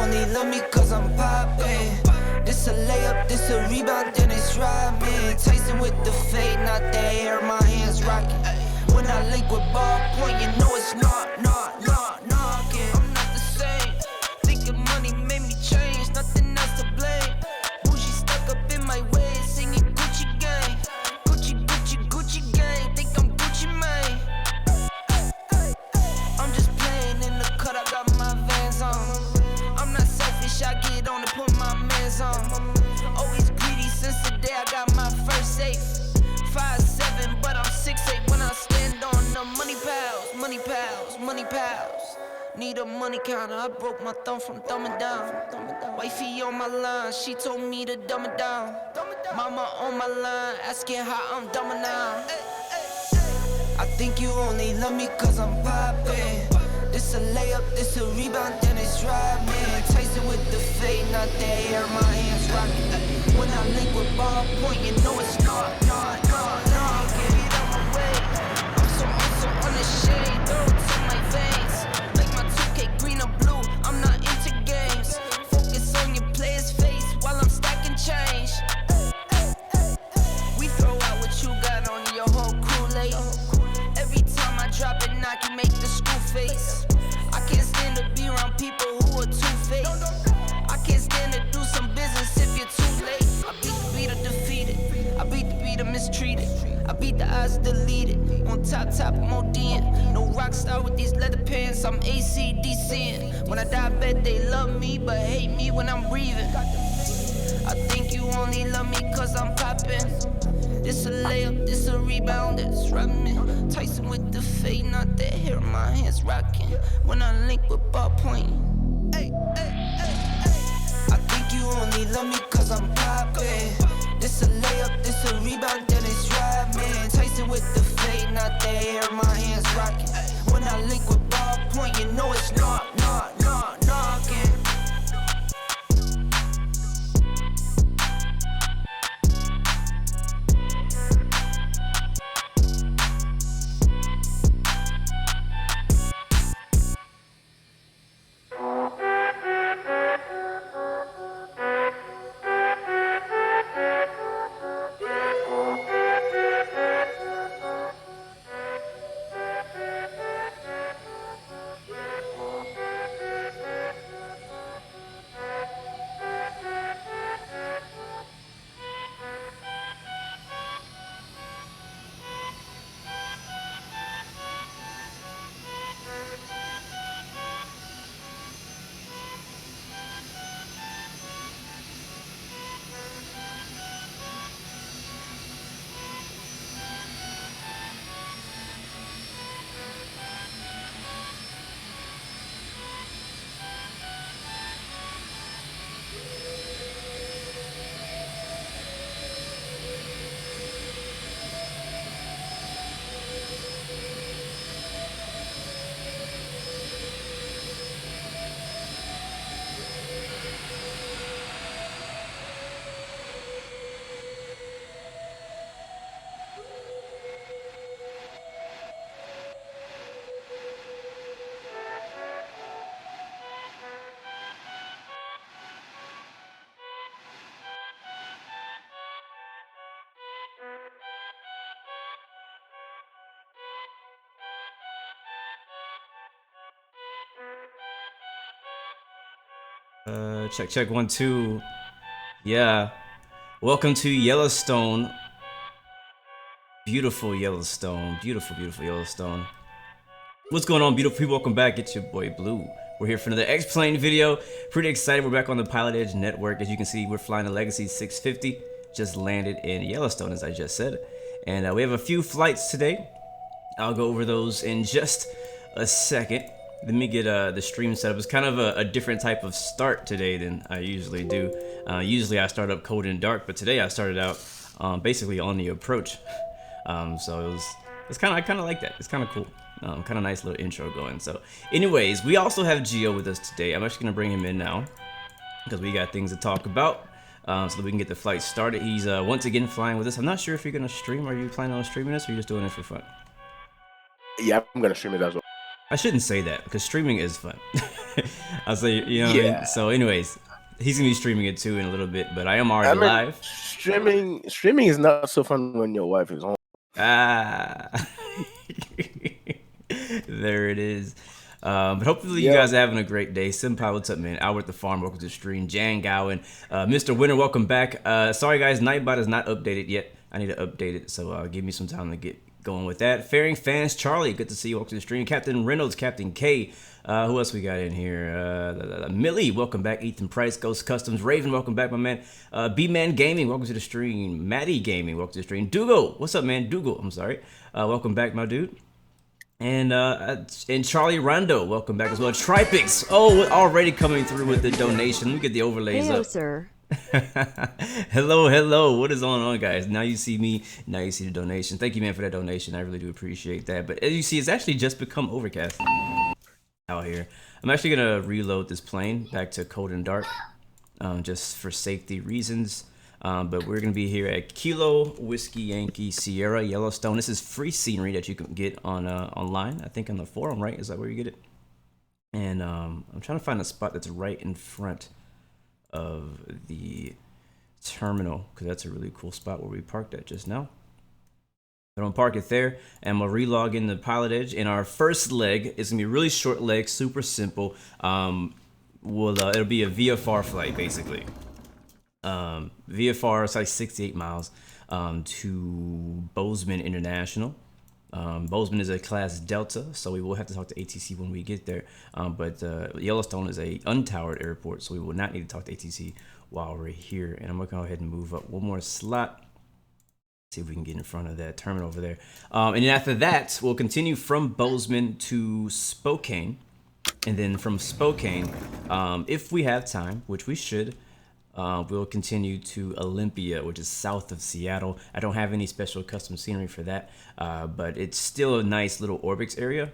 only love me cause I'm poppin'. This a layup, this a rebound, then it's robbing. Tyson with the fade, not the hair, my hands rocking. When I link with ballpoint, you know it's knocking. I'm not the same. Thinking money made me change, nothing else to blame. Bougie stuck up in my way, singing Gucci gang. Gucci gang, think I'm Gucci Mane. I'm just playing in the cut, I got my Vans on. I'm not selfish, I get on and put my mans on. Always greedy since the day I got my first safe. 5'7", but I'm 6'8" when I stand on the money pals. Need a money counter, I broke my thumb from thumbing down. Wifey on my line, she told me to dumb it down. Mama on my line, asking how I'm dumbing now. I think you only love me cause I'm poppin'. This a layup, this a rebound, then it's driving. Tyson with the fade, not the hair, my hands rocking. When I link with ballpoint, you know it's not. Get it out my way. I'm so unashamed, throats in my veins. Like my 2K green or blue, I'm not into games. Focus on your player's face while I'm stacking change. We throw out what you got on your whole crew late. Every time I drop it, knock you make the school face. I can't stand to be around people who are two-faced. I can't stand to do some business if you're too late. I beat the beater defeated. I beat the beater mistreated. I beat the odds deleted. On top, I'm ODing. No rock star with these leather pants. I'm ACDCing. When I die, I bet they love me, but hate me when I'm breathing. I think you only love me cause I'm poppin'. This a layup, this a rebound, it's rockin'. Tyson with the fade, not the hair, my hands rockin'. When I link with ballpoint, I think you only love me cause I'm poppin'. This a layup, this a rebound, then it's driving. Tyson with the fade, not the hair, my hands rockin'. When I link with ballpoint, you know it's knocking. Check 1 2. Yeah, welcome to Yellowstone. Beautiful Yellowstone. Beautiful Yellowstone. What's going on, beautiful people? Welcome back. It's your boy Blue. We're here for another X-Plane video. Pretty excited. We're back on the Pilotedge network. As you can see, we're flying a Legacy 650. Just landed in Yellowstone, as I just said. And we have a few flights today. I'll go over those in just a second. Let me get the stream set up. It's kind of a different type of start today than I usually do. Usually I start up cold and dark, but today I started out basically on the approach. So I kind of like that. It's kind of cool. Kind of nice little intro going. So anyways, we also have Gio with us today. I'm actually gonna bring him in now because we got things to talk about so that we can get the flight started. He's once again flying with us. I'm not sure if you're gonna stream. Are you planning on streaming this, or are you just doing it for fun? Yeah, I'm gonna stream it as well. I shouldn't say that because streaming is fun. I'll say, you know what I mean? So anyways, he's gonna be streaming it too in a little bit, but I am already live. Streaming is not so fun when your wife is home. Ah, there it is. But hopefully you guys are having a great day. Senpai, what's up, man? Albert the Farm, welcome to the stream. Jan Gowan, Mr. Winter, welcome back. Sorry guys, Nightbot is not updated yet. I need to update it, so give me some time to get going with that. Faring Fans, Charlie, good to see you. Welcome to the stream. Captain Reynolds, Captain K. Who else we got in here? Millie, welcome back. Ethan Price, Ghost Customs. Raven, welcome back, my man. B-Man Gaming, welcome to the stream. Maddie Gaming, welcome to the stream. Dougal, what's up, man? Dougal, I'm sorry. Welcome back, my dude. And Charlie Rondo, welcome back as well. Tripix, already coming through with the donation. Let me get the overlays Hello, up. sir. hello, what is going on, guys? Now you see me, now you see the donation. Thank you, man, for that donation. I really do appreciate that. But as you see, it's actually just become overcast out here. I'm actually gonna reload this plane back to cold and dark, just for safety reasons. But we're gonna be here at Kilo Whiskey Yankee Sierra Yellowstone. This is free scenery that you can get on online. I think on the forum, right? Is that where you get it? And I'm trying to find a spot that's right in front of the terminal, because that's a really cool spot where we parked at just now. But I'm gonna park it there, and I'm gonna relog in the Pilotedge. And our first leg is gonna be a really short leg, super simple. It'll be a VFR flight basically. VFR is like 68 miles to Bozeman International. Bozeman is a class Delta, so we will have to talk to ATC when we get there. But Yellowstone is a untowered airport, so we will not need to talk to ATC while we're here. And I'm gonna go ahead and move up one more slot. See if we can get in front of that terminal over there. And then after that, we'll continue from Bozeman to Spokane. And then from Spokane, if we have time, which we should, we'll continue to Olympia, which is south of Seattle. I don't have any special custom scenery for that, but it's still a nice little Orbix area.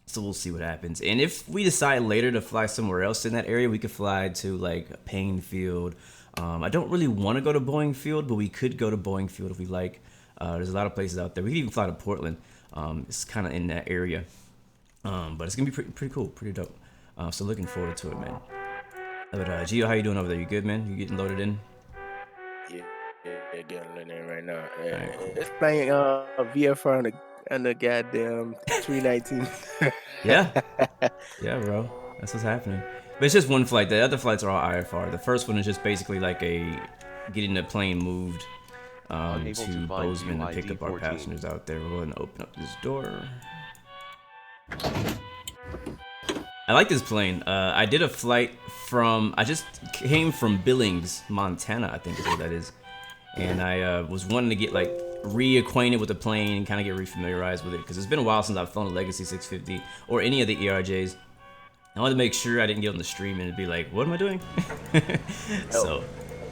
So we'll see what happens. And if we decide later to fly somewhere else in that area, we could fly to like Payne Field. I don't really want to go to Boeing Field, but we could go to Boeing Field if we like. There's a lot of places out there. We could even fly to Portland. It's kind of in that area. But it's going to be pretty cool, pretty dope. So looking forward to it, man. But Gio, how you doing over there? You good, man? You getting loaded in? Yeah, getting loaded in right now. Yeah, right, cool. It's playing VFR on the goddamn 319. Yeah, bro. That's what's happening. But it's just one flight. The other flights are all IFR. The first one is just basically like getting the plane moved to Bozeman to pick up our passengers out there. We're going to open up this door. I like this plane. I did a flight I just came from Billings, Montana, I think is what that is. And I was wanting to get like reacquainted with the plane and kind of get refamiliarized with it, because it's been a while since I've flown a Legacy 650 or any of the ERJs. I wanted to make sure I didn't get on the stream and be like, what am I doing? So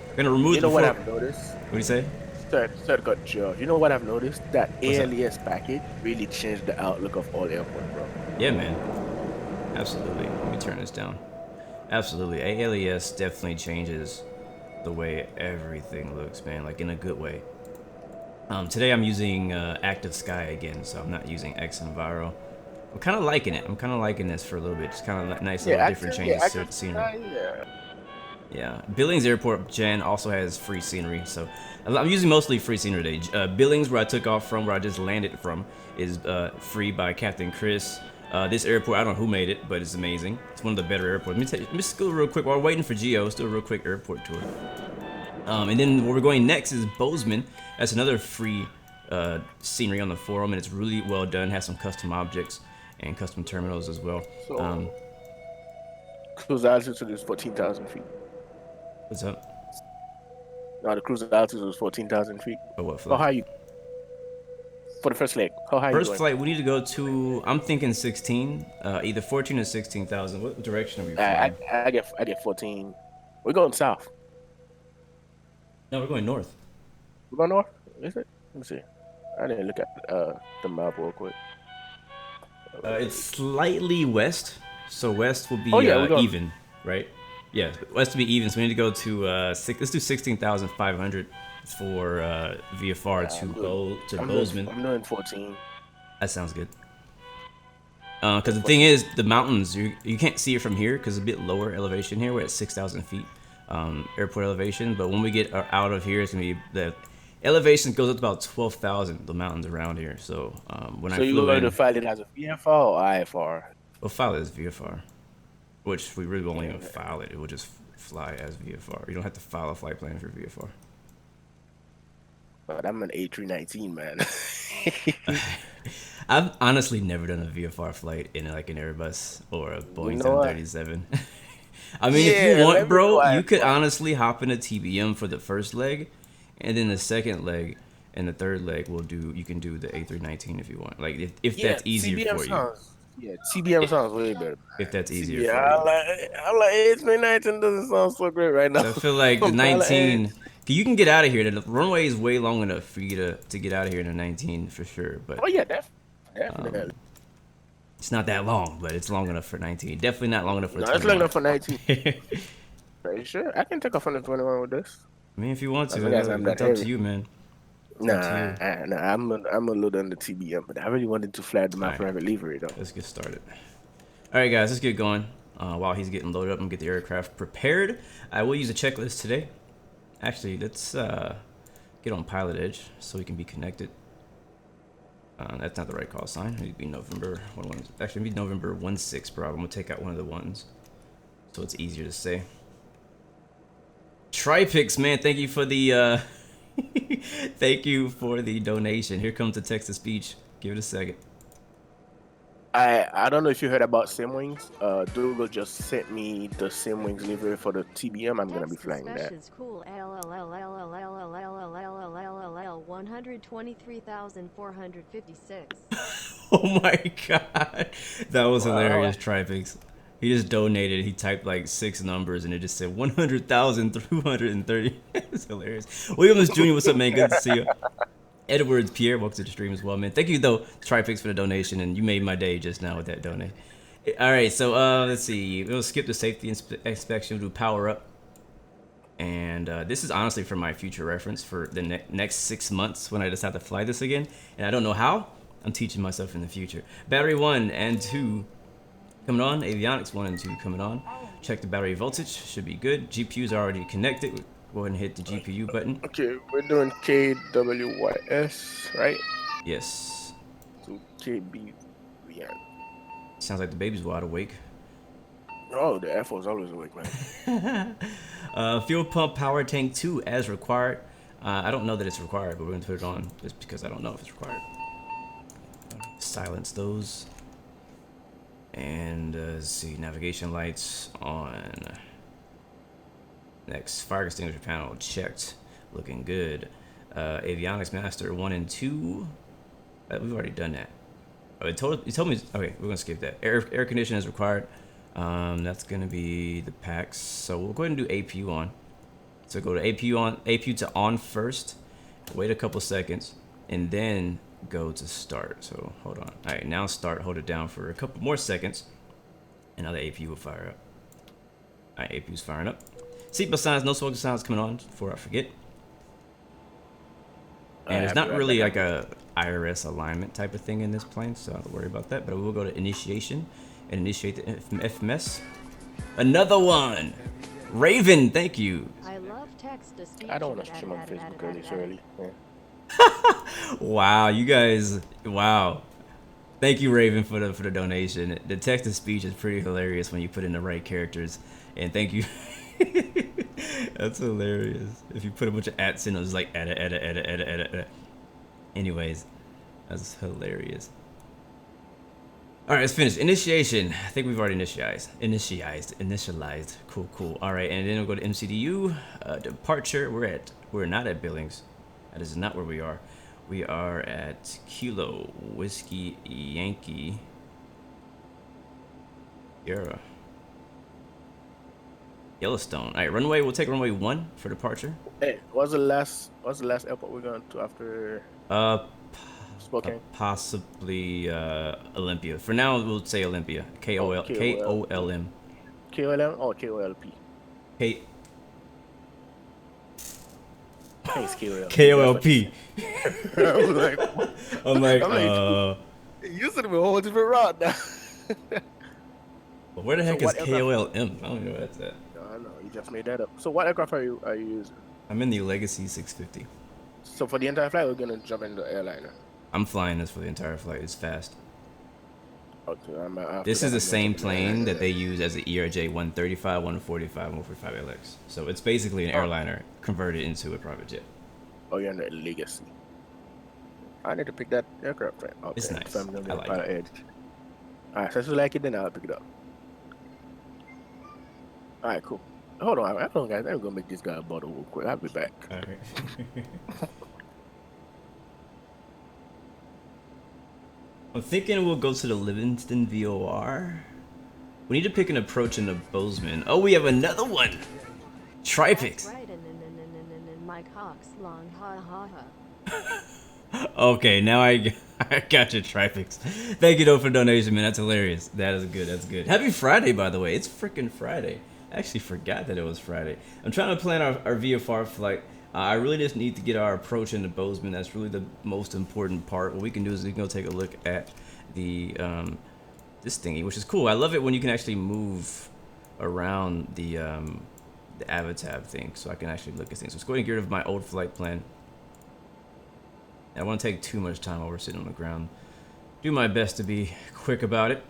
I'm gonna remove You know what I've noticed? What do you say? Sorry to cut you off. You know what I've noticed? That ALES package really changed the outlook of all airports, bro. Yeah, man. Absolutely. Let me turn this down. Absolutely. ALES definitely changes the way everything looks, man, like in a good way. Today I'm using Active Sky again, so I'm not using X Enviro. I'm kind of liking it. I'm kind of liking this for a little bit. Just kind of nice little different changes to scenery. Yeah. Billings Airport, Jan, also has free scenery, so I'm using mostly free scenery today. Billings, where I took off from, where I just landed from, is free by Captain Chris. This airport, I don't know who made it, but it's amazing. It's one of the better airports. Let me just go real quick while we're waiting for Gio. Let's do a real quick airport tour. And then where we're going next is Bozeman. That's another free scenery on the forum, and it's really well done. Has some custom objects and custom terminals as well. So, cruise altitude is 14,000 feet. What's up? No, the cruise altitude is 14,000 feet. Oh, what flight? How high you? For the first leg, how high First you going? flight, we need to go to, I'm thinking 16, either 14 or 16,000. What direction are we flying? I get 14. We're going south. No, we're going north. We're going north? Is it? Let me see. I didn't look at the map real quick. It's slightly west, so west will be even, right? Yeah, west will be even, so we need to go to, let's do 16,500 for VFR to Bozeman. I'm doing 14. That sounds good. Because the thing is, the mountains, you can't see it from here because it's a bit lower elevation here. We're at 6,000 feet airport elevation. But when we get out of here, it's going to be the elevation goes up to about 12,000, the mountains around here. So when I So you flew going to in, file it as a VFR or IFR? we'll file it as VFR, which we really won't Yeah. even file it. It will just fly as VFR. You don't have to file a flight plan for VFR. But I'm an A319, man. I've honestly never done a VFR flight in like an Airbus or a Boeing know what? 737. I mean, if Yeah, you let want, me bro, go you could IFR. honestly hop in a TBM for the first leg, and then the second leg and the third leg will do. You can do the A319 if you want. Like if Yeah, that's easier TBM for you. sounds. Yeah, TBM sounds way better. If that's easier Yeah, for you. I like A319 doesn't sound so great right now. I feel like the 19. You can get out of here. The runway is way long enough for you to get out of here in a 19 for sure. But Oh yeah, definitely. it's not that long, but it's long enough for 19. Definitely not long enough for No, 21. it's long enough for 19. Are you sure? I can take off on the 21 with this. I mean, if you want to, As long as I'm it's that up to heavy. you, man. Nah, up to you. I'm a little under TBM, but I really wanted to fly my Alright. private livery though. Let's get started. All right, guys, let's get going. While he's getting loaded up and get the aircraft prepared, I will use a checklist today. Actually, let's get on Pilotedge so we can be connected. That's not the right call sign. It'd be November 1. Actually, it'd be November 16, bro. I'm gonna take out one of the ones, so it's easier to say. Tripix, man, thank you for the thank you for the donation. Here comes the text to speech. Give it a second. I don't know if you heard about Simwings. Dougal just sent me the Simwings livery for the TBM. I'm gonna be flying that. Is cool. 123,456. Oh my god, that was hilarious, Tripix. He just donated. He typed like 6 numbers and it just said 100,330. It's hilarious. Williams Jr., what's up, man? Good to see you. Edwards Pierre, welcome to the stream as well, man. Thank you though, Tripix, for the donation, and you made my day just now with that donate. All right, so let's see. We'll skip the safety inspection. We'll do power up, and this is honestly for my future reference for the next 6 months when I decide to fly this again, and I don't know how. I'm teaching myself in the future. Battery 1 and 2 coming on. Avionics 1 and 2 coming on. Check the battery voltage. Should be good. GPUs are already connected. Go ahead and hit the GPU button. Okay, we're doing KWYS, right? Yes. So KBZN. Sounds like the baby's wide awake. Oh, the F was always awake, man. Fuel pump power tank 2 as required. I don't know that it's required, but we're going to put it on just because I don't know if it's required. Silence those. And let's see, navigation lights on. Next, fire extinguisher panel checked. Looking good. Avionics master 1 and 2. We've already done that. Oh, it told me. Okay, we're gonna skip that. Air conditioning is required. That's gonna be the packs. So we'll go ahead and do APU on. So go to APU to on first. Wait a couple seconds, and then go to start. So hold on. All right, now start. Hold it down for a couple more seconds, and now the APU will fire up. All right, APU's firing up. Seatbelt signs, no smoking signs coming on before I forget. And it's not really like a IRS alignment type of thing in this plane, so I don't have to worry about that. But we will go to initiation and initiate the FMS. Another one! Raven, thank you. I love text to speech. I don't want to stream on Facebook early, so early. Yeah. Wow, you guys, wow. Thank you, Raven, for the donation. The text to speech is pretty hilarious when you put in the right characters. And thank you. That's hilarious. If you put a bunch of ats in, it was like edit. Anyways, that's hilarious. All right, let's finish. Initiation. I think we've already initialized. Cool. All right, and then we'll go to MCDU. Departure. We're not at Billings. That is not where we are. We are at Kilo Whiskey Yankee Sierra. Yellowstone. All right, runway. We'll take runway 1 for departure. Hey, what's the last airport we're going to after Squawking? Possibly Olympia. For now, we'll say Olympia. KOLM. KOLM or KOLP? K. I think it's KOLP. KOLP. I'm like, I'm like, it used to be a whole different route now. But where the So heck is what aircraft? KOLM? I don't even know where that's at. No, I know you just made that up. So what aircraft are you using? I'm in the Legacy 650. So for the entire flight, we're gonna jump in the airliner. I'm flying this for the entire flight. It's fast. Okay, after This that, is the I'm gonna same jump in the plane that airliner. they use as the ERJ 135, 145, 145LX. So it's basically an airliner converted into a private jet. Oh, you're in the Legacy. I need to pick that aircraft right. Okay, It's nice. so I'm gonna I like Pilotedge. Alright, so if you like it, then I'll pick it up. Alright, cool. Hold on, guys. I'm gonna make this guy a bottle real quick. I'll be back. All right. I'm thinking we'll go to the Livingston VOR. We need to pick an approach in the Bozeman. Oh, we have another one. Tripix. Right, and Mike Hawks, long ha ha ha. Okay, now I got your Tripix. Thank you though for the donation, man. That's hilarious. That is good. That's good. Happy Friday, by the way. It's freaking Friday. I actually forgot that it was Friday. I'm trying to plan our VFR flight. I really just need to get our approach into Bozeman. That's really the most important part. What we can do is we can go take a look at the this thingy, which is cool. I love it when you can actually move around the avatar thing, so I can actually look at things. So let's go ahead and get rid of my old flight plan. I don't want to take too much time while we're sitting on the ground. Do my best to be quick about it.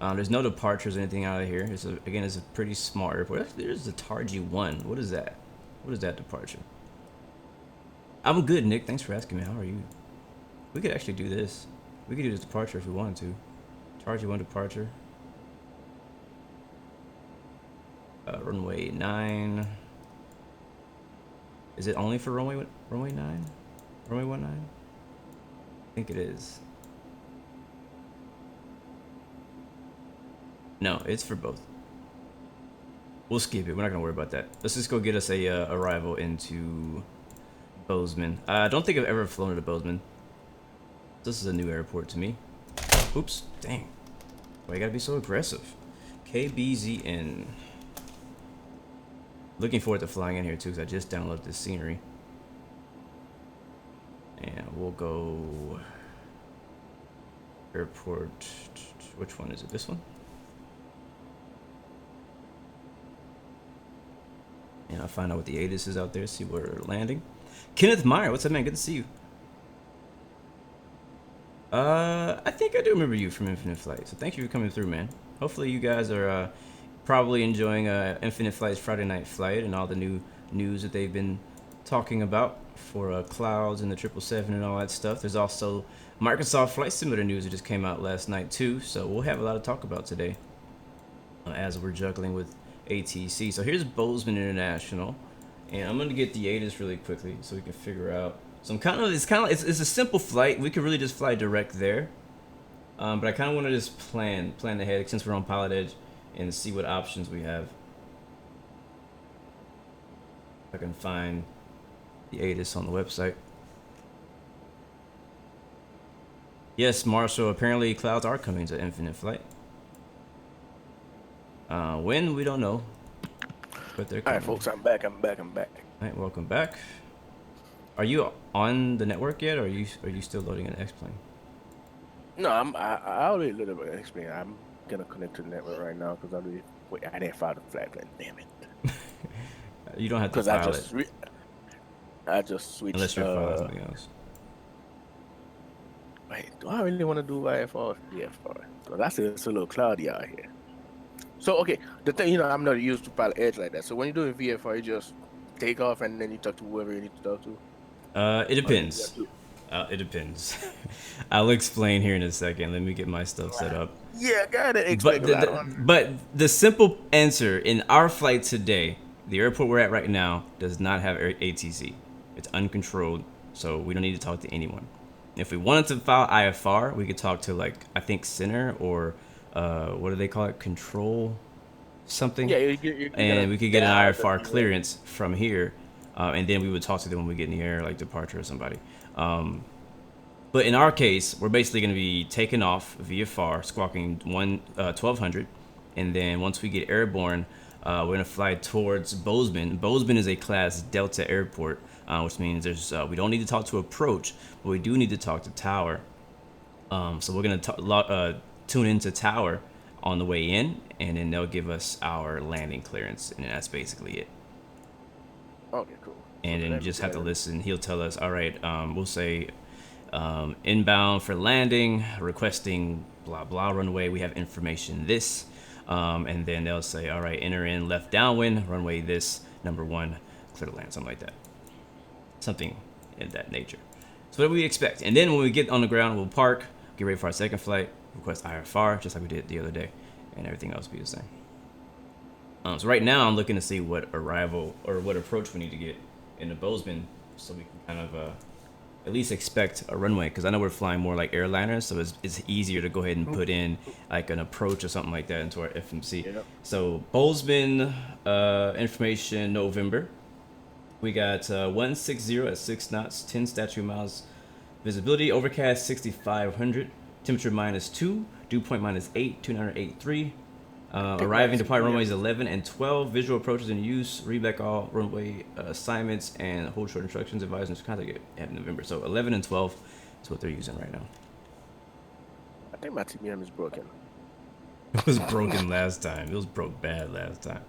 There's no departures or anything out of here. Again, it's a pretty small airport. There's the Targi 1. What is that? What is that departure? I'm good, Nick. Thanks for asking me. How are you? We could actually do this. We could do this departure if we wanted to. Targi 1 departure. Runway 9. Is it only for runway 9? Runway 19? I think it is. No, it's for both. We'll skip it. We're not gonna worry about that. Let's just go get us a arrival into Bozeman. I don't think I've ever flown to Bozeman. This is a new airport to me. Oops, dang. Why you gotta be so aggressive? KBZN. Looking forward to flying in here too, because I just downloaded this scenery. And we'll go airport. Which one is it? This one? And I'll find out what the ATIS is out there, see where we're landing. Kenneth Meyer, what's up, man? Good to see you. I think I do remember you from Infinite Flight, so thank you for coming through, man. Hopefully you guys are probably enjoying Infinite Flight's Friday Night Flight and all the new news that they've been talking about for clouds and the 777 and all that stuff. There's also Microsoft Flight Simulator news that just came out last night too, so we'll have a lot to talk about today as we're juggling with ATC. So here's Bozeman International, and I'm gonna get the ATIS really quickly so we can figure out. So it's a simple flight. We could really just fly direct there, but I kind of want to just plan ahead since we're on Pilotedge and see what options we have. If I can find the ATIS on the website. Yes, Marshall. Apparently, clouds are coming to Infinite Flight. When, we don't know, but they're coming. Alright, folks, I'm back. All right, welcome back. Are you on the network yet, or are you still loading an X-plane? No, I already a little bit explain. I'm gonna connect to the network right now because I didn't file the flight plan. Damn it. You don't have to file it. I just switched. Unless you're filing something else. Wait, do I really want to do VFR? VFR. So it's a little cloudy out here. So okay, the thing, I'm not used to Pilotedge like that. So when you're doing VFR, you just take off and then you talk to whoever you need to talk to. It depends. It depends. I'll explain here in a second. Let me get my stuff set up. Yeah, got it. But the simple answer in our flight today, the airport we're at right now does not have ATC. It's uncontrolled, so we don't need to talk to anyone. If we wanted to file IFR, we could talk to I think Center or what do they call it? Control something. Yeah, and we could get an IFR clearance from here, and then we would talk to them when we get in the air, like departure or somebody. But in our case, we're basically going to be taking off VFR, squawking 1200, and then once we get airborne, we're going to fly towards Bozeman. Bozeman is a Class Delta airport, which means we don't need to talk to approach, but we do need to talk to tower. So we're gonna tune into tower on the way in, and then they'll give us our landing clearance, and that's basically it. Okay, cool. And So then let you me just go have to ahead and- listen. He'll tell us, all right, we'll say inbound for landing, requesting blah blah runway. We have information this, and then they'll say, all right, enter in left downwind, runway this, number 1, clear to land, something like that, something in that nature. So what do we expect? And then when we get on the ground, we'll park, get ready for our second flight, request IFR, just like we did the other day, and everything else will be the same. So right now, I'm looking to see what arrival or what approach we need to get in the Bozeman, so we can kind of at least expect a runway, because I know we're flying more like airliners, so it's easier to go ahead and put in like an approach or something like that into our FMC. Yeah. So Bozeman information November. We got 160 at 6 knots, 10 statute miles. Visibility overcast 6500. Temperature -2. Dew point -8. 283. Arriving departure runways 11 and 12. Visual approaches in use. Read back all runway assignments and hold short instructions. Advise and contact at November. So 11 and 12 is what they're using right now. I think my TBM is broken. It was broken last time. It was broke bad last time.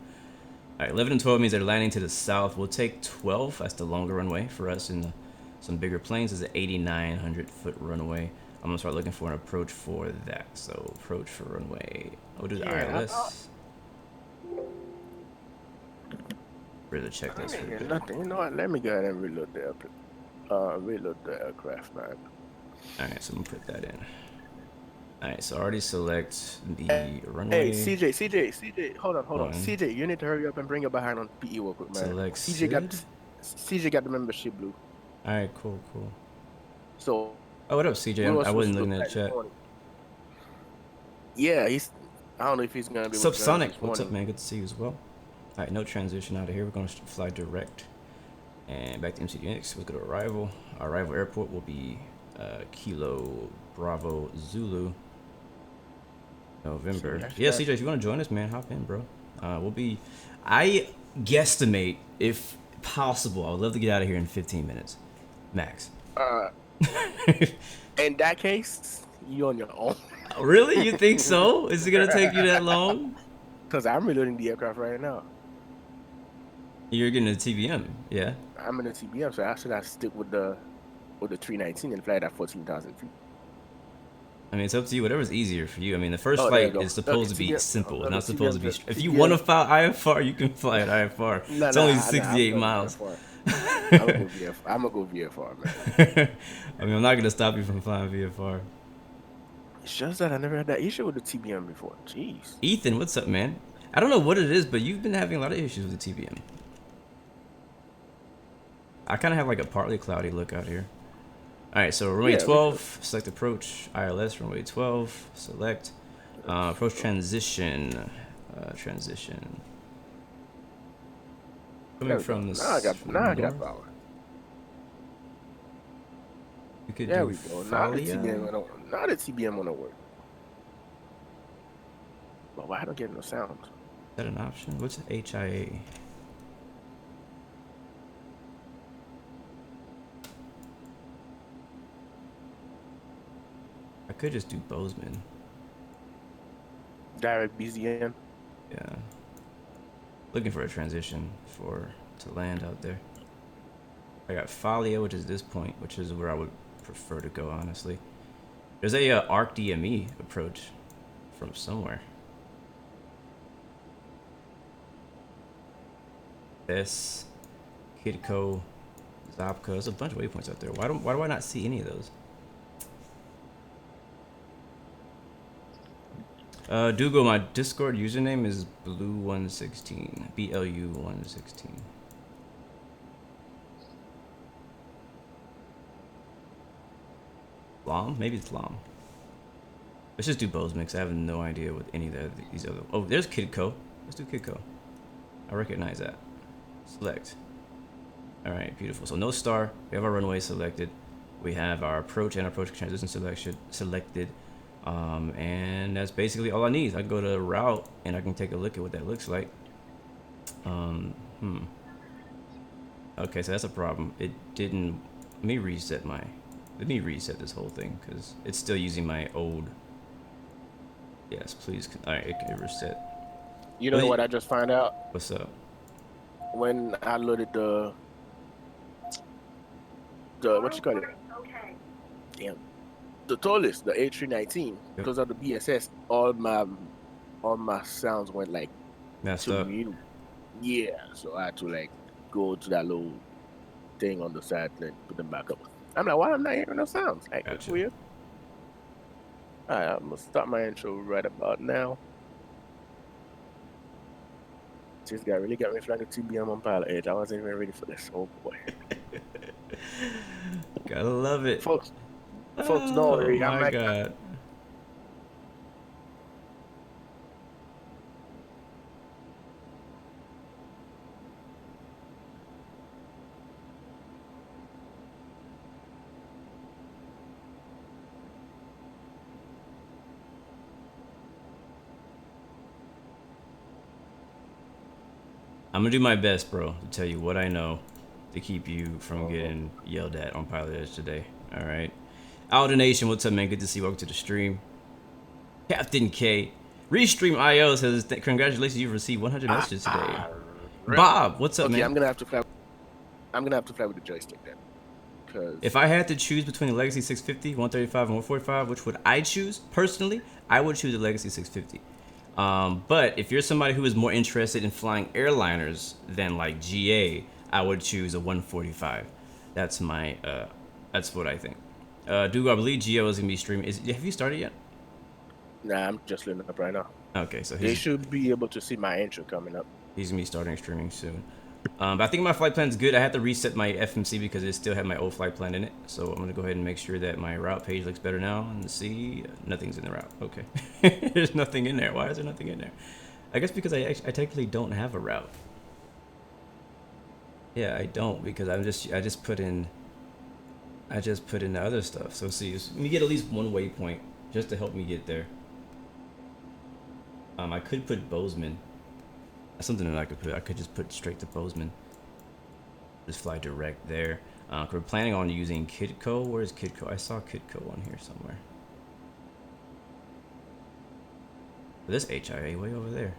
All right, 11 and 12 means they're landing to the south. We'll take 12. That's the longer runway for us in some bigger planes. Is an 8,900-foot runway. I'm gonna start looking for an approach for that. So approach for runway. We'll do the ILS. Really check this. I ain't nothing. You know what? Let me go ahead and reload the aircraft, man. All right, so I'm gonna put that in. All right, so already select the runway. Hey, CJ, hold on. on. CJ, you need to hurry up and bring it behind on PE real quick, man. Select CJ got the membership blue. All right, cool. So. Oh, what up, CJ? I wasn't looking at the chat. Yeah, I don't know if he's gonna be. What's up, Sonic? What's up, man? Good to see you as well. All right, no transition out of here. We're gonna fly direct and back to MCDX. We'll go to arrival. Our arrival airport will be Kilo Bravo Zulu. November. Yeah, CJ, if you want to join us, man, hop in, bro. We'll be. I guesstimate, if possible, I would love to get out of here in 15 minutes, max. In that case, you on your own. Really? You think so? Is it gonna take you that long? Because I'm reloading the aircraft right now. You're getting a TBM, yeah. I'm in a TBM, so I should stick with the 319 and fly at 14,000 feet. I mean, it's up to you. Whatever's easier for you. I mean, the first flight is supposed to be simple. It's not supposed to be. If you want to fly IFR, you can fly at IFR. It's only 68 miles. I'm gonna go VFR, man. I mean, I'm not gonna stop you from flying VFR. It's just that I never had that issue with the TBM before. Jeez. Ethan, what's up, man? I don't know what it is, but you've been having a lot of issues with the TBM. I kind of have like a partly cloudy look out here. All right, so runway 12, select approach, ILS, runway 12, select, approach transition, Coming from the now I got power. You could There do we go. Now the TBM wanna work. But why I don't get no sound? Is that an option? What's HIA? I could just do Bozeman. Direct BZN. Yeah. Looking for a transition to land out there. I got Falia, which is this point, which is where I would prefer to go, honestly. There's a ARC DME approach from somewhere. This, Kidco, Zapka. There's a bunch of waypoints out there. Why do I not see any of those? Dougal, my Discord username is blue116. BLU116. Lom? Maybe it's Lom. Let's just do Bozeman because I have no idea what any of these other. Oh, there's Kidco. Let's do Kidco. I recognize that. Select. Alright, beautiful. So no star. We have our runway selected. We have our approach and approach transition selected. And that's basically all I need. I can go to route and I can take a look at what that looks like. Okay, so that's a problem. It didn't. Let me reset my Let me reset this whole thing because it's still using my old. Yes, please. All right, it reset. You know what I just found out? What's up? When I loaded the what you call it? Damn. The tallest, the A319, because of the BSS, all my sounds went like Messed up. mute. Yeah, so I had to like go to that little thing on the side and put them back up. I'm like, why am I not hearing no sounds? Like, Gotcha. it's weird. Alright, I'm gonna start my intro right about now. This guy really got me flying a TBM on Pilotedge. I wasn't even ready for this. Oh boy. Gotta love it. Folks, don't worry. Oh my God. I'm gonna do my best, bro, to tell you what I know to keep you from getting yelled at on Pilotedge today. All right. Aldo Nation, what's up, man? Good to see you. Welcome to the stream. Captain K. Restream IO says, congratulations, you've received 100 messages today. Bob, what's up, man? I'm gonna have to fly with the joystick then. Cause if I had to choose between the Legacy 650, 135, and 145, which would I choose? Personally, I would choose the Legacy 650. But if you're somebody who is more interested in flying airliners than like GA, I would choose a 145. That's my, that's what I think. Dugo, I believe Geo is gonna be streaming. Have you started yet? Nah, I'm just loading up right now. Okay, so they should be able to see my intro coming up. He's gonna be starting streaming soon. But I think my flight plan is good. I had to reset my FMC because it still had my old flight plan in it. So I'm gonna go ahead and make sure that my route page looks better now. And see, nothing's in the route. Okay, there's nothing in there. Why is there nothing in there? I guess because I technically don't have a route. Yeah, I don't because I just put in the other stuff. So see, let me get at least one waypoint just to help me get there. I could put Bozeman. That's something that I could put. I could just put straight to Bozeman. Just fly direct there. We're planning on using Kidco. Where's Kidco? I saw Kidco on here somewhere. This HIA way over there.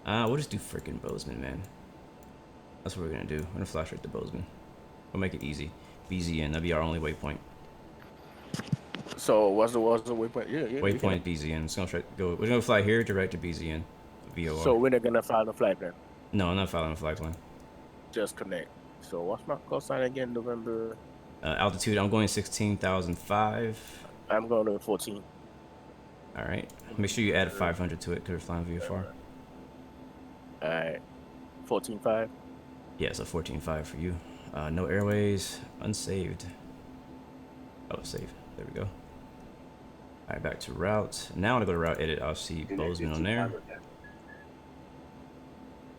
We'll just do freaking Bozeman, man. That's what we're gonna do. We're gonna fly straight to Bozeman. We'll make it easy. BZN. That'll be our only waypoint. So what's the waypoint? Yeah. Waypoint BZN. It's gonna go. We're gonna fly here direct to BZN. VOR. So we're not gonna follow the flight plan. No, I'm not following the flight plan. Just connect. So what's my call sign again? November. Altitude. I'm going 16,005. I'm going to 14. All right. Make sure you add 500 to it because we're flying VFR. All right. 14.5. Yeah, so 14.5 for you. No airways. Unsaved. Oh, save. There we go. All right, back to route. Now I'm gonna go to route edit. I'll see Bozeman on there.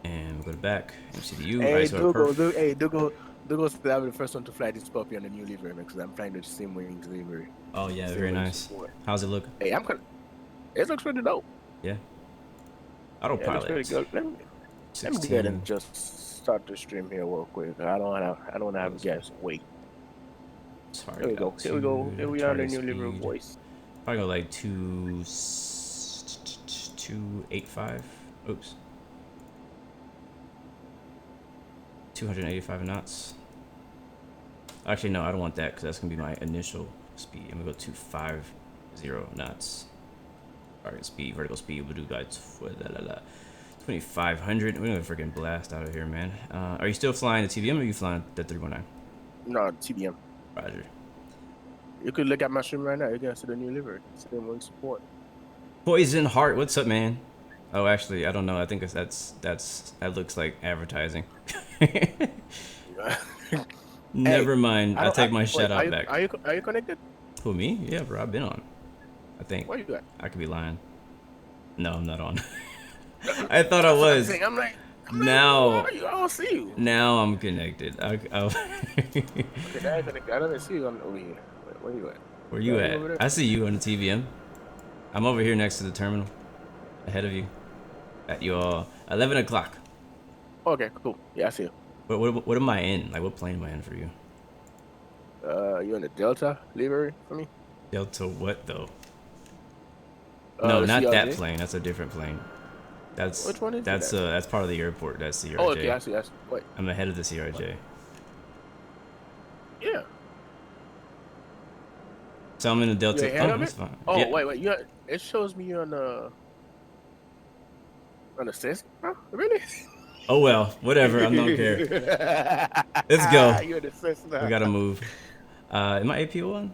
And we'll go to back. MCDU. Hey, Dugo said I'm the first one to fly this puppy on the new livery because I'm flying the same wings livery. Oh yeah, very nice. How's it look? Hey, it looks pretty dope. Yeah. Autopilot. Yeah, it looks pretty good. Let me go ahead and just start the stream here real quick. I don't want to have guests wait. Here we go. Here we are in the new livery voice. Probably go like 285. Oops. 285 knots. Actually, no, I don't want that because that's gonna be my initial speed. I'm gonna go 250 knots. Target speed, vertical speed. We'll do like 2,500. We're gonna freaking blast out of here, man. Are you still flying the TBM or are you flying the 319? No, TBM. Roger. You could look at my stream right now. You're gonna see the new livery. Still wing support. Poison Heart, what's up, man? Oh, actually, I don't know. I think that looks like advertising. Never mind. I take my shout out back. Are you connected? Who, me? Yeah, bro. I've been on. I think. Where you at? I could be lying. No, I'm not on. I thought I was. I'm like, now. I don't see you. Now I'm connected. Okay, I don't see you over here. Where you at? Where you at? I see you on the TVM. I'm over here next to the terminal. Ahead of you. At your 11 o'clock. Okay, cool. Yeah, I see you. What am I in? Like, what plane am I in for you? You're in the Delta livery for me? Delta what though? No, The not that CRJ? plane. That's a different plane. Which one is it then? That's part of the airport. That's Oh, okay, CRJ. I see. Wait. I'm ahead of the CRJ. Yeah. So I'm in the You Delta. ahead Oh, of that's it? fine. Oh, Yeah. wait. It shows me you're on the Cessna? Huh? Really? Oh well, whatever. I don't care. Let's go. You're in the Cessna. We gotta move. Am my APU on?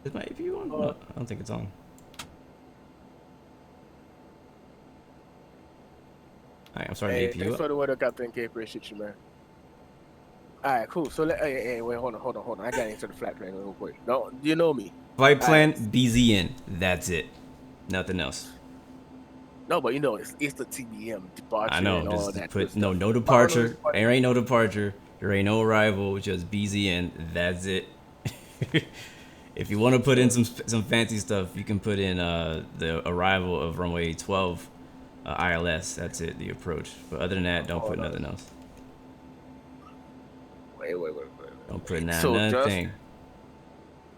Is my APU on? No, Uh, I don't think it's on. Alright, I'm starting Hey, the APU thanks up. for the weather, Captain K. Appreciate you, man. All right, cool. So hey, wait, hold on. I gotta answer the flat plane real quick. No, you know me. Flight All plan right. BZN. That's it. Nothing else. No, but you know it's the TBM departure I know. and all Just that. put good no stuff. departure. There ain't no departure. There ain't no arrival. Just BZN. That's it. If you want to put in some fancy stuff, you can put in the arrival of runway 12 ILS. That's it. The approach. But other than that, don't put nothing else. Wait. Don't put nothing.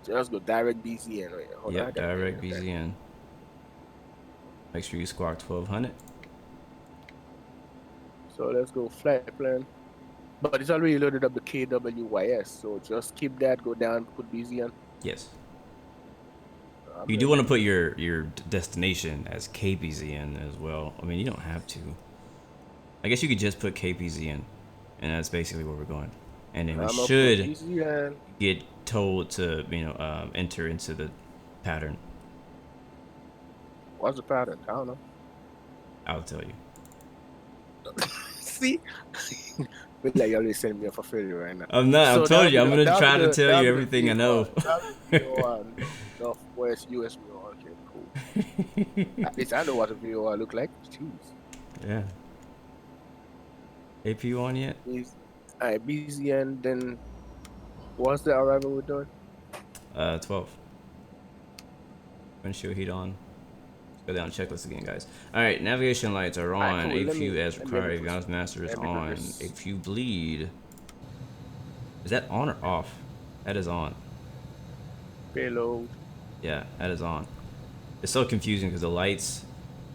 So just go direct BZN. Wait, hold on. I Yep, gotta direct get it. BZN. Make sure you squawk 1200. So let's go flat plan. But it's already loaded up the KWYS, so just keep that, go down, put BZN. Yes. You do want to put your destination as KBZN as well. I mean, you don't have to. I guess you could just put KBZN, and that's basically where we're going. And then we should get told to, enter into the pattern. What's the pattern? I don't know. I'll tell you. See? Feel like you're sending me up for failure right now. I'm not. So I told you. I'm that'll gonna be try the- to tell that'll you be the everything I know. VOR, Northwest US VOR. Okay, cool. At least I know what a VOR look like. Jeez. Yeah. APU on yet? Alright, BZN, then what's the arrival we're doing? 12. Windshield heat on. Let's go down checklist again, guys. All right, navigation lights are on. Alright, cool. APU as required. Avionics master is on. APU bleed. Is that on or off? That is on. Payload. Yeah, that is on. It's so confusing because the lights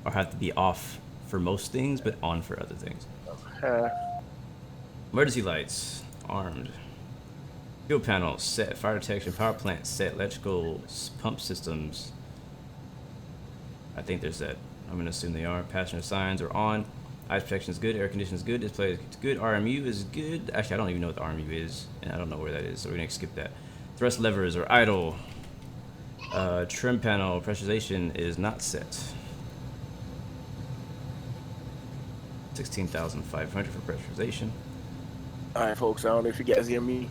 have to be off for most things, but on for other things. Emergency lights armed. Fuel panel set. Fire detection. Power plant set. Electrical pump systems. I think they're set. I'm gonna assume they are. Passenger signs are on. Ice protection is good. Air conditioning is good. Display is good. RMU is good. Actually, I don't even know what the RMU is, and I don't know where that is, so we're gonna skip that. Thrust levers are idle. Trim panel pressurization is not set. 16,500 for pressurization. Alright, folks. I don't know if you guys hear me.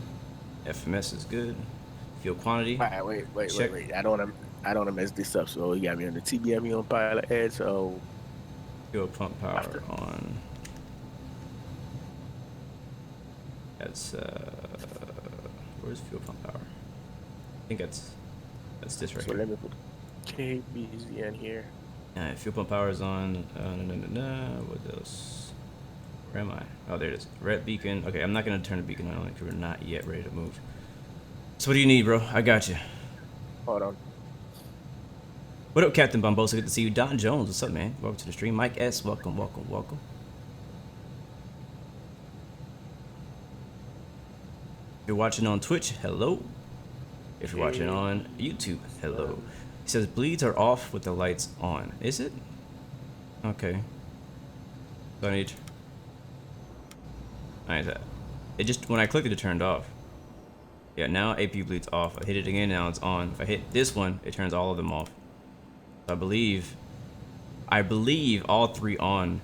FMS is good. Fuel quantity. Alright, wait. Check. I don't wanna mess this up. So you got me on the TBM, you on Pilotedge. So Fuel pump power on. That's where's fuel pump power? I think that's this right so here. let me put KBZN here. Alright, fuel pump power is on. What else? Where am I? Oh, there it is. Red beacon. Okay, I'm not gonna turn the beacon on because we're not yet ready to move. So what do you need, bro? I got you. Hold on. What up, Captain Bombosa? Good to see you. Don Jones, what's up, man? Welcome to the stream. Mike S, welcome. If you're watching on Twitch, hello. If you're watching on YouTube, hello. He says bleeds are off with the lights on. Is it? Okay. So I need. Alright, it just when I clicked it turned off. Yeah, now APU bleeds off. I hit it again, now it's on. If I hit this one, it turns all of them off. So I believe all three on.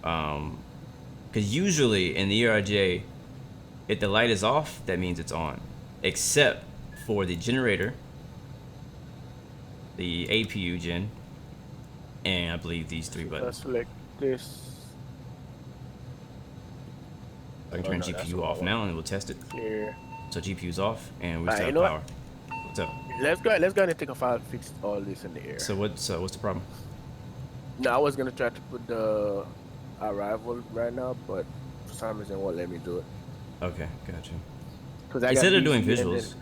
Because usually in the ERJ, if the light is off, that means it's on. Except for the generator, the APU gen, and I believe these three buttons. Let's select this. I can turn GPU off now and we'll test it. Clear. So GPU's off and we Alright, still you know have power. What's up? Let's go ahead and take a file, fix all this in the air. So what's the problem? No, I was gonna try to put the arrival right now, but for some reason won't let me do it. Okay, gotcha. Because I They got said they're doing PC and visuals.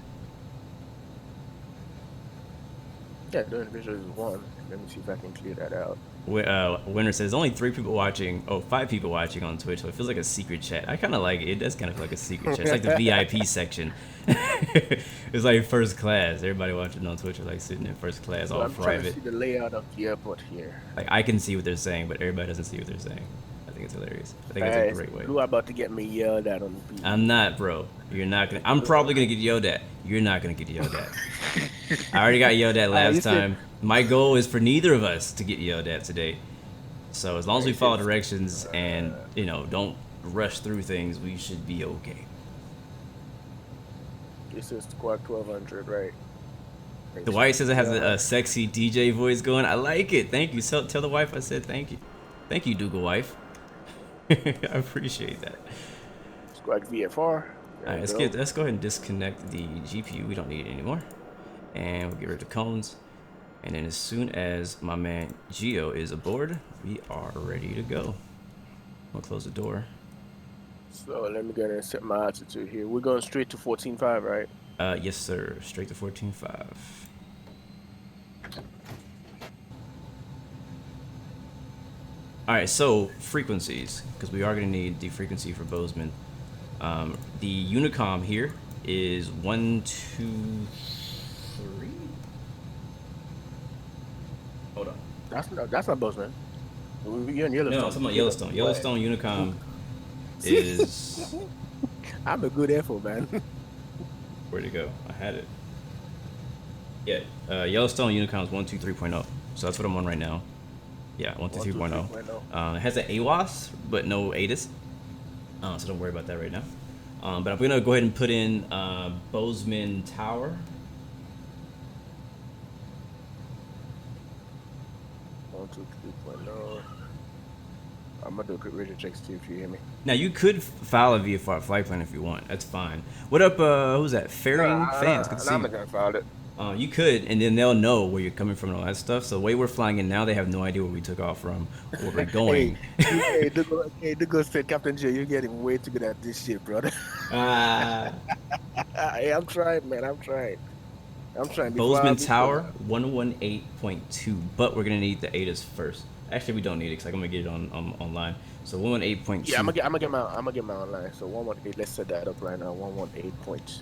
yeah, doing visuals is one. Let me see if I can clear that out. Winner says only 3 people watching. Oh, 5 people watching on Twitch. So it feels like a secret chat. I kind of like it. It does kind of feel like a secret chat. It's like the VIP section. It's like first class. Everybody watching on Twitch are like sitting in first class, So all I'm trying to private. see the layout of the airport here. Like I can see what they're saying, but everybody doesn't see what they're saying. I think it's hilarious. I think it's a great way. Who about to get me yelled at on the I'm not, bro. You're not gonna. I'm probably gonna get yelled at. You're not gonna get yelled at. I already got yelled at last time. My goal is for neither of us to get yelled at today. So as long as we follow directions and don't rush through things, we should be okay. This is Squawk 1200, right? The wife says it has a sexy DJ voice going. I like it. Thank you. So tell the wife I said thank you. Thank you, Dougal wife. I appreciate that. Squawk VFR. All right, let's go ahead and disconnect the GPU. We don't need it anymore, and we'll get rid of the cones. And then as soon as my man Geo is aboard, we are ready to go. I'll close the door. So let me go ahead and set my altitude here. We're going straight to 14.5, right? Yes, sir. Straight to 14.5. All right, so frequencies, because we are going to need the frequency for Bozeman. The Unicom here is 1, 2, 3. Hold on. That's not Bozeman. You're in Yellowstone. No, I'm talking about Yellowstone. Yellowstone Unicom is. I'm a good info, man. Where'd it go? I had it. Yeah, Yellowstone Unicom is 123.0. So that's what I'm on right now. Yeah, 123.0. It has an AWAS, but no ATIS. So don't worry about that right now. But I'm going to go ahead and put in Bozeman Tower. 123.0. I'm gonna do a quick radio check to see if you hear me. Now you could file a VFR flight plan if you want. That's fine. What up? Who's that? Fairing fans. Good to see I'm you. not gonna file it. You could, and then they'll know where you're coming from and all that stuff. So the way we're flying in now, they have no idea where we took off from or where we're going. Hey, Dugo said, Captain J, you're getting way too good at this shit, brother. Hey, I'm trying, man. I'm trying. Bozeman Tower, 118.2, but we're gonna need the ATIS first. Actually, we don't need it because I'm gonna get it on online. So 118.2. Yeah, I'm gonna get my online. So 118. Let's set that up right now. 118.2.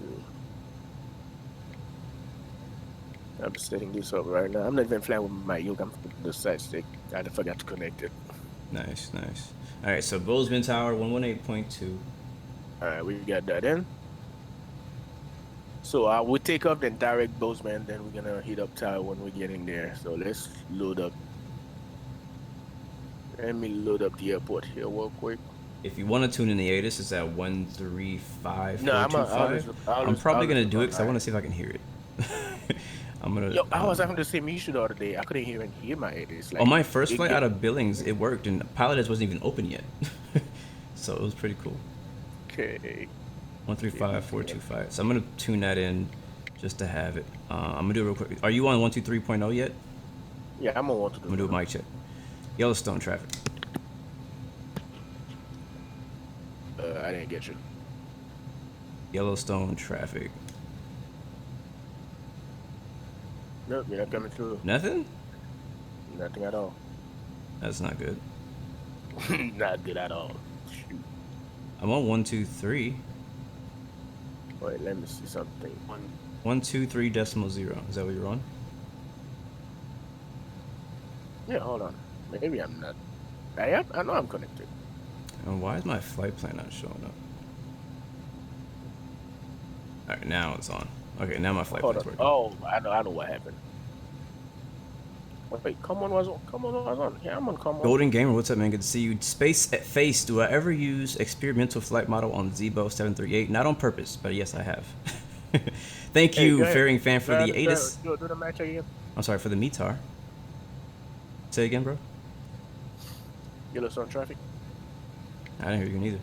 I'm setting this up right now. I'm not even flying with my yoke. I'm with the side stick. I forgot to connect it. Nice. All right, so Bozeman Tower, 118.2. All right, we got that in. So we'll take off then direct Bozeman. Then we're gonna hit up tower when we're getting there. So let's load up. Let me load up the airport here real quick. If you want to tune in the ATIS, it's at 135.425. No, I'm probably gonna do it because I want to see if I can hear it. I'm gonna. Yo, I was having the same issue the other day. I couldn't even hear my ATIS. Like, on my first flight out of Billings, it worked, and Pilotedge wasn't even open yet, so it was pretty cool. Okay. 135.425. So I'm gonna tune that in just to have it. I'm gonna do it real quick. Are you on 123.0 yet? Yeah, I'm on 123. I'm gonna do a mic check. Yellowstone traffic. I didn't get you. Yellowstone traffic. Nope, you're not coming through. Nothing? Nothing at all. That's not good. Not good at all. Shoot. I'm on 123. Wait, let me see something. 123.0. Is that what you're on? Yeah, hold on. Maybe I'm not. I am. I know I'm connected. And why is my flight plan not showing up? All right, now it's on. Okay, now my flight plan's working. Oh, I know what happened. Wait, come on was on. Yeah, I'm on come on. Golden Gamer, what's up, man? Good to see you. Space at Face, do I ever use experimental flight model on Zebo 738? Not on purpose, but yes, I have. Thank you, Fairing Fan, for the ATIS. Do the match again. I'm sorry, for the METAR. Say again, bro. Yellowstone traffic. I didn't hear you neither.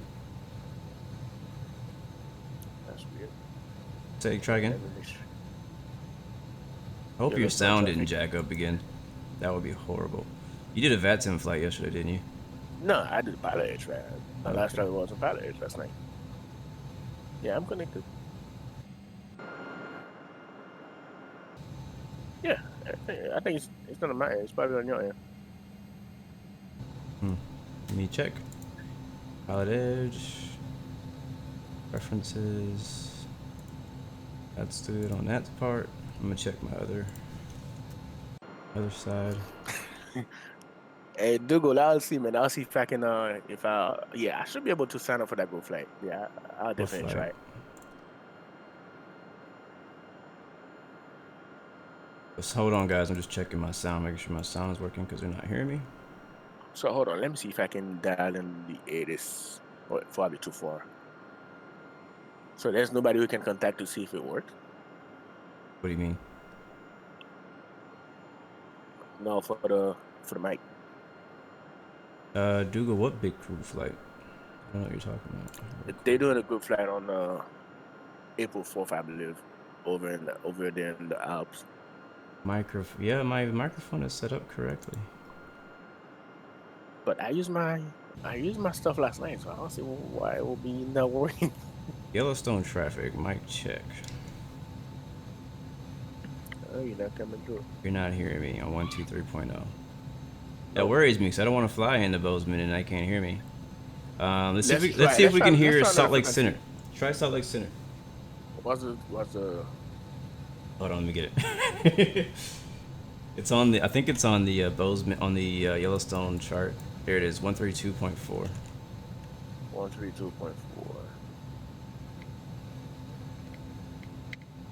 That's weird. Say, try again. I hope your sound didn't jack up again. That would be horrible. You did a VATSIM flight yesterday, didn't you? No, I did Pilotedge, man. My last drive was on Pilotedge last night. Yeah, I'm connected. Yeah, I think it's not on my end. It's probably on your end. Let me check. Pilotedge. Preferences. Let's do it on that part. I'm gonna check my other side. Hey, Dougal, I'll see, man. I'll see if I can, yeah, I should be able to sign up for that Go Flight. Yeah, I'll Go definitely flight. try it. Just hold on, guys. I'm just checking my sound, making sure my sound is working because they're not hearing me. So hold on, let me see if I can dial in the 80s. Oh, probably too far. So there's nobody we can contact to see if it works? What do you mean? No, for the mic. Dougal, what big crew flight? I don't know what you're talking about. They're doing a group flight on April 4th, I believe, over there in the Alps. Yeah, my microphone is set up correctly. But I used my stuff last night, so I don't see why it will be not working. Yellowstone traffic, mic check. Oh, you're not coming through. You're not hearing me on 123.0. That worries me because I don't want to fly into Bozeman and I can't hear me. Let's see if we can hear Salt Lake Center. Try Salt Lake Center. What's the Hold on, let me get it. It's on the. I think it's on the Bozeman on the Yellowstone chart. There it is, 132.4. 132.4.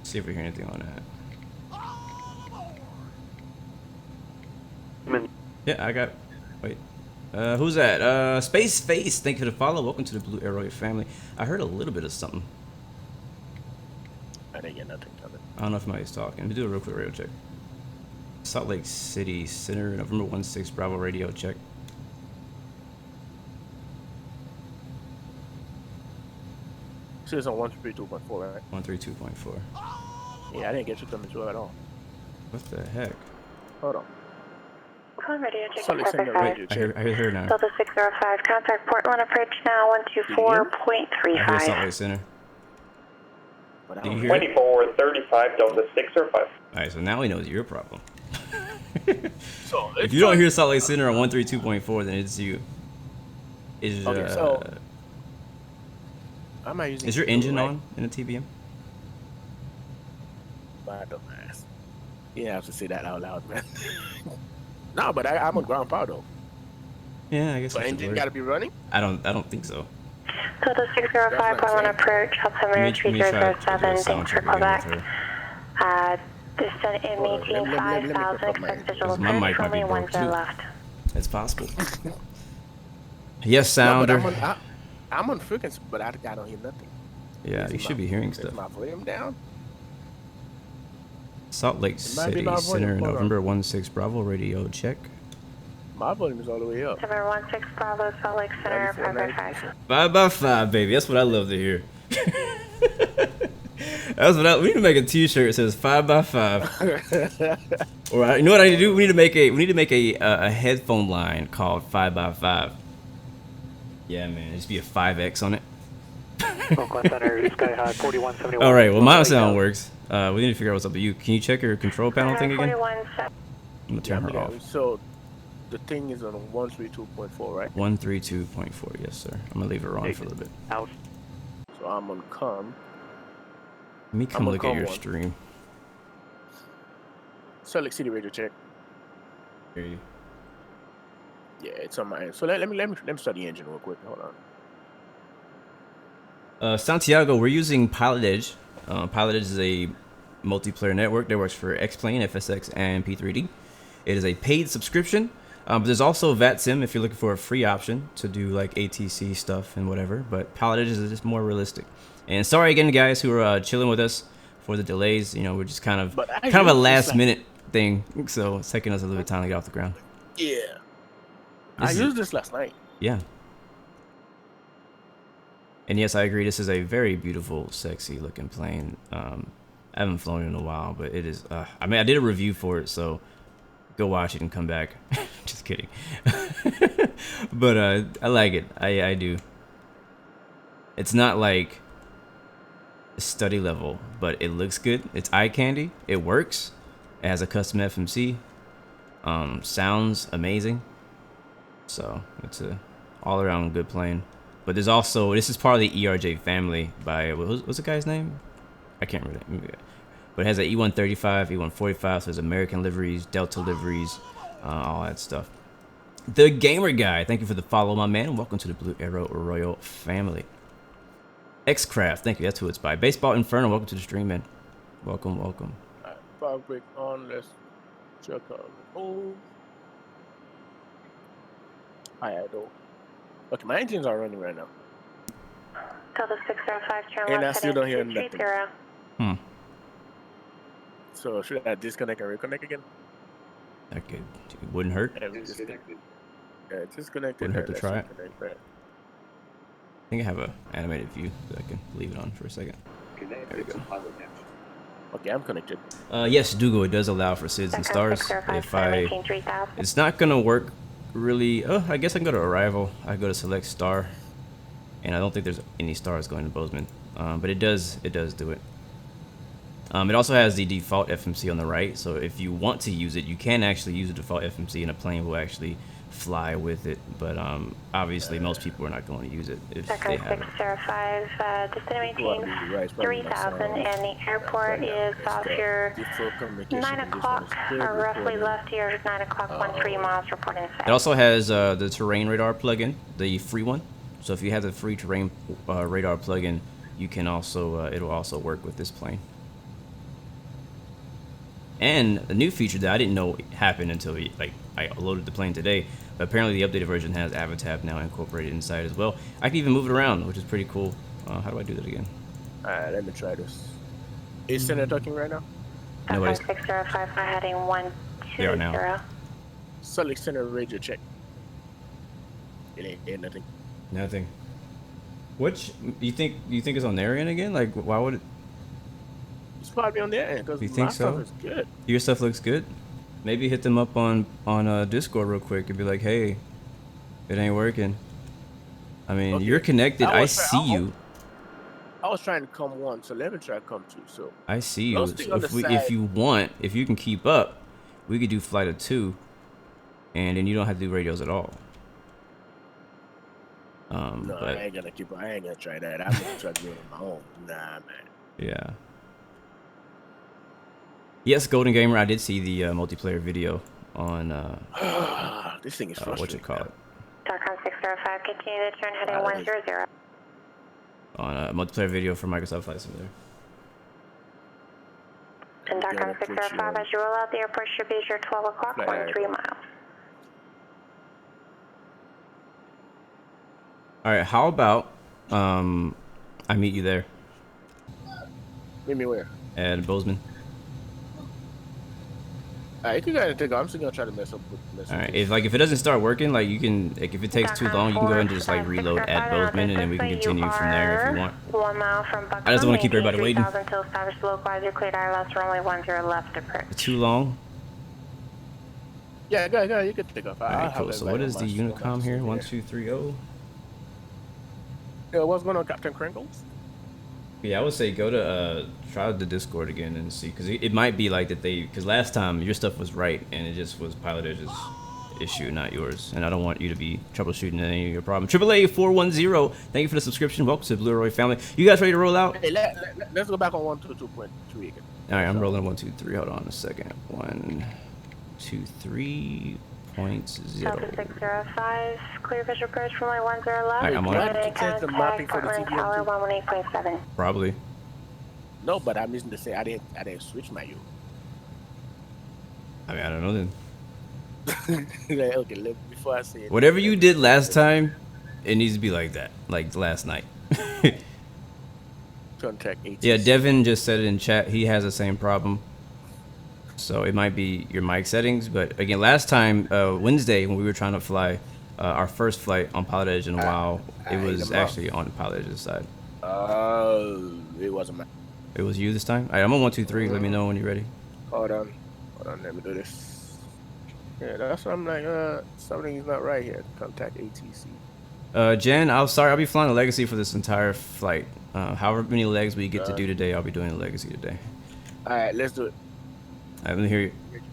See if we hear anything on that. Yeah, I got. Wait. Who's that? Space Face. Thank you for the follow. Welcome to the Blue Arrow family. I heard a little bit of something. I didn't get nothing coming. I don't know if anybody's talking. Let me do a real quick radio check. Salt Lake City Center, November 16 Bravo radio check. So it's on 132.4, right? 132.4. Yeah, I didn't get you coming through at all. What the heck? Hold on. Call radio check. Salt Lake Center radio I check. heard her now. Delta 605, contact Portland approach now I heard Salt 124.35. Lake Center. But I Do you don't hear it? 2435 Delta 605. Alright, so now we know it's your problem. So If you don't hear Salt Lake Center on 132.4, then it's you. Is Okay, so am I using? is your engine on in the TBM? My dumb ass. You have to say that out loud, man. No, but I'm on ground power though. Yeah, I guess. So that's engine weird. got to be running. I don't think so. Delta 605, Portland approach, altimeter Let me try to do a 3007, sound thanks for check call again with back. her. Descent in Hold on, maintain let me 5000, pick up my- expect visual My mic approach, might be only broke, 10 too. left. It's possible. Yes, No, but sounder. I'm on frequency, but I don't hear nothing. Yeah, you should be hearing Is stuff. my volume down? Salt Lake might be City my volume. Center, Hold on. November 16 Bravo radio check. My volume is all the way up. November 16 Bravo, Salt Lake Center, 94, 555. 5x5, baby. That's what I love to hear. That's what we need to make a T-shirt that says 5x5. Or you know what I need to do? We need to make a headphone line called 5x5. Yeah, man. Just be a 5X on it. Oakland Center, Sky High 4171. All right. Well, my sound works. We need to figure out what's up with you. Can you check your control panel thing again? 41.7. I'm gonna turn her off. So the thing is on 132.4, right? 132.4. Yes, sir. I'm gonna leave her on for a little bit. Out. So I'm on com. Let me come I'm on look at your com one. stream. Salt Lake City radio check. Hear you. Yeah, it's on my end. So let me start the engine real quick. Hold on. Santiago, we're using Pilotedge. Pilotedge is a multiplayer network that works for X-Plane, FSX, and P3D. It is a paid subscription, but there's also VATSIM if you're looking for a free option to do like ATC stuff and whatever. But Pilotedge is just more realistic. And sorry again, guys, who are chilling with us for the delays. You know, we're just kind of a last minute thing, so it's taking us a little bit of time to get off the ground. Yeah. I used this last night. Yeah. And yes, I agree. This is a very beautiful, sexy looking plane. I haven't flown it in a while, but it is. I mean, I did a review for it, so go watch it and come back. Just kidding. But I like it. I do. It's not like study level, but it looks good. It's eye candy. It works. It has a custom FMC. Sounds amazing. So it's a all around good plane. But there's also, this is part of the ERJ family by, what's the guy's name? I can't remember. But it has an E135, E145, so there's American liveries, Delta liveries, all that stuff. The Gamer Guy, thank you for the follow, my man. Welcome to the Blue Arrow Royal family. X-Craft, thank you, that's who it's by. Baseball Inferno, welcome to the stream, man. Welcome, welcome. Power break on, let's check out. Oh. I do. Okay, my engines are running right now. Delta 605, turn And I left, still don't hear heading nothing. 230. So should I disconnect and reconnect again? Okay, it wouldn't hurt. Yeah, disconnected. Wouldn't hurt to Let's try it. reconnect that. I think I have a animated view that I can leave it on for a second. There we go. Okay, I'm connected. Yes, Dougal, it does allow for SIDS and stars. If it's not gonna work really. Oh, I guess I can go to arrival. I go to select star, and I don't think there's any stars going to Bozeman, but it does do it. It also has the default FMC on the right, so if you want to use it, you can actually use the default FMC, and a plane will actually fly with it. But obviously, most people are not going to use it if they have it. 605, destination 3000, and the airport is off your 9 o'clock, or roughly left here, 9 o'clock, 13 miles, report inside. It also has the terrain radar plugin, the free one. So if you have the free terrain radar plugin, you can also it'll also work with this plane. And a new feature that I didn't know happened until I loaded the plane today. But apparently the updated version has Avatab now incorporated inside as well. I can even move it around, which is pretty cool. How do I do that again? Alright, let me try this. Is Center talking right now? Nobody's. 605, heading 120. They are now. Select Center radio check. It ain't nothing. Nothing. Which you think it's on their end again? Like, why would it? It's probably on their end because You think my stuff so? is good. Your stuff looks good. Maybe hit them up on Discord real quick and be like, hey, it ain't working. I mean, Okay. you're connected. I see you. I was trying to come one, so let me try to come two. So I see you. Those things So on the if side- you want, if you can keep up, we could do flight of 2, and then you don't have to do radios at all. no, But I ain't gonna try that. I'm gonna try to do it on my own. Nah, man. yeah. Yes, Golden Gamer, I did see the multiplayer video on This thing is what frustrating. you call it, Darcom 605, continue to turn heading 100. on a multiplayer video for Microsoft Flight Simulator. And Darcom 605, as you roll out, the airport should be your 12 o'clock, 13 miles. All right, how about I meet you there Meet me where? at Bozeman? Alright, you gotta take off. I'm still gonna try to mess up with All right, if it doesn't start working, like you can, like if it takes too long, you can go ahead and just like reload at Bozeman, and then we can continue from there if you want. 1 mile from Buckman. I just don't want to keep everybody waiting. Until established localizer cleared ILS runway 10 left approach. Too long. Yeah, go, you can take off. All right, cool. So what is the Unicom here? 1230. Yeah, what's going on, Captain Crinkles? Yeah, I would say go to try the Discord again and see, because it might be like that because last time your stuff was right and it just was Pilotedge's issue, not yours. And I don't want you to be troubleshooting any of your problem. AAA 410, thank you for the subscription. Welcome to the Blue Roy family. You guys ready to roll out? Hey, let's go back on 122.3 again. All right, I'm rolling 1, 2, 3. Hold on a second. 1, 2, 3.0. Delta 605, clear visual approach runway 10 left. All right, I'm on it. It says the mapping for the Portland TB Tower 118.7. Probably. No, but I'm missing to say I didn't switch my U. I mean, I don't know then. Like, okay, before I say it. Whatever you did last time, it needs to be like that, like last night. Contact 18. Yeah, Devin just said it in chat. He has the same problem. So it might be your mic settings. But again, last time, Wednesday, when we were trying to fly our first flight on Pilotedge in a while, it was actually on Pilotedge's side. It wasn't my. It was you this time? All right, I'm on 1, 2, 3. Let me know when you're ready. Hold on, let me do this. Yeah, that's what I'm like. Something's not right here. Contact ATC. Jen, I'm sorry. I'll be flying the Legacy for this entire flight. However many legs we get to do today, I'll be doing the Legacy today. All right, let's do it. All right, let me hear you.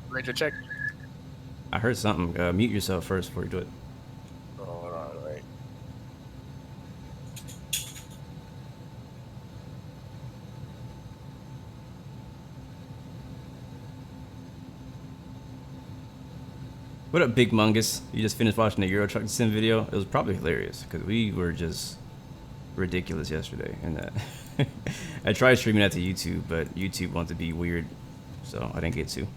Ready to check? I heard something. Mute yourself first before you do it. Oh, hold on, wait. What up, Big Mungus? You just finished watching the Euro Truck Sim video. It was probably hilarious because we were just ridiculous yesterday. And that I tried streaming that to YouTube, but YouTube wanted to be weird, so I didn't get to.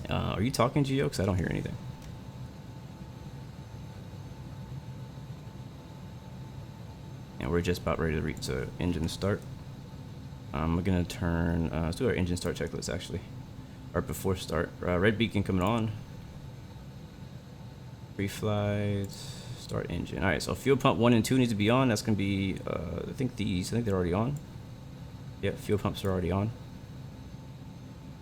Are you talking, Gio? Because I don't hear anything. And we're just about ready to reach engine start. I'm gonna turn. Let's do our engine start checklist actually, or before start. Red beacon coming on. Pre-flight, start engine. All right, so fuel pump 1 and 2 needs to be on. That's gonna be, I think they're already on. Yep, fuel pumps are already on.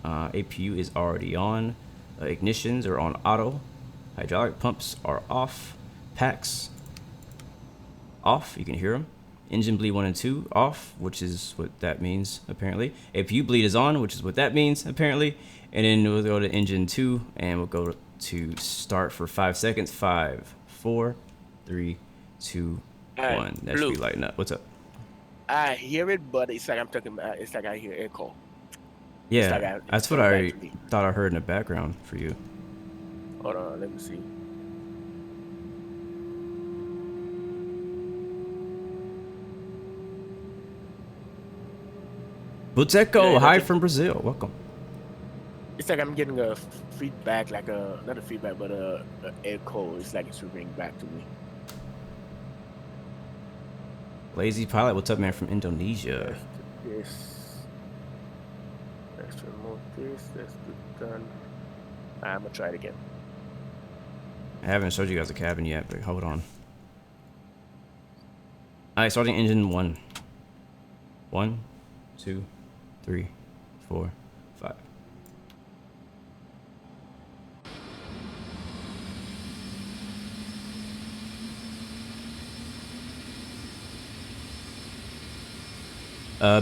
APU is already on. Ignitions are on auto. Hydraulic pumps are off. Packs off. You can hear them. Engine bleed 1 and 2 off, which is what that means apparently. APU bleed is on, which is what that means apparently. And then we'll go to engine 2 and we'll go to start for 5 seconds. 5, 4, 3, 2, 1. That should be lighting up. What's up? I hear it, but it's like I'm talking about. It's like I hear echo. Yeah, like that's what I thought I heard in the background for you. Hold on, let me see. Buteco, hi from Brazil. Welcome. It's like I'm getting a feedback, like not a feedback, but a echo. It's like it's ringing back to me. Lazy Pilot, what's up, man, from Indonesia? Let's remove this. Let's do done. I'm gonna try it again. I haven't showed you guys the cabin yet, but hold on. Alright, starting engine 1. 1, 2, 3, 4, 5.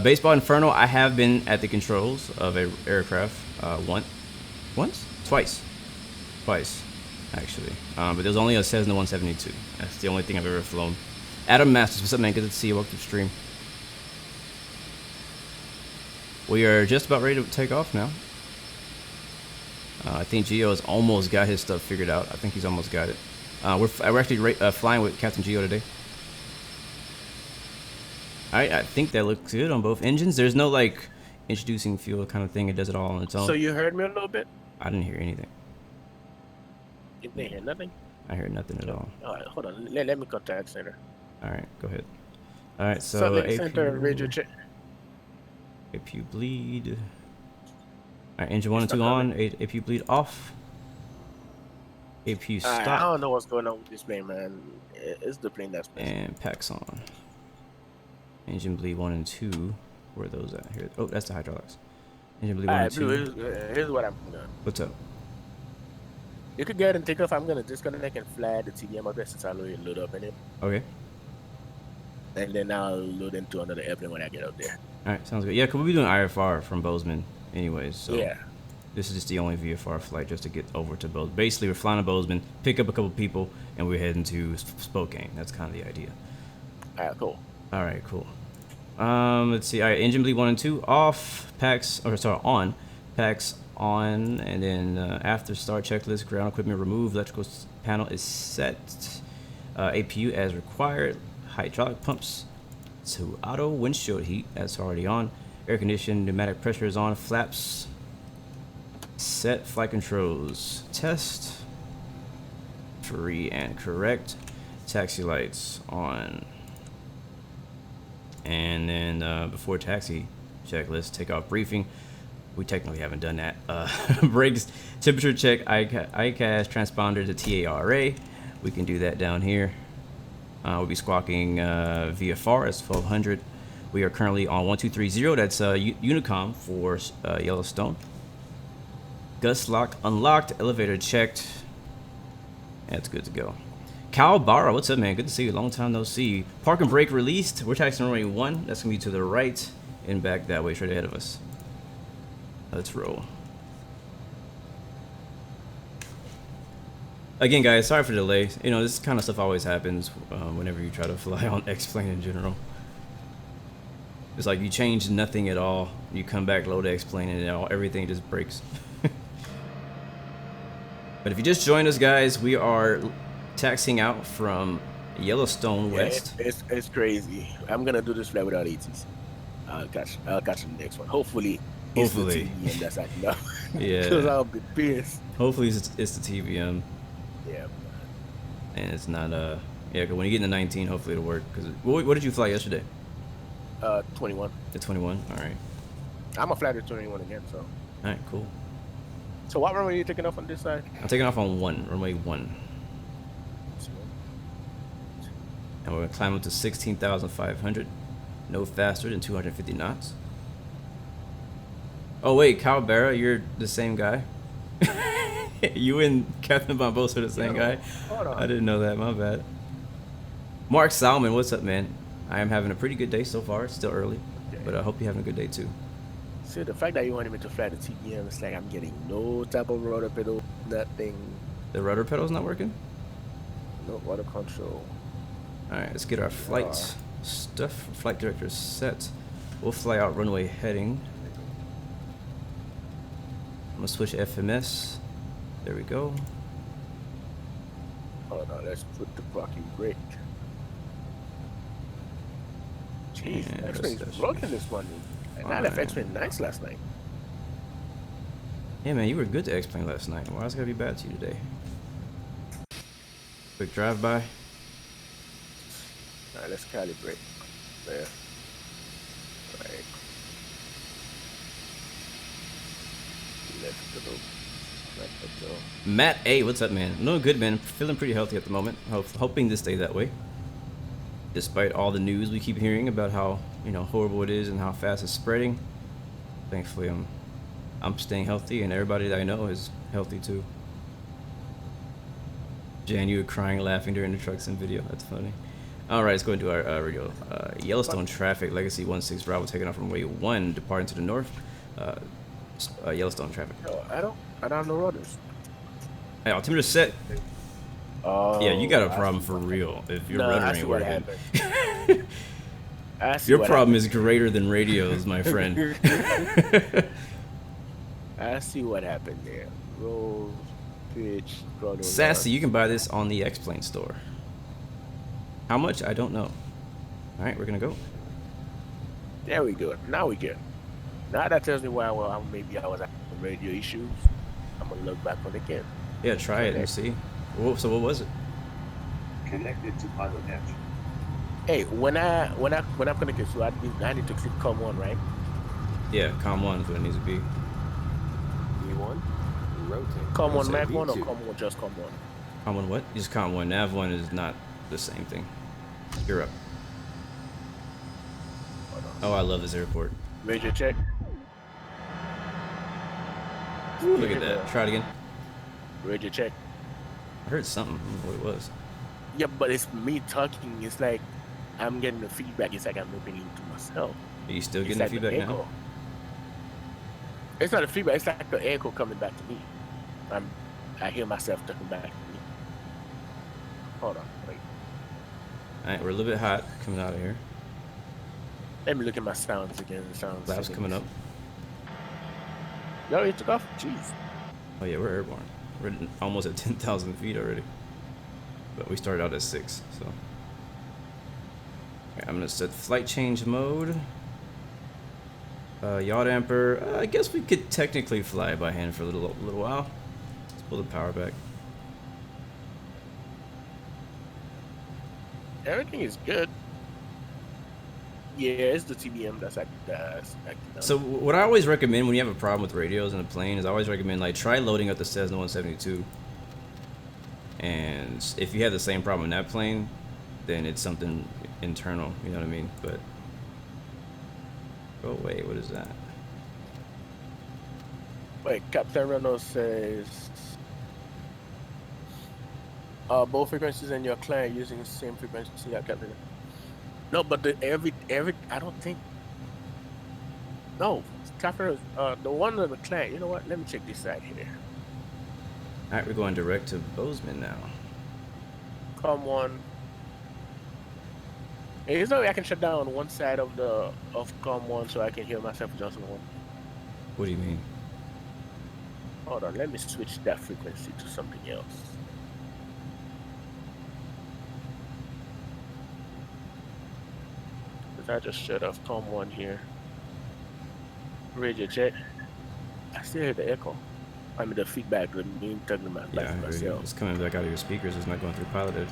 Baseball Inferno, I have been at the controls of an aircraft twice, actually. But there's only a Cessna 172. That's the only thing I've ever flown. Adam Masters, what's up, man? Good to see you. Welcome to the stream. We are just about ready to take off now. I think Gio has almost got his stuff figured out. I think he's almost got it. We're actually flying with Captain Gio today. Alright, I think that looks good on both engines. There's no like introducing fuel kind of thing. It does it all on its own. So you heard me a little bit? I didn't hear anything. You didn't hear nothing? I heard nothing at all. Alright, hold on. Let me contact center. Alright, go ahead. Alright, so Subject center, radio check. APU bleed. Alright, engine 1 and 2 on. APU bleed off. APU stop. I don't know what's going on with this plane, man. It's the plane that's missing. And packs on. Engine bleed 1 and 2. Where are those at? Here. Oh, that's the hydraulics. Engine bleed 1 and 2. Here's what I'm doing. What's up? You could go ahead and take off. I'm gonna disconnect and fly the TDM address since I already load up in it. Okay. And then I'll load into another airplane when I get up there. Alright, sounds good. Yeah, because we'll be doing IFR from Bozeman anyways, so yeah. This is just the only VFR flight just to get over to Bozeman. Basically, we're flying to Bozeman, pick up a couple people, and we're heading to Spokane. That's kind of the idea. Alright, cool. Alright, cool. Let's see. Alright, engine bleed 1 and 2 off, packs, or sorry, on, packs on, and then after start checklist, ground equipment removed, electrical panel is set, APU as required, hydraulic pumps to auto, windshield heat, that's already on, air conditioning, pneumatic pressure is on, flaps set, flight controls test, free and correct, taxi lights on. And then before taxi checklist, takeoff briefing. We technically haven't done that. Brakes, temperature check, ICAS, transponder to TARA. We can do that down here. We'll be squawking VFR as 1200. We are currently on 1230. That's Unicom for Yellowstone. Gust lock unlocked. Elevator checked. That's good to go. Cal Bara, what's up, man? Good to see you. Long time no see. Park and brake released. We're taxing runway 1. That's gonna be to the right and back that way, straight ahead of us. Let's roll. Again, guys, sorry for the delay. You know, this kind of stuff always happens whenever you try to fly on X-Plane in general. It's like you change nothing at all. You come back, load X-Plane, and everything just breaks. But if you just joined us, guys, we are taxiing out from Yellowstone West. It's crazy. I'm gonna do this flight without ATC. I'll catch the next one. Hopefully. It's the TBM that's acting up. Yeah. Because I'll be pissed. Hopefully it's the TBM. Yeah. And it's not yeah. Cause when you get in the 19, hopefully it'll work. Cause what did you fly yesterday? 21. The 21. All right. I'm gonna fly to 21 again. So. All right. Cool. So what runway are you taking off on this side? I'm taking off on runway 1. And we're gonna climb up to 16,500. No faster than 250 knots. Oh wait, Cal Bara, you're the same guy? You and Captain Bombos are the same guy? Hold on. I didn't know that, my bad. Mark Salmon, what's up, man? I am having a pretty good day so far. It's still early, but I hope you're having a good day too. See, the fact that you wanted me to fly the TBM, it's like I'm getting no type of rudder pedal, nothing. The rudder pedal's not working? No rudder control. Alright, let's get our flight stuff. Flight director set. We'll fly out runway heading. I'm gonna switch FMS. There we go. Hold on, let's put the parking brake. Jeez, Yeah, X-Wing's that's- broken this morning. And I left X-Wing nice last night. Yeah, man, you were good to X-Plane last night. Why is it gonna be bad to you today? Quick drive-by. Alright, let's calibrate. There. Right. Left to the right to the Matt A, what's up, man? No, good, man. Feeling pretty healthy at the moment. Hoping to stay that way. Despite all the news we keep hearing about how, you know, horrible it is and how fast it's spreading. Thankfully, I'm staying healthy, and everybody that I know is healthy too. Jan, you were crying, laughing during the trucks and video. That's funny. All right, let's go into our radio. Yellowstone traffic, Legacy 16 Bravo, taking off from runway 1, departing to the north. Yellowstone traffic. No, I don't have no rudders. Hey, altimeter set. Oh, Yeah, you got a problem for real if your rudder I see ain't what working. happened. I see Your what problem is greater than radios, my friend. happened. I see what happened there. Roll, pitch, throttle. Sassy, you can buy this on the X-Plane store. How much? I don't know. All right, we're gonna go. There we go. Now we good. Now that tells me why. Well, maybe I was having radio issues. I'm gonna look back on it again. Yeah, try it and see. So what was it? Connected to Pilotedge. Hey, when I'm connected, so I need to click COM1, right? Yeah, COM1 is what it needs to be. V1, rotate. COM1 Mac 1 or V2. COM1 just COM1? COM1 what? Just COM1. Nav1 is not the same thing. You're up. Oh, I love this airport. Radio check. Ooh, look at that. Try it again. Radio check. I heard something. I don't know what it was. Yeah, but it's me talking. It's like I'm getting the feedback. It's like I'm repeating to myself. Are you still It's getting like the feedback echo. now? It's not a feedback. It's like the echo coming back to me. I hear myself talking back to me. Hold on, wait. All right, we're a little bit hot coming out of here. Let me look at my sounds again. Sounds. Clouds coming up. You already took off? Jeez. Oh yeah, we're airborne. We're almost at 10,000 feet already. But we started out at 6, so. Okay, I'm gonna set flight change mode. Yaw damper. I guess we could technically fly by hand for a little while. Let's pull the power back. Everything is good. Yeah, it's the TBM that's acting up. So what I always recommend when you have a problem with radios in a plane is I always recommend like try loading up the Cessna 172. And if you have the same problem in that plane, then it's something internal, you know what I mean? But oh wait, what is that? Wait, Captain Reynolds says both frequencies in your client using the same frequency. Yeah, Captain. No, but every I don't think. No, Captain. The one on the client. You know what? Let me check this side here. All right, we're going direct to Bozeman now. Come on. Hey, there's no way I can shut down one side of COM1 so I can hear myself just on one. What do you mean? Hold on, let me switch that frequency to something else. Because I just shut off COM1 here. Radio check. I still hear the echo. I mean the feedback with me talking about Yeah, I hear you. myself. It's coming back out of your speakers. It's not going through Pilotedge.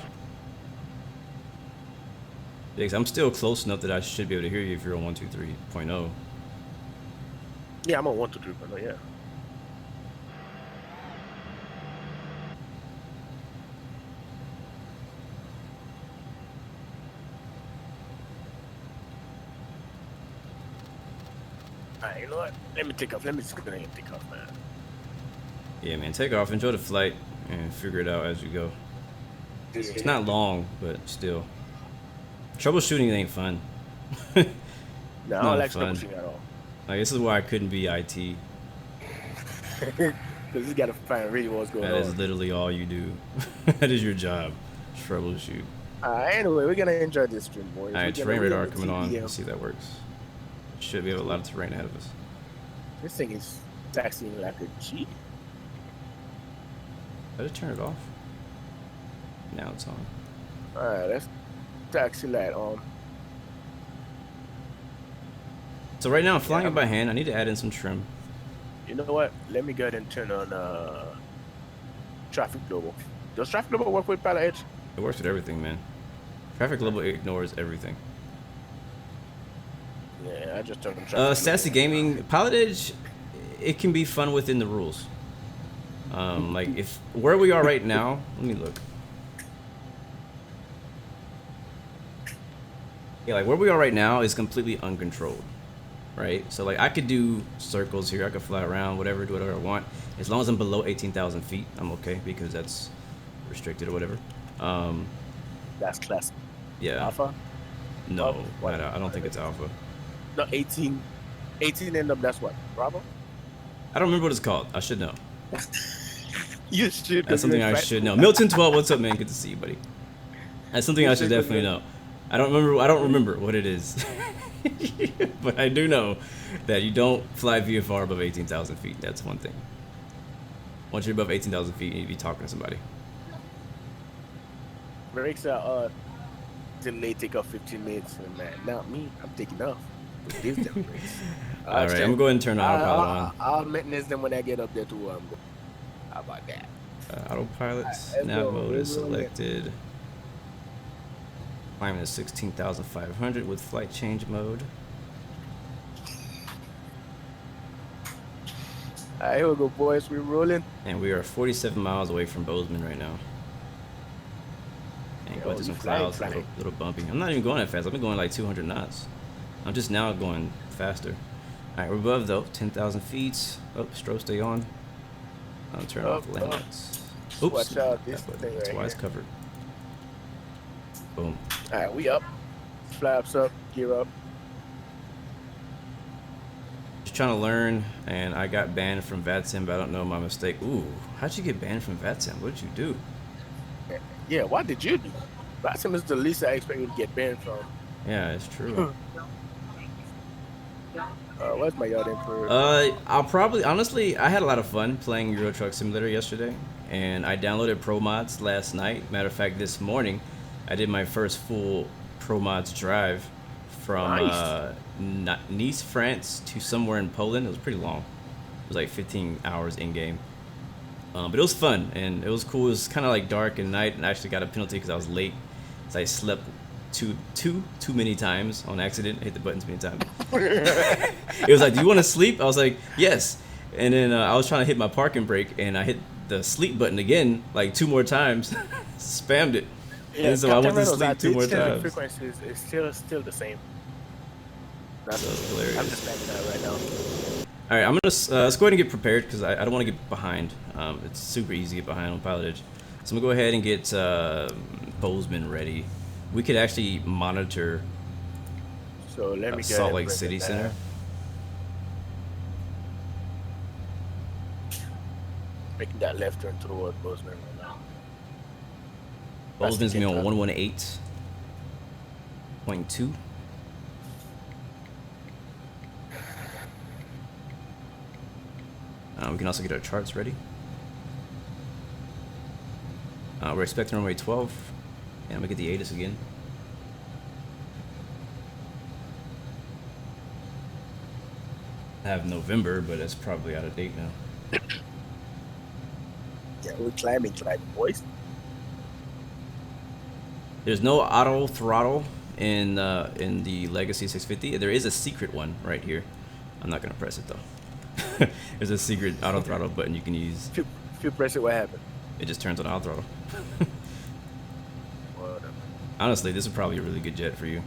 Yeah, 'cause I'm still close enough that I should be able to hear you if you're on 123.0. Yeah, I'm on 123.0, yeah. Alright, you know what? Let me take off. Let me just go ahead and take off, man. Yeah, man, take off, enjoy the flight, and figure it out as you go. It's not long, but still. Troubleshooting ain't fun. No, I Not don't like fun. troubleshooting at all. Like, this is why I couldn't be IT. Because you gotta find really what's going That on. is literally all you do. That is your job. Troubleshoot. Anyway, we're gonna enjoy this stream, boys. Alright, We're terrain gonna radar read the coming on. TBM. Let's see if that works. Should be able to have a lot of terrain ahead of us. This thing is taxiing like a G. Did I turn it off? Now it's on. Alright, let's taxi light on. So right now I'm flying it by hand. I need to add in some trim. You know what? Let me go ahead and turn on Traffic Global. Does Traffic Global work with Pilotedge? It works with everything, man. Traffic Global ignores everything. Yeah, I just turned on Traffic Sassy Gaming, Pilotedge, it can be fun within the rules. Like if where we are right now, let me look. Yeah, like where we are right now is completely uncontrolled, right? So like I could do circles here, I could fly around, whatever, do whatever I want. As long as I'm below 18,000 feet, I'm okay because that's restricted or whatever. That's class. Yeah. Alpha? No, What? I don't think it's alpha. No, 18. 18 end up, that's what? Bravo? I don't remember what it's called. I should know. You should. That's something I should know. Milton 12, what's up, man? Good to see you, buddy. That's something I should definitely know. I don't remember what it is. But I do know that you don't fly VFR above 18,000 feet. That's one thing. Once you're above 18,000 feet, you need to be talking to somebody. Brakes are delay take off 15 minutes. And man, not me. I'm taking off. Give them brakes. All right, I'm going to go ahead and turn the autopilot on. I'll maintenance them when I get up there to where I'm going. How about that? Autopilot, nav mode is selected. Climbing to 16,500 with flight change mode. Alright, here we go, boys. We're rolling. And we are 47 miles away from Bozeman right now. And going through some clouds, a little bumpy. I'm not even going that fast. I've been going like 200 knots. I'm just now going faster. Alright, we're above though, 10,000 feet. Oh, strobe stay on. I'll turn off the landings. Oops. Watch out, this thing That's right why it's here. covered. Boom. Alright, we up. Flaps up, gear up. Just trying to learn, and I got banned from VATSIM, but I don't know my mistake. Ooh, how'd you get banned from VATSIM? What did you do? Yeah, what did you do? Boston is the least I expect you to get banned from. Yeah, it's true. Where's my yard emperor? I'll probably, honestly, I had a lot of fun playing Euro Truck Simulator yesterday, and I downloaded Pro Mods last night. Matter of fact, this morning, I did my first full Pro Mods drive from Nice, France to somewhere in Poland. It was pretty long. It was like 15 hours in game. But it was fun, and it was cool. It was kind of like dark at night, and I actually got a penalty because I was late. So I slept too many times on accident. I hit the buttons many times. It was like, do you want to sleep? I was like, yes. And then I was trying to hit my parking brake, and I hit the sleep button again, like 2 more times. Spammed it. Yeah, and so I went to sleep 2 more The times. frequency is still the same. That's hilarious. I'm just spamming that right now. All right, I'm gonna let's go ahead and get prepared because I don't want to get behind. It's super easy to get behind on Pilotedge. So I'm gonna go ahead and get Bozeman ready. We could actually monitor So let me Salt Lake City Center. Making that left turn toward Bozeman right now. Bozeman's gonna be on 118.2. We can also get our charts ready. We're expecting runway 12, and I'm gonna get the ATIS again. I have November, but it's probably out of date now. Yeah, we're climbing, boys. There's no auto throttle in the Legacy 650. There is a secret one right here. I'm not gonna press it though. There's a secret auto throttle button you can use. If you press it, what happens? It just turns on auto throttle. Whatever. Honestly, this is probably a really good jet for you.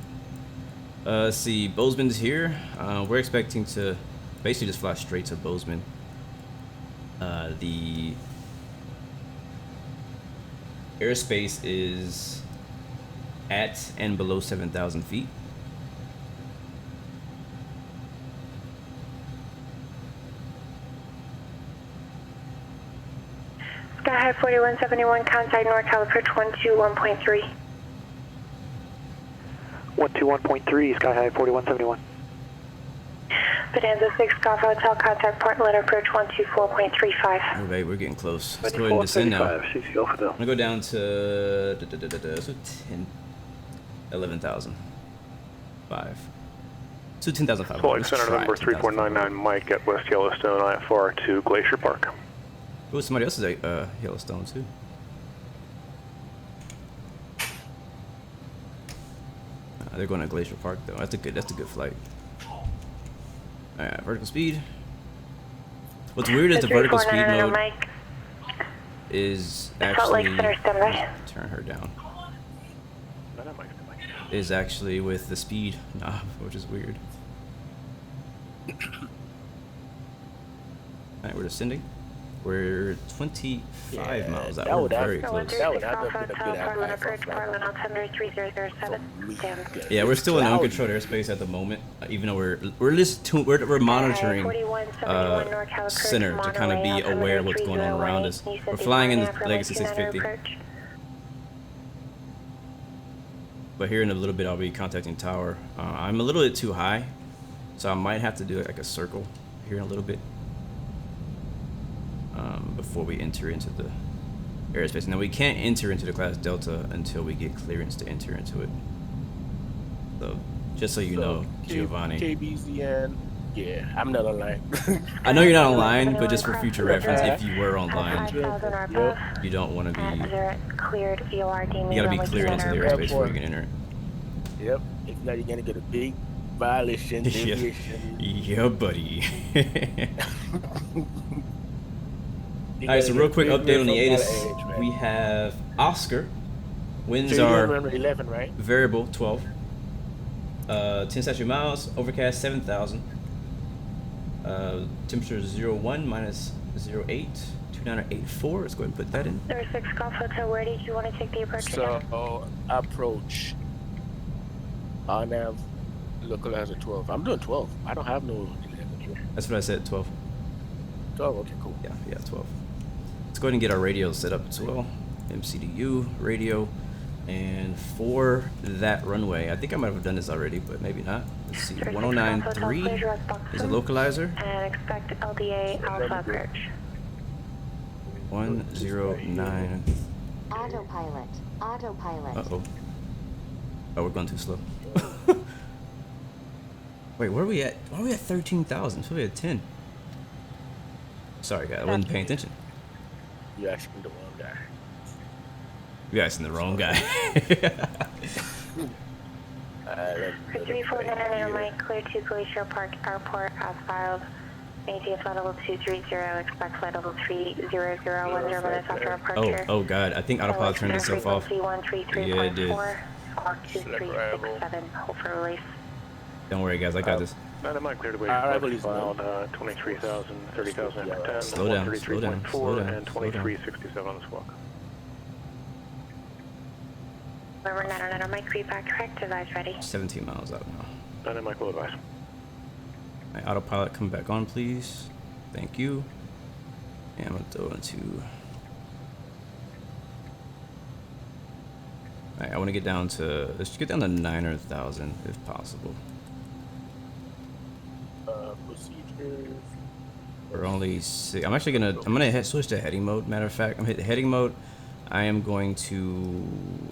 Let's see, Bozeman's here. We're expecting to basically just fly straight to Bozeman. The airspace is at and below 7,000 feet. Sky High 4171, Conside NorCal approach 121.3. 121.3, Sky High 4171. Bonanza 6 Golf Hotel, contact Portland approach 124.35. All right, we're getting close. Let's go ahead and descend now. I'm gonna go down to 11,005. So 10,500. Flight Center number 3499 Mike at West Yellowstone, IFR to Glacier Park. Oh, somebody else is at Yellowstone too. They're going to Glacier Park though. That's a good flight. All right, vertical speed. What's weird is the vertical speed mode is actually turn her down. Is actually with the speed knob, which is weird. All right, we're descending. We're 25 miles out. We're very close. That would have been a good Yeah, we're still in uncontrolled airspace at the moment, even though we're monitoring center to kind of be aware of what's going on around us. We're flying in the Legacy 650. But here in a little bit, I'll be contacting tower. I'm a little bit too high, so I might have to do like a circle here in a little bit. Before we enter into the airspace. Now we can't enter into the class Delta until we get clearance to enter into it. So just so you know, Giovanni. KBZN, yeah, I'm not online. I know you're not online, but just for future reference, if you were online, you don't want to be. You gotta be cleared into the airspace before you can enter it. Yep. If not, you're gonna get a big violation. Yeah, buddy. Alright, so real quick update on the ATIS. We have Oscar. Winds are 11, right? variable 12. 10 statute miles, overcast 7,000. Temperature 01 minus 08, 2984. Let's go ahead and put that in. 36 Golf Hotel, where did you want to take the approach? So, approach. I have localizer 12. I'm doing 12. I don't have no 11 here. That's what I said, 12. 12, okay, cool. Yeah, 12. Let's go ahead and get our radio set up as well. MCDU, radio, and for that runway, I think I might have done this already, but maybe not. Let's see, 109.3 is a localizer. And expect LDA Alpha approach. 109. Autopilot. Uh-oh. Oh, we're going too slow. Wait, where are we at? Why are we at 13,000? Should we at 10? Sorry, guys, I wasn't paying attention. You asking the wrong guy. You asking the wrong guy. 3499 Mike, clear to Glacier Park Airport as filed. ATF flight level 230, expect flight level 300, 10 minutes after departure. Oh god, I think Autopilot turned itself off. Yeah, it did. Squawk 2367, hold for release. Don't worry guys, I got this. 9 Mike, clear to Arrival Glacier, is filed 23,000, 30,000 after 10, Slow down, 133.4, and slow down. 2367 on the squawk. Remember 909 Mike, feedback correct, advise ready. 17 miles out now. 9 Mike, will advise. Alright, autopilot, come back on, please. Thank you. And I'm gonna throw into. Alright, I want to get down to. Let's get down to 9,000 if possible. Procedures. We're only. I'm actually gonna. I'm gonna switch to heading mode. Matter of fact, I'm hitting heading mode. I am going to.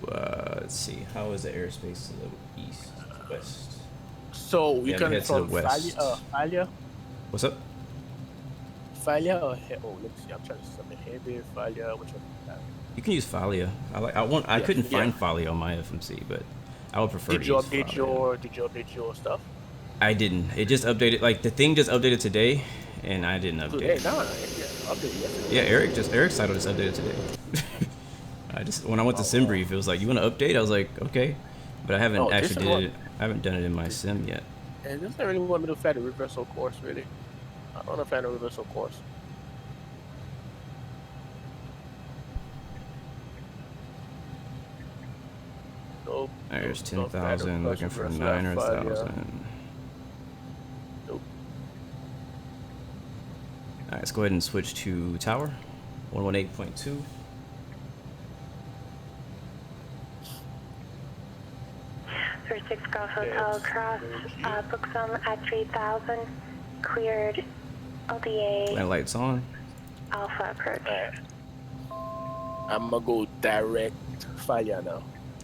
Let's see. How is the airspace to the east, west? So we Yeah, can head to the from west. failure. What's up? Failure or let's see. I'm trying to submit heavy failure. Which one? You can use Falia. I couldn't find Falia on my FMC, but I would prefer Did to you use update Falia. Did you update your stuff? I didn't. It just updated. Like the thing just updated today, and I didn't update. Hey, no, yeah, update yesterday. Yeah, Eric's title just updated today. When I went to SimBrief, it was like, you want to update? I was like, okay, but I haven't actually did it. I haven't done it in my sim yet. And this really want me to fly the reversal course, really. I want to fly the reversal course. Nope. There's Nope, 10,000. nope, Looking for reverse 9,000. Nope. All right, let's go ahead and switch to tower. 118.2. Six Golf Hotel Cross, book some at 3,000, cleared LDA Land lights on. Alpha approach. I'm gonna go direct failure now.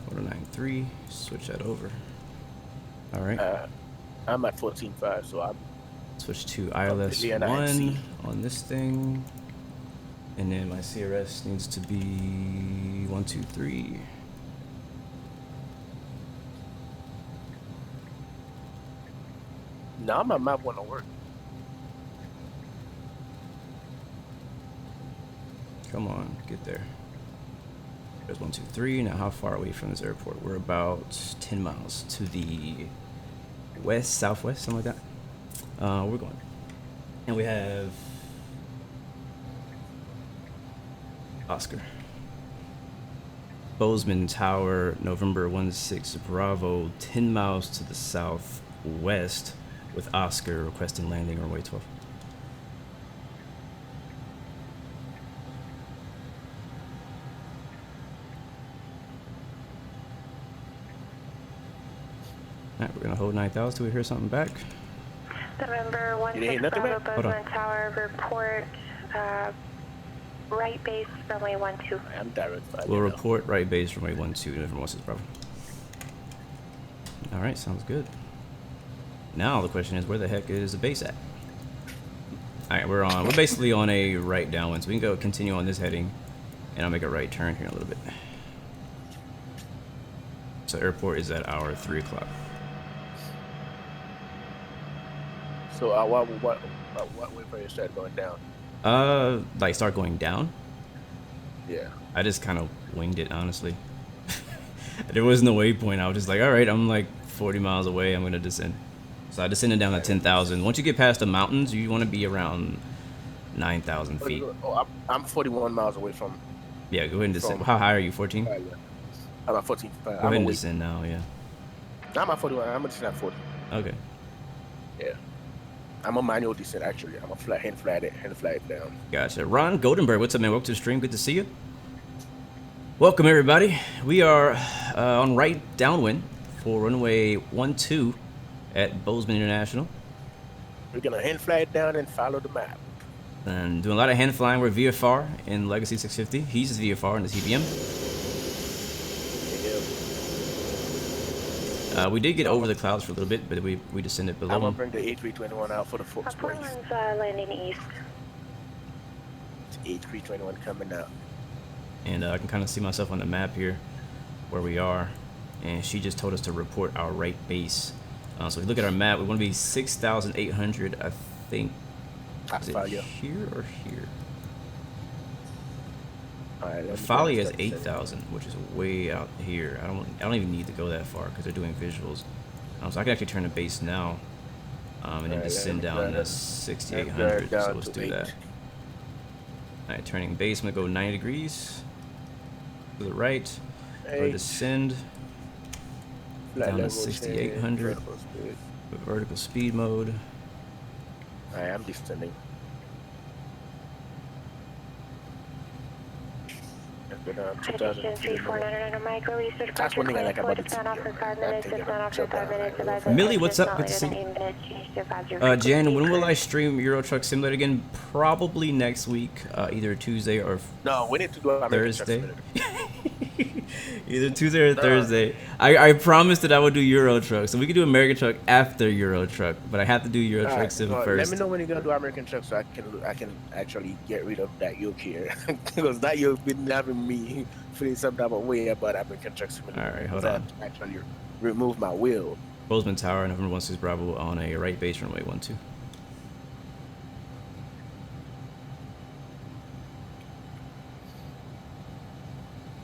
193. Switch that over. All right. I'm at 14.5, so I'm Switch to ILS completely an 1 IMC. on this thing. And then my CRS needs to be 123. now my map wanna work. Come on, get there. There's 123. Now, how far away from this airport? We're about 10 miles to the west, southwest, something like that. We're going. And we have Oscar. Bozeman Tower, November 16 Bravo, 10 miles to the southwest with Oscar requesting landing runway 12. Alright, we're gonna hold 9,000 till we hear something back. November You didn't hear 16 nothing Bravo, back? Hold on. Bozeman Tower, report right base, runway 12. I'm direct failure. We'll now. report right base from runway 12, November 16 Bravo. Alright, sounds good. Now the question is, where the heck is the base at? Alright, we're basically on a right downwind, so we can go continue on this heading, and I'll make a right turn here in a little bit. So airport is at our 3 o'clock. So what way for you start going down? Like start going down? Yeah. I just kind of winged it, honestly. There wasn't a waypoint. I was just like, all right, I'm like 40 miles away. I'm gonna descend. So I descended down to 10,000. Once you get past the mountains, you want to be around 9,000 feet. Oh, I'm 41 miles away from. Yeah, go ahead and descend. How high are you? 14? Go I'm at 14. ahead and descend now. Yeah. I'm at 41. I'm gonna descend at 40. Okay. Yeah. I'm a manual descent actually. I'm a hand fly it down. Gotcha. Ron Goldenberg, what's up, man? Welcome to the stream. Good to see you. Welcome, everybody. We are on right downwind for runway 12 at Bozeman International. We're gonna hand fly it down and follow the map. And doing a lot of hand flying. We're VFR in Legacy 650. He's VFR in the TBM. We did get over the clouds for a little bit, but we descended below I'm gonna them. bring the A321 out for the folks race. Portland's landing east. It's A321 coming out. And I can kind of see myself on the map here where we are. And she just told us to report our right base. So if we look at our map, we want to be 6,800, I think. Is it here or here? Folly is 8,000, which is way out here. I don't even need to go that far because they're doing visuals. So I can actually turn the base now. and then descend down to 6,800. So let's do that. All right, turning base. I'm gonna go 90 degrees to the right. Or descend down to 6,800 with vertical speed mode. I am descending. That's one thing I like about the TV. Millie, what's up? Good to see you. Jan, when will I stream Euro Truck Simulator again? Probably next week, either Tuesday or no, we need to do Thursday. Either Tuesday or Thursday. I promised that I would do Euro Truck, so we could do American Truck after Euro Truck, but I have to do Euro Truck Sim first. Let me know when you're gonna do American Truck so I can actually get rid of that yoke here, because that yoke been having me feeling some type of way about American Truck Simulator. All right, hold on. Actually, remove my wheel. Bozeman Tower, November 16 Bravo on a right base runway 12.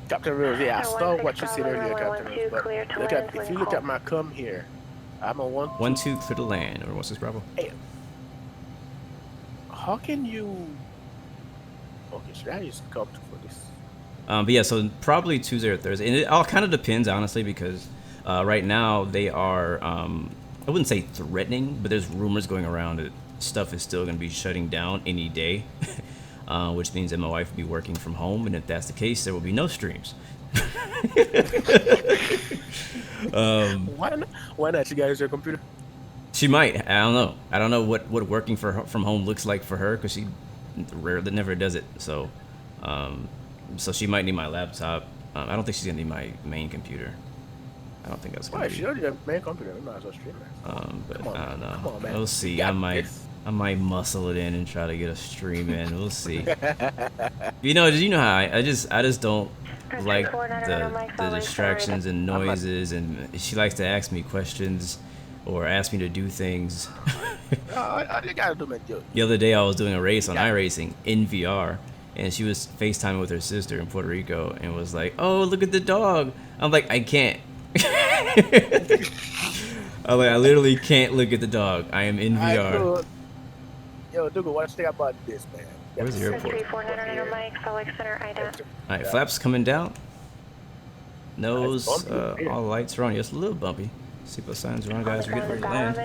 Captain Rose, yeah, I saw what you said earlier, Captain Rose, but if you look at my come here, I'm a 1-2 clear to land, November 16 Bravo. Hey, how can you? Okay, should I use Captain for this? But yeah, so probably Tuesday or Thursday, and it all kind of depends, honestly, because right now they are, I wouldn't say threatening, but there's rumors going around that stuff is still going to be shutting down any day. Which means that my wife will be working from home, and if that's the case, there will be no streams. Why not? She got use your computer? She might. I don't know. I don't know what working from home looks like for her, because she rarely never does it. So, so she might need my laptop. I don't think she's gonna need my main computer. I don't think that's gonna be. She don't need a main computer. We might as well stream it. But on, I don't know. Come on, man. We'll see. I might muscle it in and try to get a stream in. We'll see. You know how I just don't like the distractions and noises, and she likes to ask me questions or ask me to do things. The other day I was doing a race on iRacing in VR, and she was FaceTiming with her sister in Puerto Rico and was like, "Oh, look at the dog." I'm like, I can't. I literally can't look at the dog. I am in VR. Yo, Dougal, what do you think about this, man? Where's the airport? 3499 Mike, Salt Lake Center, IDA. Alright, flaps coming down. Nose, all lights are on. Yes, a little bumpy. Seatbelt signs are on, guys. We're getting ready to land.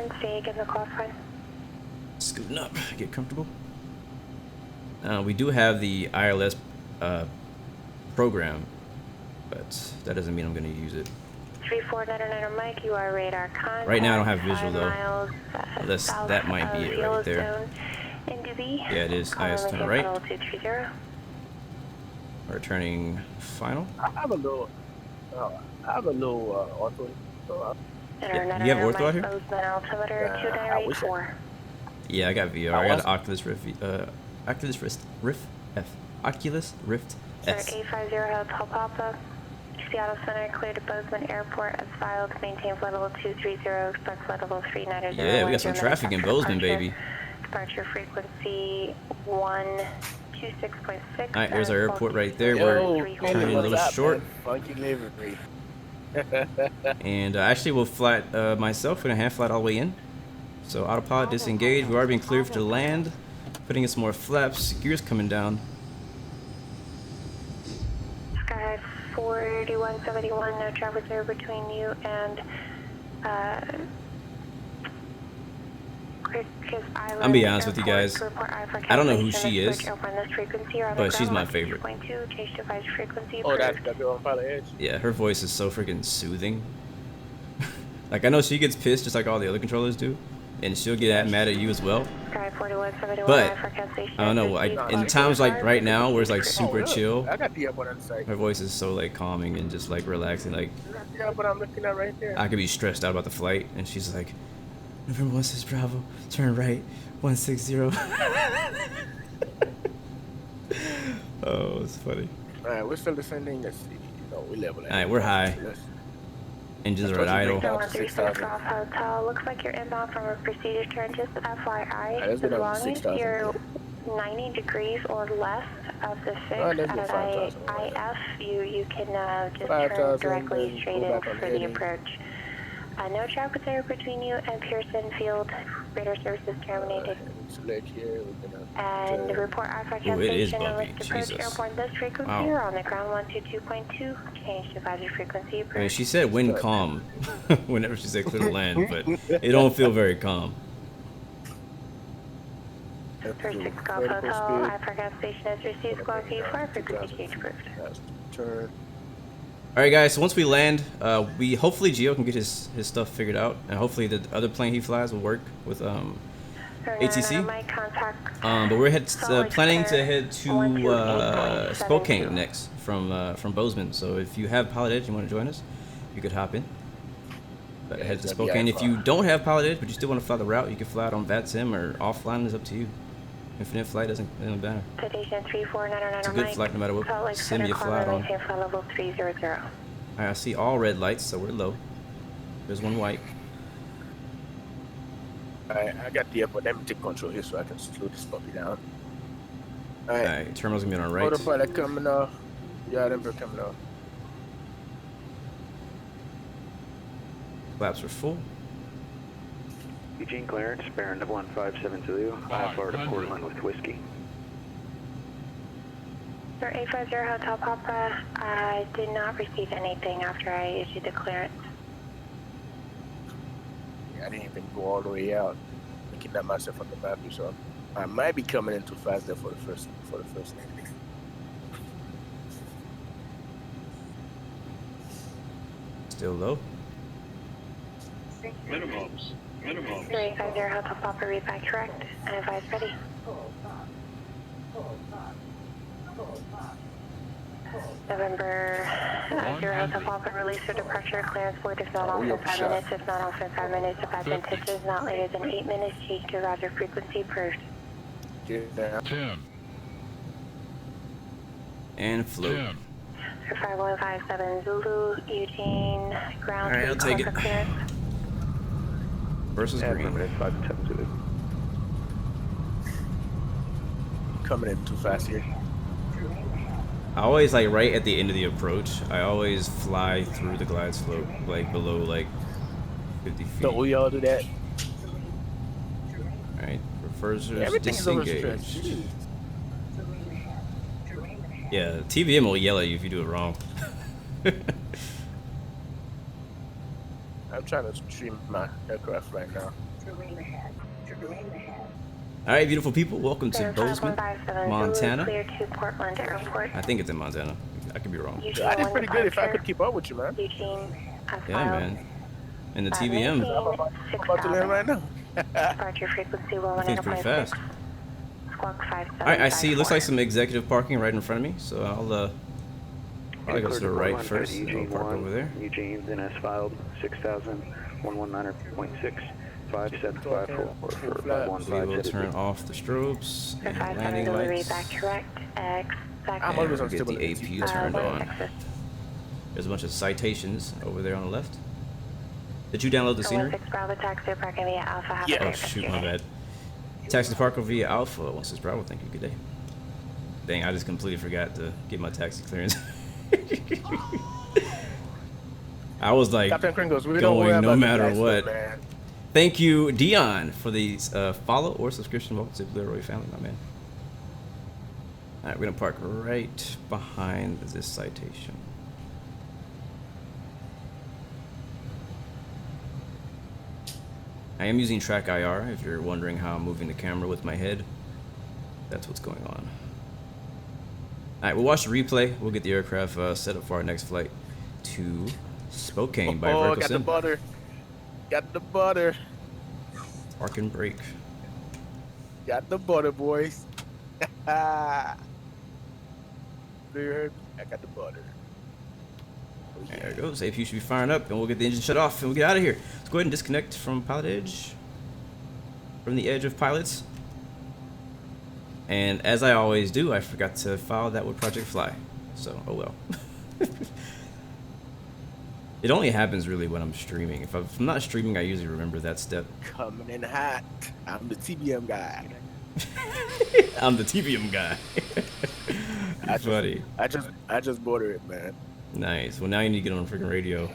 Scooting up, get comfortable. We do have the ILS program, but that doesn't mean I'm going to use it. 3499 Mike, you are radar contact. Right now I don't have visual though. That might be it right there. Yeah, it is. IS to the right. We're turning final. I have a little auto. Yeah, you have ortho out here? Yeah, I got VR. I got an Oculus Rift. Oculus Rift F. Oculus Rift S. 850 Hotel Papa. Seattle Center, clear to Bozeman Airport as filed. Maintain flight level 230. Expect flight level 390. Yeah, we got some traffic in Bozeman, baby. Departure frequency 126.6. Alright, there's our airport right there. We're turning a little short. Funky livery. And actually, we'll flat myself. We're gonna hand flat all the way in. So autopilot disengage. We've already been cleared to land. Putting in some more flaps. Gears coming down. Sky 4171. No traffic there between you and I'm gonna be honest with you guys. I don't know who she is, but she's my favorite. Oh, that's the girl on Pilotedge? Yeah, her voice is so freaking soothing. Like, I know she gets pissed just like all the other controllers do, and she'll get mad at you as well. But I don't know. In times like right now, where it's like super chill, her voice is so like calming and just like relaxing. Like, I could be stressed out about the flight, and she's like, November 16 Bravo, turn right, 160. Oh, it's funny. Alright, we're still descending. Let's see. No, we level. Alright, we're high. Engines are at idle. Looks like you're inbound from a procedure turn. Just FYI, as long as you're 90 degrees or less of the fix at an IF, you can just turn directly straight in for the approach. No traffic there between you and Pearson Field radar services terminated. Select here. We're gonna And turn. report Alpha Oh, it is cancellation and bumpy. list approach Jesus. airborne this frequency. Wow. You're on the ground 122.2. Change to advisory frequency. I mean, she said wind calm whenever she said clear to land, but it don't feel very calm. First 6 Golf Hotel, Alpha gas station has received Squawking for frequency change approved. Turn. All right, guys. So once we land, we hopefully Gio can get his stuff figured out, and hopefully the other plane he flies will work with ATC. But we're planning to head to Spokane next from Bozeman. So if you have Pilotedge and want to join us, you could hop in. But head to Spokane. If you don't have Pilotedge but you still want to fly the route, you can fly it on VATSIM or offline. It's up to you. Infinite flight doesn't matter. It's a good flight no matter what sim you fly it on. Level 300. Alright, I see all red lights, so we're low. There's one white. Alright, I got the airport. Let me take control here so I can slow this puppy down. Alright, terminal's gonna be on our right. Autopilot coming off. Yeah, them are coming off. Flaps are full. Eugene clearance, Baron 1572, IFR to Portland with whiskey. Sir 850 Hotel Papa, I did not receive anything after I issued the clearance. I didn't even go all the way out. Looking at myself on the map, so I might be coming in too fast there for the first landing. Still low. Minimums. 350 Hotel Papa, read back correct, and advise ready. November 0 Hotel Papa, release for departure, clearance board if not off in 5 minutes, if not off in 5 minutes, if advantageous, not later than 8 minutes, change to Roger frequency approved. Get down. 10. And float. 5157 Zulu, Eugene, ground. Alright, I'll take it. Clearance. Versus green. 572. Coming in too fast here. I always like right at the end of the approach. I always fly through the glide slope, like below like 50 feet. Don't we all do that? All right, reversers Everything's disengaged. overstretched. Yeah, TBM will yell at you if you do it wrong. I'm trying to stream my aircraft right now. All right, beautiful people, welcome to Bozeman, Montana. Clear to Portland Airport. I think it's in Montana. I could be wrong. I did pretty good if I could keep up with you, man. Eugene, Yeah, man. And the TBM, I'm about to land right now. Departure frequency I think it's pretty fast. Squawk 5754. All right, I see. Looks like some executive parking right in front of me, so I'll probably go to the right first. And I'll park over there. Eugene's NS filed 6000-119.6. 5754 We will turn off the strobes and landing lights. I'm always on Get the AP turned on. There's a bunch of citations over there on the left. Did you download the scenery? Yeah. Oh shoot, my bad. Taxi to Parker via Alpha. 16 Bravo, thank you, good day. Dang, I just completely forgot to get my taxi clearance. I was like going no matter what. Thank you, Dion, for the follow or subscription. Welcome to the Blue Roy family, my man. All right, we're gonna park right behind this citation. I am using Track IR. If you're wondering how I'm moving the camera with my head, that's what's going on. All right, we'll watch the replay. We'll get the aircraft set up for our next flight to Spokane by Vertical got Sim. the butter. Got the butter. Park and brake. Got the butter, boys. You heard me? I got the butter. Oh, yeah. There it goes. AP should be firing up, and we'll get the engine shut off, and we'll get out of here. Let's go ahead and disconnect from Pilotedge, from the edge of pilots. And as I always do, I forgot to file that with Project Fly. So, oh well. It only happens really when I'm streaming. If I'm not streaming, I usually remember that step. Coming in hot. I'm the TBM guy. I'm the TBM guy. That's funny. I just border it, man. Nice. Well, now you need to get on the freaking radio.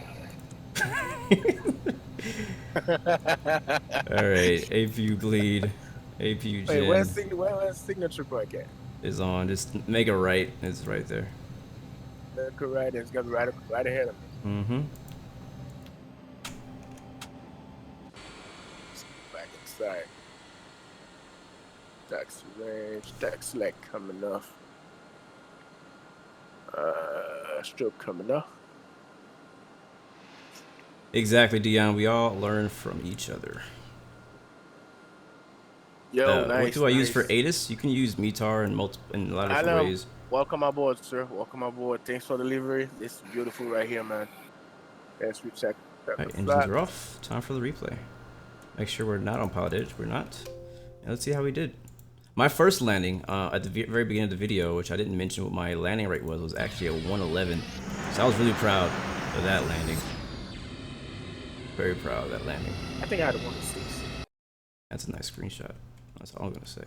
All right, APU bleed, APU Wait, where's gen signature point at? is on. Just make a right. It's right there. Look right, it's gonna be right ahead of me. Mm-hmm. Back inside. Taxi range, tax select coming off. Stroke coming off. Exactly, Dion. We all learn from each other. Yo, What do I use for ATIS? You can use METAR in a lot of different ways. Welcome aboard, sir. Welcome aboard. Thanks for the delivery. This is beautiful right here, man. Yes, we check. All right, engines are off. Time for the replay. Make sure we're not on Pilotedge. We're not. And let's see how we did. My first landing at the very beginning of the video, which I didn't mention what my landing rate was actually a 111. So I was really proud of that landing. Very proud of that landing. I think I had a 106. That's a nice screenshot. That's all I'm gonna say.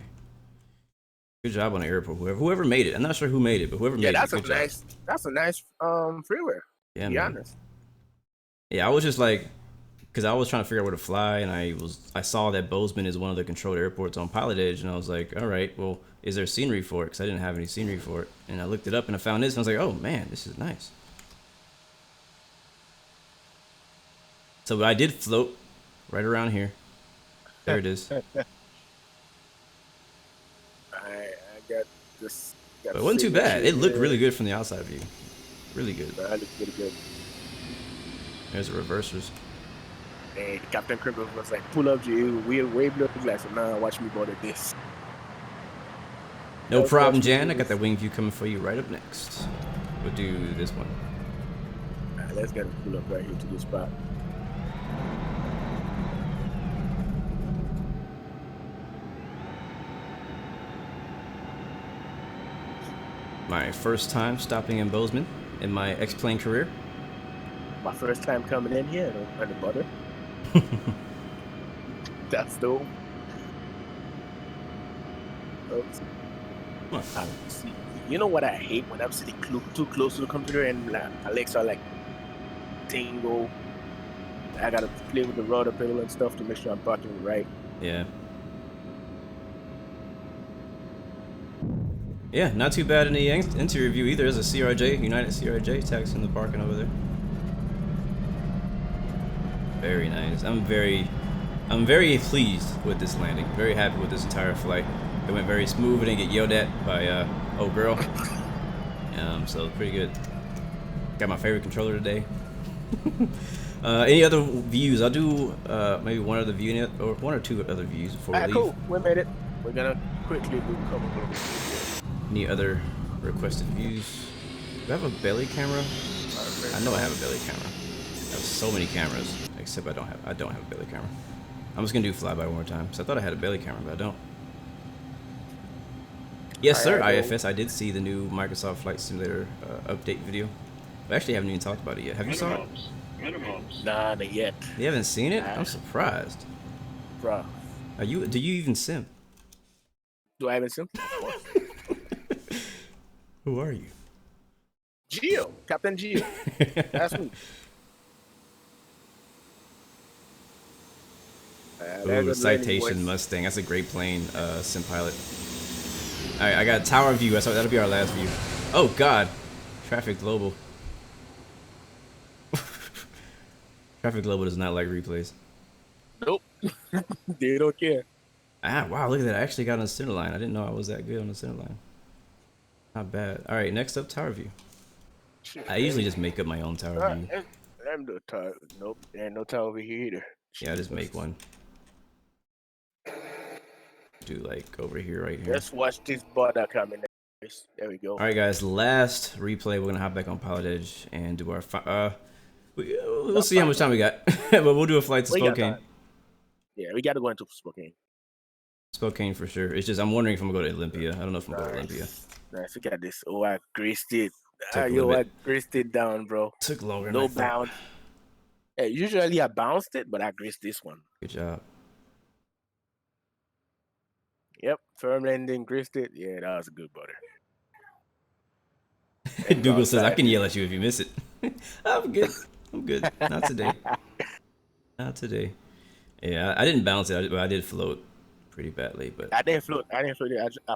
Good job on the airport, whoever made it. I'm not sure who made it, but whoever made it. That's a nice freeway. Yeah, to be man. honest. Yeah, I was just like, because I was trying to figure out where to fly, and I saw that Bozeman is one of the controlled airports on Pilotedge, and I was like, all right, well, is there scenery for it? Because I didn't have any scenery for it, and I looked it up and I found this, and I was like, oh man, this is nice. So I did float right around here. There it is. I got this. But it wasn't too bad. It looked really good from the outside view. Really good. I looked really good. There's the reversers. And Captain Criminal was like, pull up you, way below the glass. Nah, watch me board this. No problem, Jan. I got that wing view coming for you right up next. We'll do this one. Alright, let's get a pull up right here to this spot. My first time stopping in Bozeman in my X-Plane career. My first time coming in here on the butter. That's dope. Oops. You know what I hate when I'm sitting too close to the computer and my legs are like tingle. I gotta play with the rudder pedal and stuff to make sure I'm parking right. Yeah. Yeah, not too bad in the interior view either. There's a CRJ, United CRJ taxi in the parking over there. Very nice. I'm very pleased with this landing. Very happy with this entire flight. It went very smooth. I didn't get yelled at by old girl. So pretty good. Got my favorite controller today. Any other views? I'll do maybe one other view or one or two other views before we leave. Cool. We made it. We're gonna quickly do a couple of Any other requested views? Do I have a belly camera? I know I have a belly camera. I have so many cameras, except I don't have a belly camera. I'm just gonna do flyby one more time. So I thought I had a belly camera, but I don't. Yes, sir. IFS. I did see the new Microsoft Flight Simulator update video. We actually haven't even talked about it yet. Have you saw it? Minimums. Nah, not yet. You haven't seen it? I'm surprised. Bro. Do you even sim? Do I even sim? Who are you? Geo, Captain Geo. That's me. Ooh, Citation Mustang. That's a great plane, sim pilot. All right, I got tower view. So that'll be our last view. Oh God, Traffic Global. Traffic Global does not like replays. Nope. They don't care. Ah, wow, look at that. I actually got on the center line. I didn't know I was that good on the center line. Not bad. All right, next up, tower view. I usually just make up my own tower view. I'm no tower. Nope, there ain't no tower over here either. Yeah, I just make one. Do like over here, right here. Let's watch this border coming. There we go. All right, guys. Last replay. We're gonna hop back on Pilotedge and do our. We'll see how much time we got, but we'll do a flight to Spokane. Yeah, we got to go into Spokane. Spokane for sure. It's just I'm wondering if I'm gonna go to Olympia. I don't know if I'm going to Olympia. Nice. Look at this. Oh, I graced it. I graced it down, bro. Took longer. No bound. Hey, usually I bounced it, but I graced this one. Good job. Yep, firm landing, graced it. Yeah, that was a good butter. Dougal says I can yell at you if you miss it. I'm good. I'm good. Not today. Not today. Yeah, I didn't bounce it, but I did float pretty badly. But I didn't float. I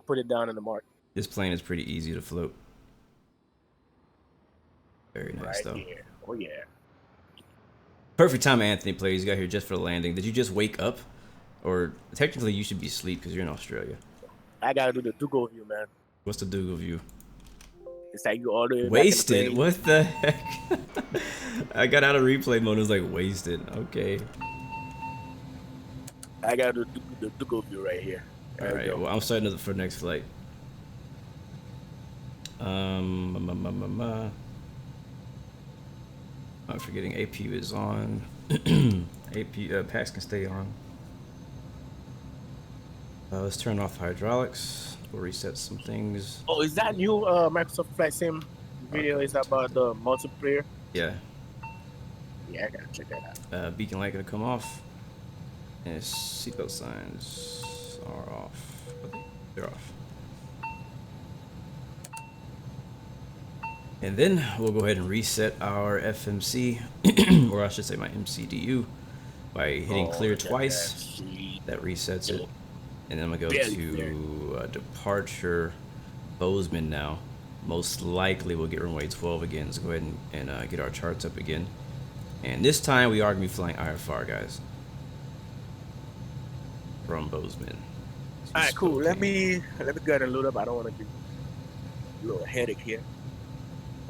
put it down in the mark. this plane is pretty easy to float. Very nice, Right though. here. Oh yeah. Perfect time Anthony plays. You got here just for the landing. Did you just wake up? Or technically you should be asleep because you're in Australia. I gotta do the Dougal view, man. What's the Dougal view? It's like you all the way Wasted. What the heck? I got out of replay mode. It was like wasted. Okay. I gotta do the Dougal view right here. All right. Well, I'm starting for the next flight. I'm forgetting AP is on. AP packs can stay on. Let's turn off hydraulics. We'll reset some things. Oh, is that new Microsoft Flight Sim video? Is about the multiplayer? Yeah. Yeah, I gotta check that out. Beacon light gonna come off. And seatbelt signs are off. They're off. And then we'll go ahead and reset our FMC, or I should say my MCDU, by hitting clear twice. That resets it. And then I'm gonna go to departure Bozeman now. Most likely we'll get runway 12 again. So go ahead and get our charts up again. And this time we are gonna be flying IFR, guys. From Bozeman. All right, cool. Let me go ahead and load up. I don't want to give a little headache here.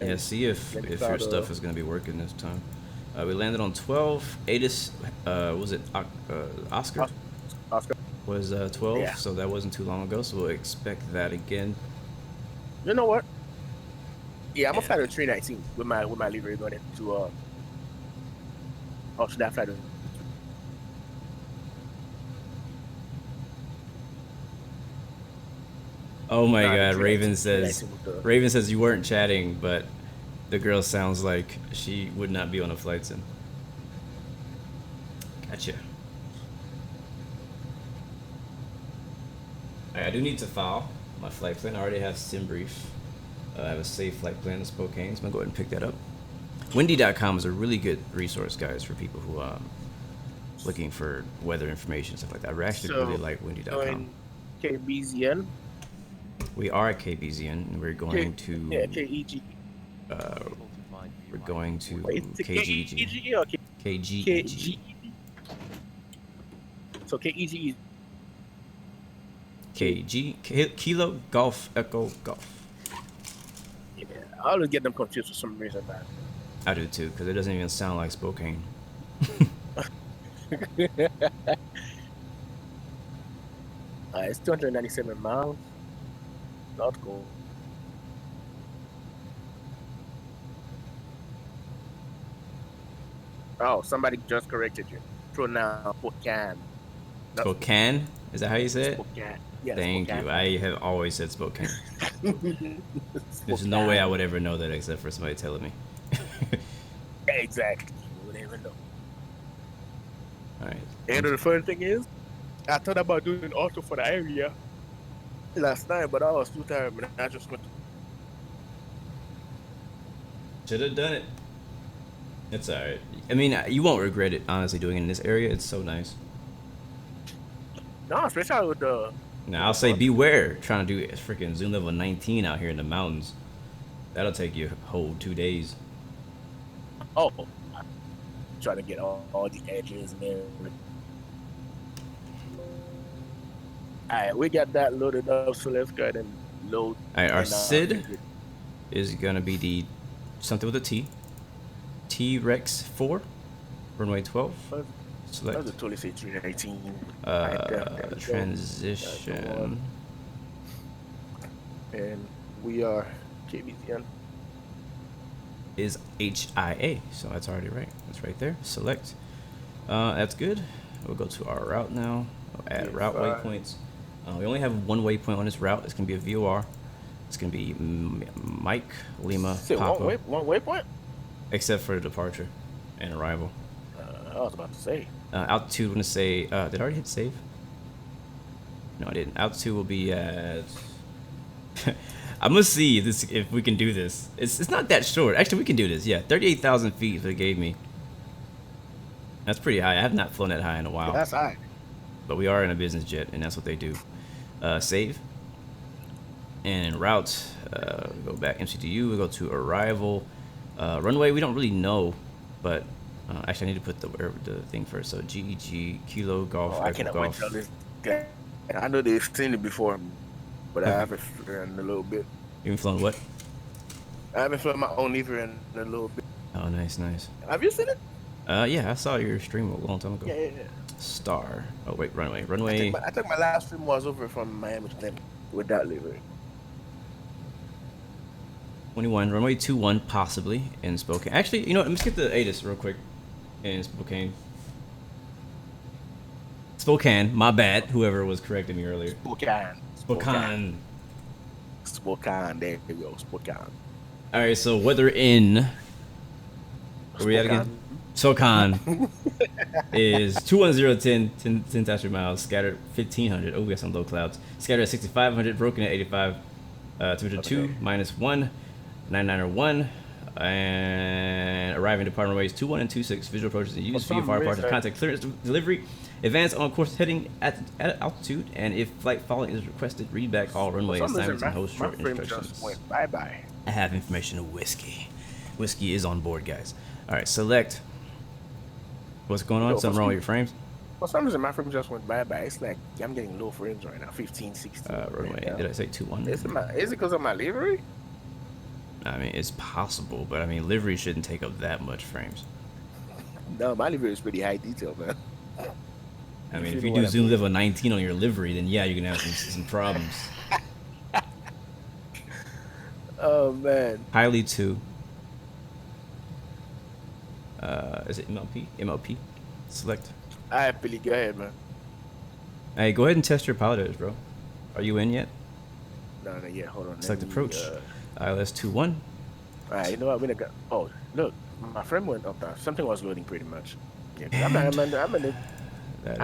Yeah, see if your stuff is gonna be working this time. We landed on 12. Adis, was it Oscar? Oscar was 12, yeah. So that wasn't too long ago. So we'll expect that again. You know what? Yeah, I'm gonna fly to 319 with my livery going into oh, should I fly to? Oh my God! Raven says you weren't chatting, but the girl sounds like she would not be on a flight sim. Gotcha. I do need to file my flight plan. I already have sim brief. I have a safe flight plan in Spokane, so I'm gonna go ahead and pick that up. Windy.com is a really good resource, guys, for people who looking for weather information and stuff like that. I actually really like Windy.com. KBZN. We are at KBZN, and we're going to KEG. We're going to KGEG or KGEG. So KEG. Kilo Golf Echo Golf. Yeah, I always get them confused for some reason, man. I do too, because it doesn't even sound like Spokane. It's 297 miles. Not cool. Oh, somebody just corrected you. Pronoun Spokane. Spokane? Is that how you say it? Spokane. Yeah, Thank Spokane. you. I have always said Spokane. There's no way I would ever know that except for somebody telling me. Exactly. You would never know. All right. And the funny thing is, I thought about doing auto for the area last night, but I was too tired, and I just went. Should have done it. It's alright. I mean, you won't regret it, honestly, doing it in this area. It's so nice. No, especially with the. Now, I'll say beware trying to do freaking zoom level 19 out here in the mountains. That'll take you a whole 2 days. Oh, I'm trying to get all the edges and everything. Alright, we got that loaded up, so let's go ahead and load. Alright, our SID is gonna be the something with a T. T-Rex 4, runway 12. Select. I was totally say 319. Transition. And we are KBZN. Is HIA, so that's already right. That's right there. Select. That's good. We'll go to our route now. We'll add route waypoints. We only have one waypoint on this route. It's gonna be a VOR. It's gonna be Mike Lima Papa. One waypoint? Except for the departure and arrival. I was about to say. Altitude, I'm gonna say. Did I already hit save? No, I didn't. Altitude will be at. I'm gonna see if we can do this. It's not that short. Actually, we can do this. Yeah, 38,000 feet. They gave me. That's pretty high. I have not flown that high in a while. That's high. But we are in a business jet, and that's what they do. Save. And route, go back MCTU, we go to arrival. Runway, we don't really know, but actually I need to put the thing first. So GEG, Kilo, Golf, I cannot wait Golf. till this guy. I know they've seen it before, but I haven't flown in a little bit. You haven't flown what? I haven't flown my own either in a little bit. Oh, nice, nice. Have you seen it? Yeah, I saw your stream a long time ago. Yeah. Star. Oh, wait, runway. Runway. I think my last stream was over from Miami to Tampa with that livery. 21, runway 21 possibly in Spokane. Actually, you know what? Let's get the ATIS real quick in Spokane. Spokane, my bad. Whoever was correcting me earlier. Spokane. There you go, Spokane. All right, so weather in. Where we at again? Spokane is 210, 10,000 miles, scattered 1,500. Oh, we got some low clouds. Scattered at 6,500, broken at 85. Temperature 2, -1, 9901, and arriving departure ways 21 and 26. Visual approaches and use VFR parts of contact clearance delivery. Advance on course heading at altitude, and if flight following is requested, read back all runway assignments and host short instructions. Bye. I have information of whiskey. Whiskey is on board, guys. All right, select. What's going on? Something wrong with your frames? For some reason, my frame just went bye-bye. It's like I'm getting low frames right now, 15, 16. Runway. Did I say 21? Is it because of my livery? I mean, it's possible, but I mean, livery shouldn't take up that much frames. No, my livery is pretty high detail, man. I mean, if you do zoom level 19 on your livery, then yeah, you're gonna have some problems. Oh man. Highly 2. Is it MLP? MLP. Select. All right, Billy, go ahead, man. Hey, go ahead and test your Pilotedge, bro. Are you in yet? No, yet. Hold on. Select approach. ILS 21. All right, you know what? Oh, look, my frame went up there. Something was loading pretty much. Yeah, I'm in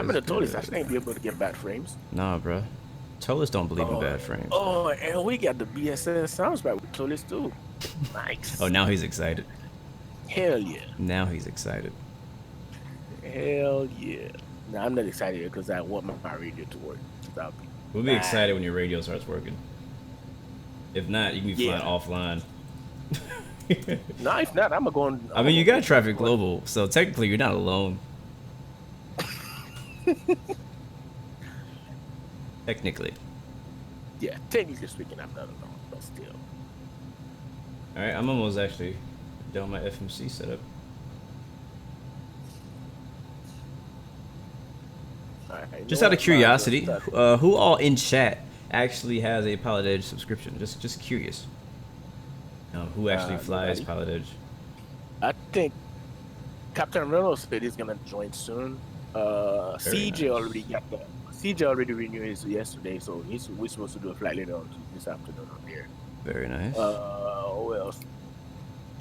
the TOLIS. I shouldn't be able to get bad frames. Nah, bro. TOLIS don't believe in bad frames. Oh, and we got the BSS sounds back with TOLIS too. Nice. Oh, now he's excited. Hell yeah. Now he's excited. Hell yeah. No, I'm not excited because I want my radio to work. We'll be excited when your radio starts working. If not, you can be flying offline. No, if not, I'm going to go. I mean, you got Traffic Global, so technically you're not alone. Technically. Yeah, technically speaking, I'm not alone, but still. Alright, I'm almost actually done my FMC setup. Just out of curiosity, who all in chat actually has a Pilotedge subscription? Just curious. Who actually flies Pilotedge? I think Captain Reynolds said he's gonna join soon. CJ already got that. CJ already renewed his yesterday, so we're supposed to do a flight later on this afternoon on here. Very nice. Who else?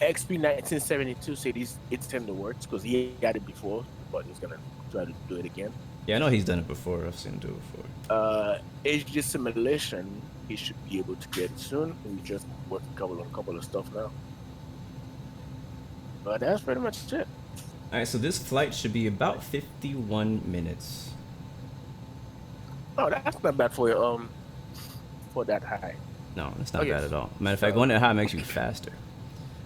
XP1972 said it's in the works because he got it before, but he's gonna try to do it again. Yeah, I know he's done it before. I've seen him do it before. HG Simulation, he should be able to get it soon. We just worked on a couple of stuff now. But that's pretty much it. Alright, so this flight should be about 51 minutes. Oh, that's not bad for you, for that high. No, it's not bad at all. Matter of fact, going that high makes you faster.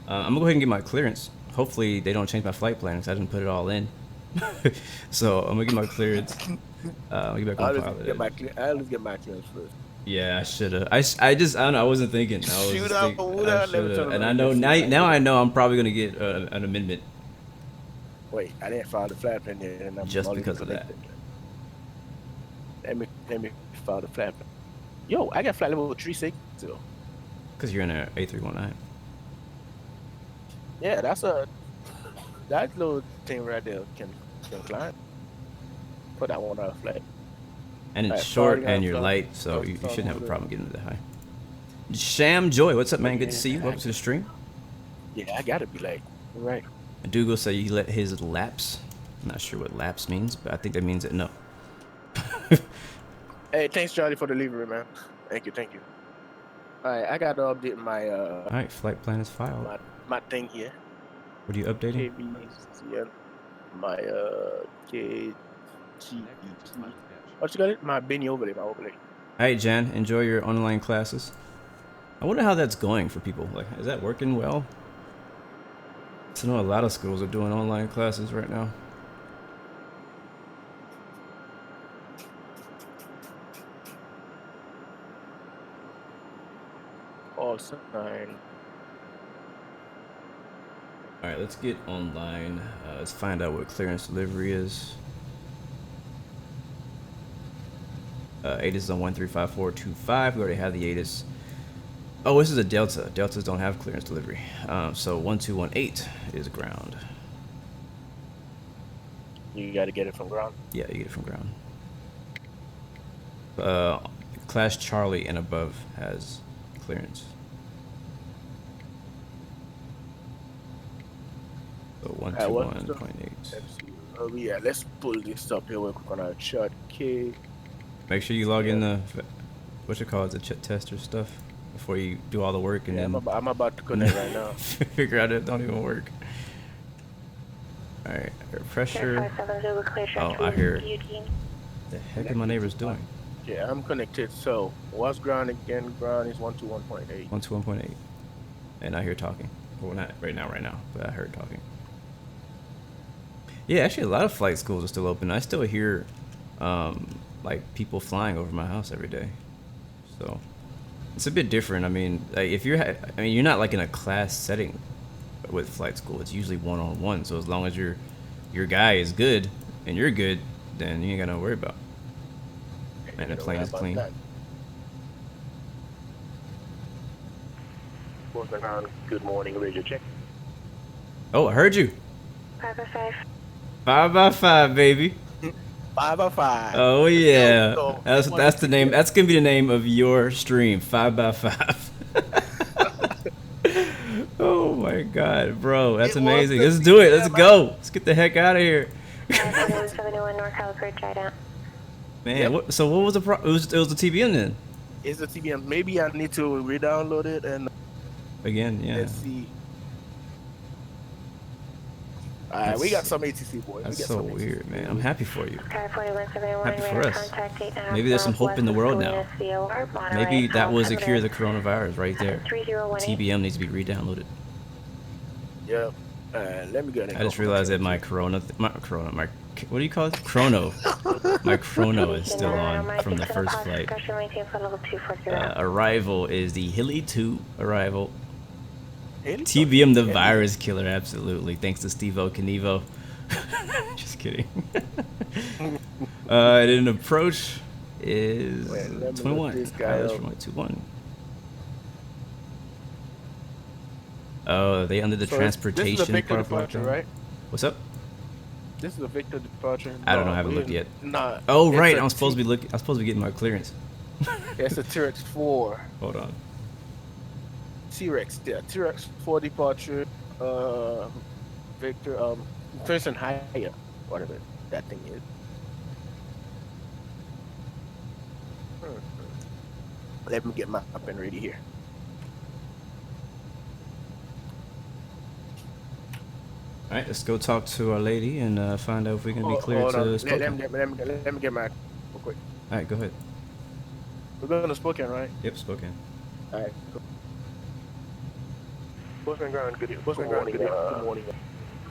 I'm gonna go ahead and get my clearance. Hopefully they don't change my flight plan because I didn't put it all in. So I'm gonna get my clearance. I'll get back on Pilotedge. I'll just get my clearance first. Yeah, I should've. I don't know. I wasn't thinking. And I know now. I know I'm probably gonna get an amendment. Wait, I didn't file the flat plan yet, and I'm just because of that. Let me file the flat plan. Yo, I got flight level 36 still. Because you're in an A319. Yeah, that little thing right there can climb. Put that one out flat. And it's short and you're light, so you shouldn't have a problem getting that high. Sham Joy, what's up, man? Good to see you. Welcome to the stream. Yeah, I gotta be like, right. Dougal said he let his lapse. I'm not sure what lapse means, but I think that means that no. Hey, thanks, Charlie, for the delivery, man. Thank you. All right, I gotta update my All right, flight plan is filed. my thing here. What are you updating? KBZN. My KGEG. What you got it? My Benny overlay, my overlay. All right, Jan, enjoy your online classes. I wonder how that's going for people. Like, is that working well? I know a lot of schools are doing online classes right now. All sign. All right, let's get online. Let's find out what clearance delivery is. ATIS is on 135425. We already have the ATIS. Oh, this is a Delta. Deltas don't have clearance delivery. So 1218 is ground. You got to get it from ground. Yeah, you get it from ground. Class Charlie and above has clearance. So 121.8. Yeah, let's pull this up here. We're gonna short K. Make sure you log in the what's it called, the tester stuff before you do all the work, and then I'm about to connect right now. figure out it don't even work. All right, air pressure. Oh, I hear. The heck are my neighbors doing? Yeah, I'm connected. So what's ground again? Ground is 121.8. 121.8, and I hear talking. Well, not right now, but I heard talking. Yeah, actually, a lot of flight schools are still open. I still hear, like people flying over my house every day. So it's a bit different. I mean, like if you're, you're not like in a class setting with flight school. It's usually one-on-one. So as long as your guy is good and you're good, then you ain't got no worry about. And the plane is clean. Good morning, radio check. Oh, I heard you. 5x5. 5x5, baby. 5x5. Oh yeah, that's the name. That's gonna be the name of your stream. 5x5. Oh my god, bro, that's amazing. Let's do it. Let's go. Let's get the heck out of here. 71 North Calibre, try down. Man, so what was the it was the TBM then? It's the TBM. Maybe I need to re-download it and again, yeah. Let's see. Alright, we got some ATC, boys. That's so weird, man. I'm happy for you. Sky 4171, happy for us. Maybe there's some hope in the world now. Maybe that was the cure of the coronavirus right there. TBM needs to be re-downloaded. Yep. Let me get it. I just realized that my what do you call it? Chrono. My chrono is still on from the first flight. Arrival is the Hilly 2 arrival. TBM the virus killer, absolutely. Thanks to Steve-O Knievo. Just kidding. And then approach is 21. That's from 21. Oh, they under the transportation. This is a Victor departure, right? What's up? This is a Victor departure. I don't know. I haven't looked yet. Nah. Oh right, I'm supposed to be looking. I'm supposed to be getting my clearance. It's a T-Rex 4. Hold on. T-Rex, yeah, T-Rex 4 departure. Victor, Princeton Higher, whatever that thing is. Let me get my up and ready here. All right, let's go talk to our lady and find out if we can be cleared to Spokane. Let me get my real quick. All right, go ahead. We're going to Spokane, right? Yep, Spokane. All right. Spokane ground, good morning. Good morning.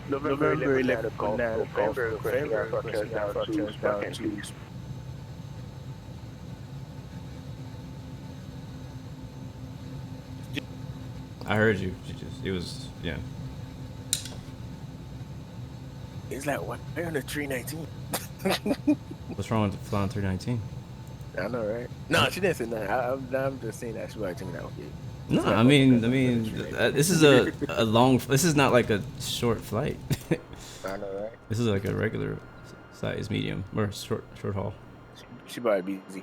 November 11th, November down to I heard you. It was, yeah. It's like, what? They're on the 319. What's wrong with flying 319? I know, right? No, she didn't say that. I'm just saying that she was thinking that was it. No, I mean, this is a long. This is not like a short flight. I know, right? This is like a regular size medium or short haul. She probably busy.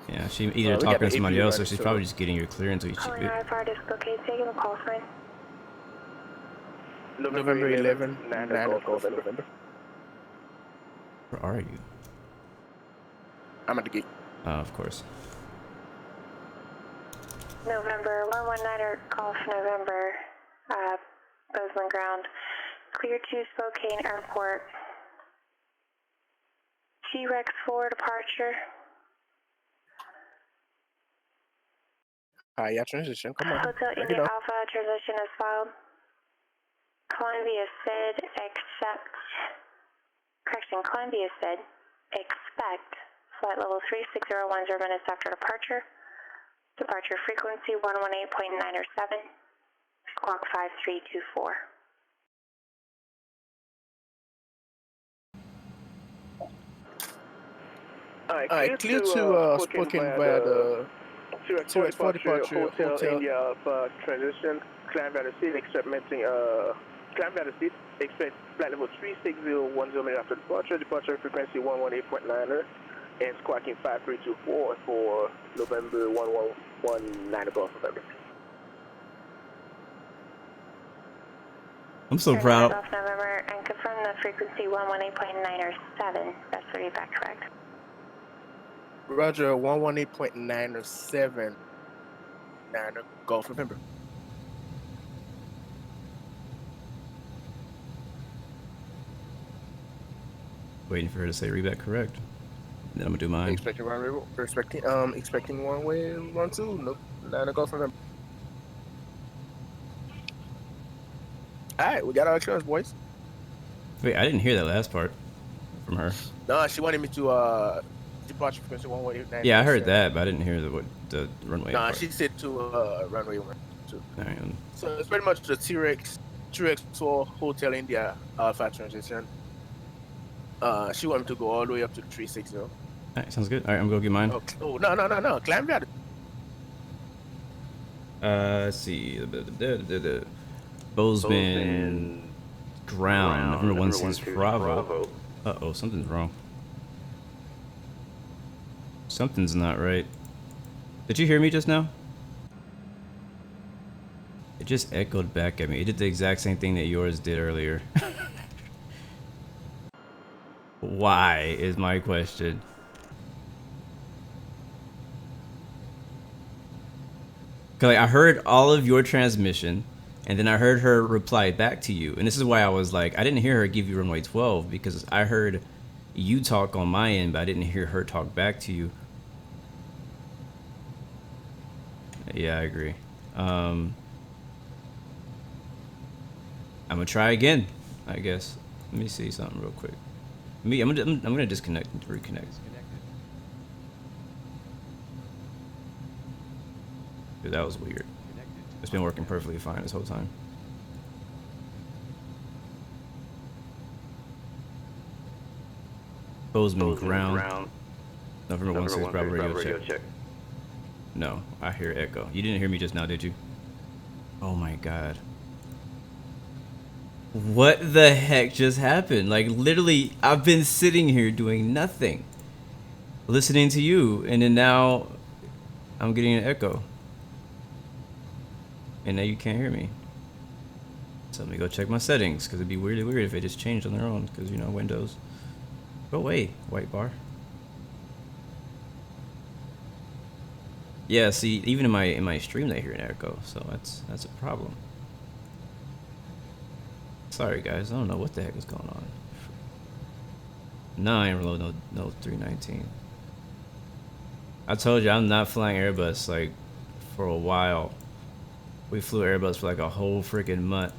Yeah, she either talking to somebody else or she's probably just getting your clearance. November 11, 9 o'clock November. Where are you? I'm at the gate. Of course. November 119er, Golf November, Bozeman ground, Clear to Spokane Airport. T-Rex 4 departure. Yeah, transition. Come on. Hotel Break it India up. Alpha transition is filed. Columbia said Columbia said expect flight level 3601 minutes after departure. Departure frequency 118.9 or 7. Squawk 5324. Alright, clear to Squawking via the T-Rex 4 departure, Hotel India Alpha transition, climb via the seat, climb via the seat, expect flight level 36010 minutes after departure frequency 118.9er, and squawking 5324 for November 1119 Golf November. I'm so proud. Off November and confirm the frequency 118.9 or 7. That's what you back correct. Roger, 118.9 or 7. 9 Golf November. Waiting for her to say reback correct. Then I'm gonna do mine. Expecting one way, 1-2. Nope. 9 Golf November. Alright, we got our insurance, boys. Wait, I didn't hear that last part from her. No, she wanted me to departure frequency 118.9. Yeah, I heard that, but I didn't hear the runway. Nah, part. she said to runway 1-2. Alright, So it's pretty much the T-Rex tour Hotel India Alpha transition. She wanted me to go all the way up to 360. Alright, sounds good. Alright, I'm gonna go get mine. Okay. Oh, no. Climb via Let's see. Bozeman ground. November 16 Bravo. Uh-oh, something's wrong. Something's not right. Did you hear me just now? It just echoed back at me. It did the exact same thing that yours did earlier. Why is my question. Cause like, I heard all of your transmission, and then I heard her reply back to you. And this is why I was like, I didn't hear her give you runway 12 because I heard you talk on my end, but I didn't hear her talk back to you. Yeah, I agree. I'm gonna try again, I guess. Let me see something real quick. I'm gonna disconnect and reconnect. Dude, that was weird. It's been working perfectly fine this whole time. Bozeman ground. November 16 Bravo radio check. No, I hear echo. You didn't hear me just now, did you? Oh my god. What the heck just happened? Like, literally, I've been sitting here doing nothing. Listening to you, and then now I'm getting an echo. And now you can't hear me. So let me go check my settings, because it'd be really weird if they just changed on their own, because, you know, Windows. Go away, white bar. Yeah, see, even in my stream they hear an echo, so that's a problem. Sorry guys, I don't know what the heck is going on. 9 reload, no 319. I told you I'm not flying Airbus like for a while. We flew Airbus for like a whole freaking month.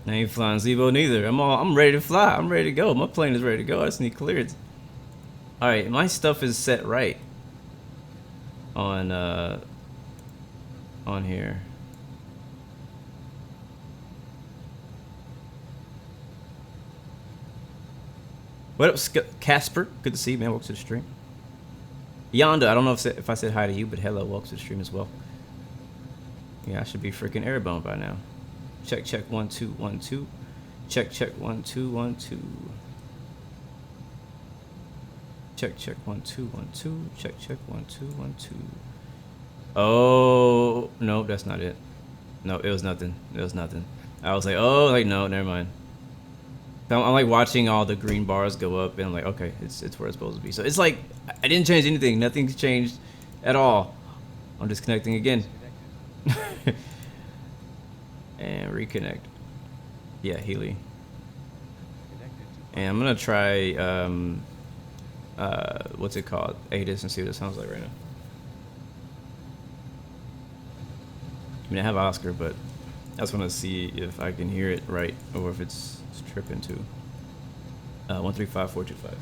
I ain't flying Zeebo neither. I'm ready to fly. I'm ready to go. My plane is ready to go. I just need clearance. All right, my stuff is set right on here. What up, Casper? Good to see you, man. Welcome to the stream. Yonda, I don't know if I said hi to you, but hello, welcome to the stream as well. Yeah, I should be freaking airborne by now. Check, 1 2 1 2. Check 1 2 1 2. Check 1 2 1 2. Check 1 2 1 2. Oh no, that's not it. No, it was nothing. It was nothing. I was like, oh, like no, never mind. I'm like watching all the green bars go up, and I'm like, okay, it's where it's supposed to be. So it's like I didn't change anything. Nothing's changed at all. I'm disconnecting again. And reconnect. Yeah, Healy. And I'm gonna try what's it called? ATIS and see what it sounds like right now. I mean, I have Oscar, but I just want to see if I can hear it right or if it's tripping too. 135425.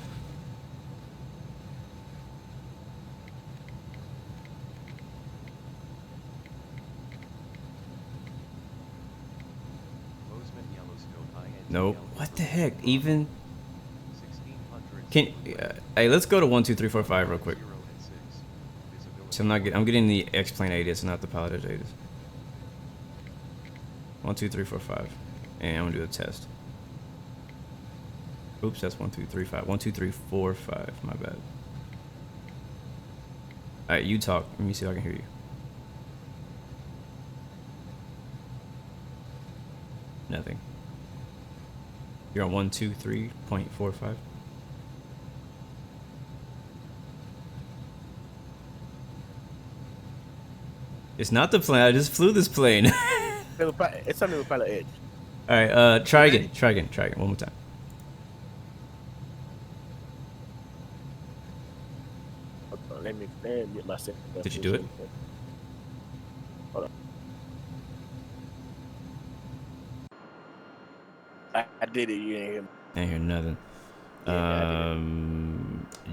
Nope. What the heck? Even. Can hey, let's go to 12345 real quick. So I'm getting the X-plane ATIS, not the Pilotedge ATIS. 12345, and I'm gonna do a test. Oops, that's 1235. 12345. My bad. All right, you talk. Let me see if I can hear you. Nothing. You're on 123.45. It's not the plane. I just flew this plane. It's something with Pilotedge. All right. Try again. Try again. One more time. Let me get myself. Did you do it? Hold on. I did it. You didn't hear me. I ain't hear nothing. Yeah,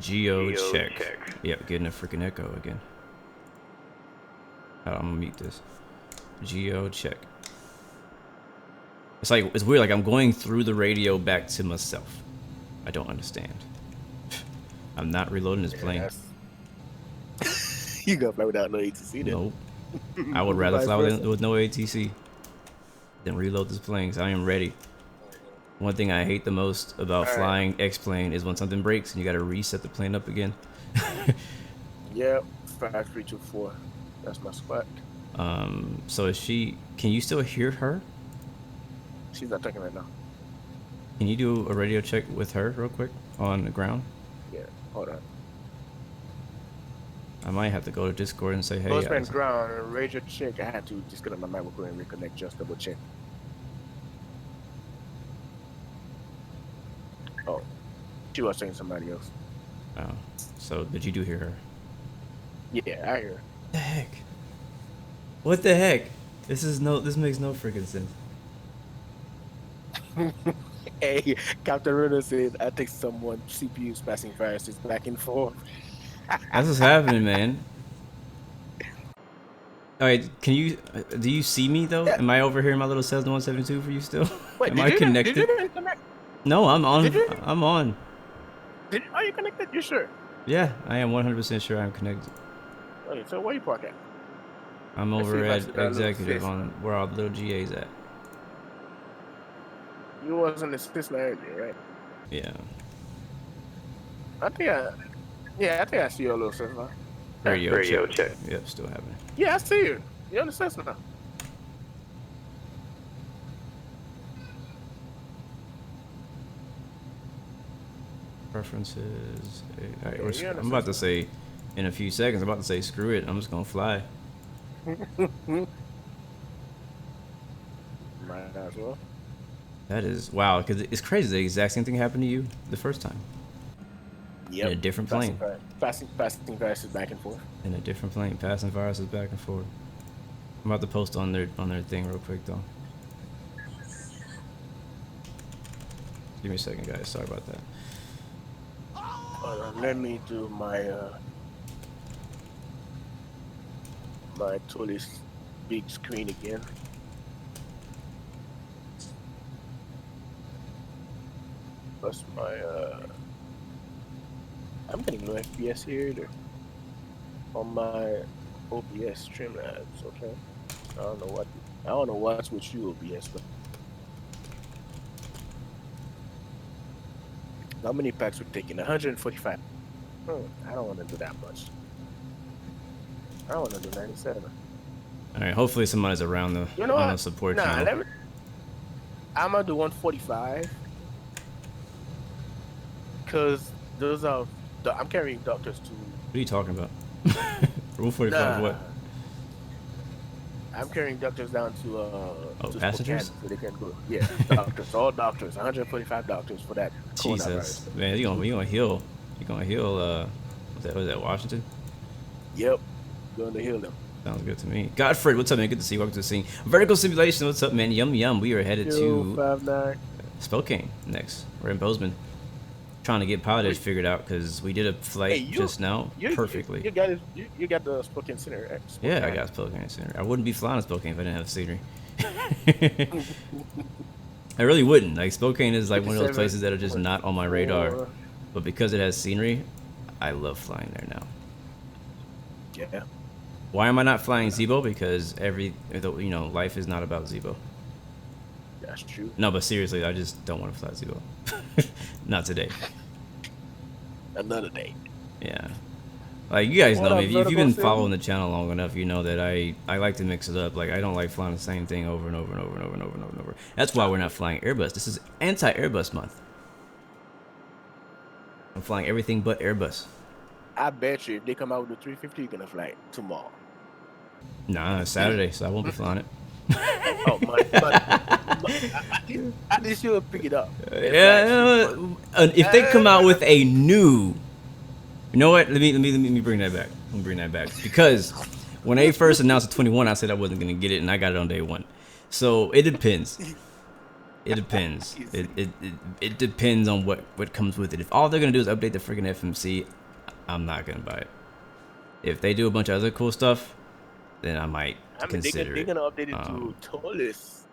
Geo check. Yep, getting a freaking echo again. I'm gonna mute this. Geo check. It's weird. Like I'm going through the radio back to myself. I don't understand. I'm not reloading this plane. You gonna fly without no ATC then? Nope. I would rather fly with no ATC than reload this plane. So I am ready. One thing I hate the most about flying X-plane is when something breaks and you gotta reset the plane up again. Yep, 5324. That's my spot. So is she? Can you still hear her? She's not talking right now. Can you do a radio check with her real quick on the ground? Yeah, hold on. I might have to go to Discord and say, hey. Postman ground, radio check. I had to disconnect my microphone and reconnect, just double check. Oh, she was saying somebody else. Oh, so did you hear her? Yeah, I hear her. What the heck? What the heck? This makes no freaking sense. Hey, Captain Runner said I think someone CPU's passing viruses back and forth. That's what's happening, man. All right, do you see me though? Yeah. Am I over here in my little Cessna 172 for you still? Wait, Am I connected? Did you connect? No, I'm on. I'm on. Are you connected? You sure? Yeah, I am 100% sure I'm connected. Okay, so where you park at? I'm over at Executive on where all the little GA's at. You was in the Cessna area, right? Yeah. I think I see your little Cessna. Radio check. Yep, still happening. Yeah, I see you. You're on the Cessna. Preferences. All right, I'm about to say, in a few seconds, I'm about to say, screw it. I'm just gonna fly. Might as well. That is wow, because it's crazy. The exact same thing happened to you the first time. Yep. In a different plane. Passing viruses back and forth. In a different plane, passing viruses back and forth. I'm about to post on their thing real quick though. Give me a second, guys. Sorry about that. Let me do my my totally big screen again. Plus my I'm getting no FPS here on my OBS Streamlabs. Okay, I don't know what's with you OBS, but how many packs we're taking? 145. I don't want to do that much. I don't want to do 97. All right, hopefully somebody's around the on the support channel. I'm gonna do 145 because those are. I'm carrying doctors too. What are you talking about? 145 what? I'm carrying doctors down to passengers? Spokane so they can go. Yeah, doctors, all doctors, 145 doctors for that Jesus, coronavirus. man, you gonna heal. You gonna heal. Was that Washington? Yep, going to heal them. Sounds good to me. Godfred, what's up, man? Good to see you. Welcome to the scene. Vertical Simulation, what's up, man? Yum yum. We are headed to 059. Spokane next. We're in Bozeman, trying to get Pilotedge figured out because we did a flight just now perfectly. You got the Spokane Center, right? Spokane. Yeah, I got Spokane Center. I wouldn't be flying to Spokane if I didn't have scenery. I really wouldn't. Like, Spokane is like one of those places that are just not on my radar. But because it has scenery, I love flying there now. Yeah. Why am I not flying Zebo? Because life is not about Zebo. That's true. No, but seriously, I just don't want to fly Zebo. Not today. Another day. Yeah. Like, you guys know me. If you've been following the channel long enough, you know that I like to mix it up. Like, I don't like flying the same thing over and over and over and over and over and over and over. That's why we're not flying Airbus. This is anti-Airbus month. I'm flying everything but Airbus. I bet you if they come out with the 350, you're gonna fly it tomorrow. Nah, it's Saturday, so I won't be flying it. Oh my! At least you'll pick it up. Yeah, if they come out with a new, you know what? Let me bring that back. Let me bring that back because when they first announced the 21, I said I wasn't gonna get it, and I got it on day one. So it depends. It depends. It depends on what comes with it. If all they're gonna do is update the freaking FMC, I'm not gonna buy it. If they do a bunch of other cool stuff, then I might consider they're it. gonna update it to tallest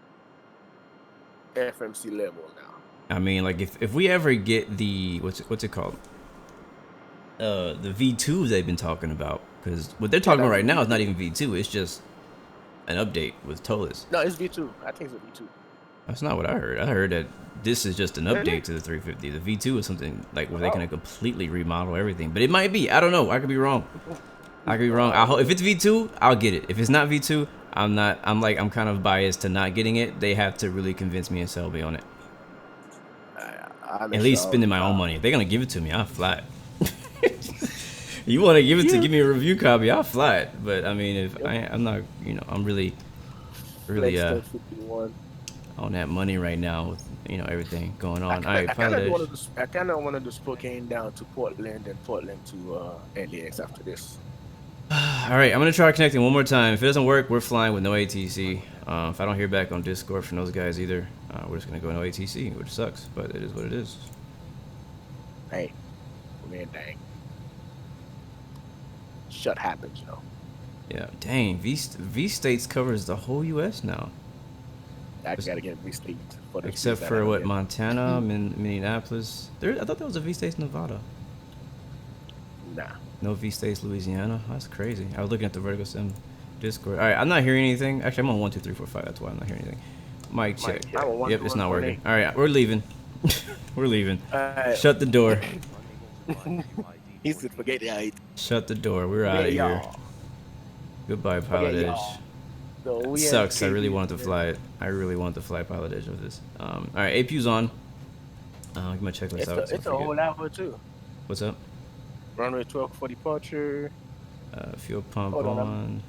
FMC level now. I mean, like if we ever get the what's it called? The V2s they've been talking about, because what they're talking about right now is not even V2. It's just an update with Tolis. No, it's V2. I think it's a V2. That's not what I heard. I heard that this is just an update to the 350. The V2 is something like where they can completely remodel everything. But it might be. I don't know. I could be wrong. I could be wrong. If it's V2, I'll get it. If it's not V2, I'm not. I'm kind of biased to not getting it. They have to really convince me and sell me on it. At least spending my own money. If they're gonna give it to me, I'll fly it. You want to give it to give me a review copy, I'll fly it. But I mean, if I'm not, I'm really on that money right now with everything going on. All right, I kind of wanted to Spokane down to Portland and Portland to LAX after this. All right, I'm gonna try connecting one more time. If it doesn't work, we're flying with no ATC. If I don't hear back on Discord from those guys either, we're just gonna go no ATC, which sucks, but it is what it is. Hey, man, dang. Shit happens, Yeah, dang. V States covers the whole U.S. now. I gotta get V State. Except for what, Montana, Minneapolis. I thought there was a V States Nevada. Nah. No V States Louisiana. That's crazy. I was looking at the Vertical Sim Discord. All right, I'm not hearing anything. Actually, I'm on 1, 2, 3, 4, 5. That's why I'm not hearing anything. Mic check. Yep, it's not working. All right, we're leaving. We're leaving. Shut the door. He said, "Forget it." Shut the door. We're out of here. Goodbye, Pilotedge. It sucks. I really wanted to fly it. I really wanted to fly Pilotedge of this. All right, APU's on. Get my checklist out. It's a whole hour too. What's up? Runway 12 for departure. Fuel pump on.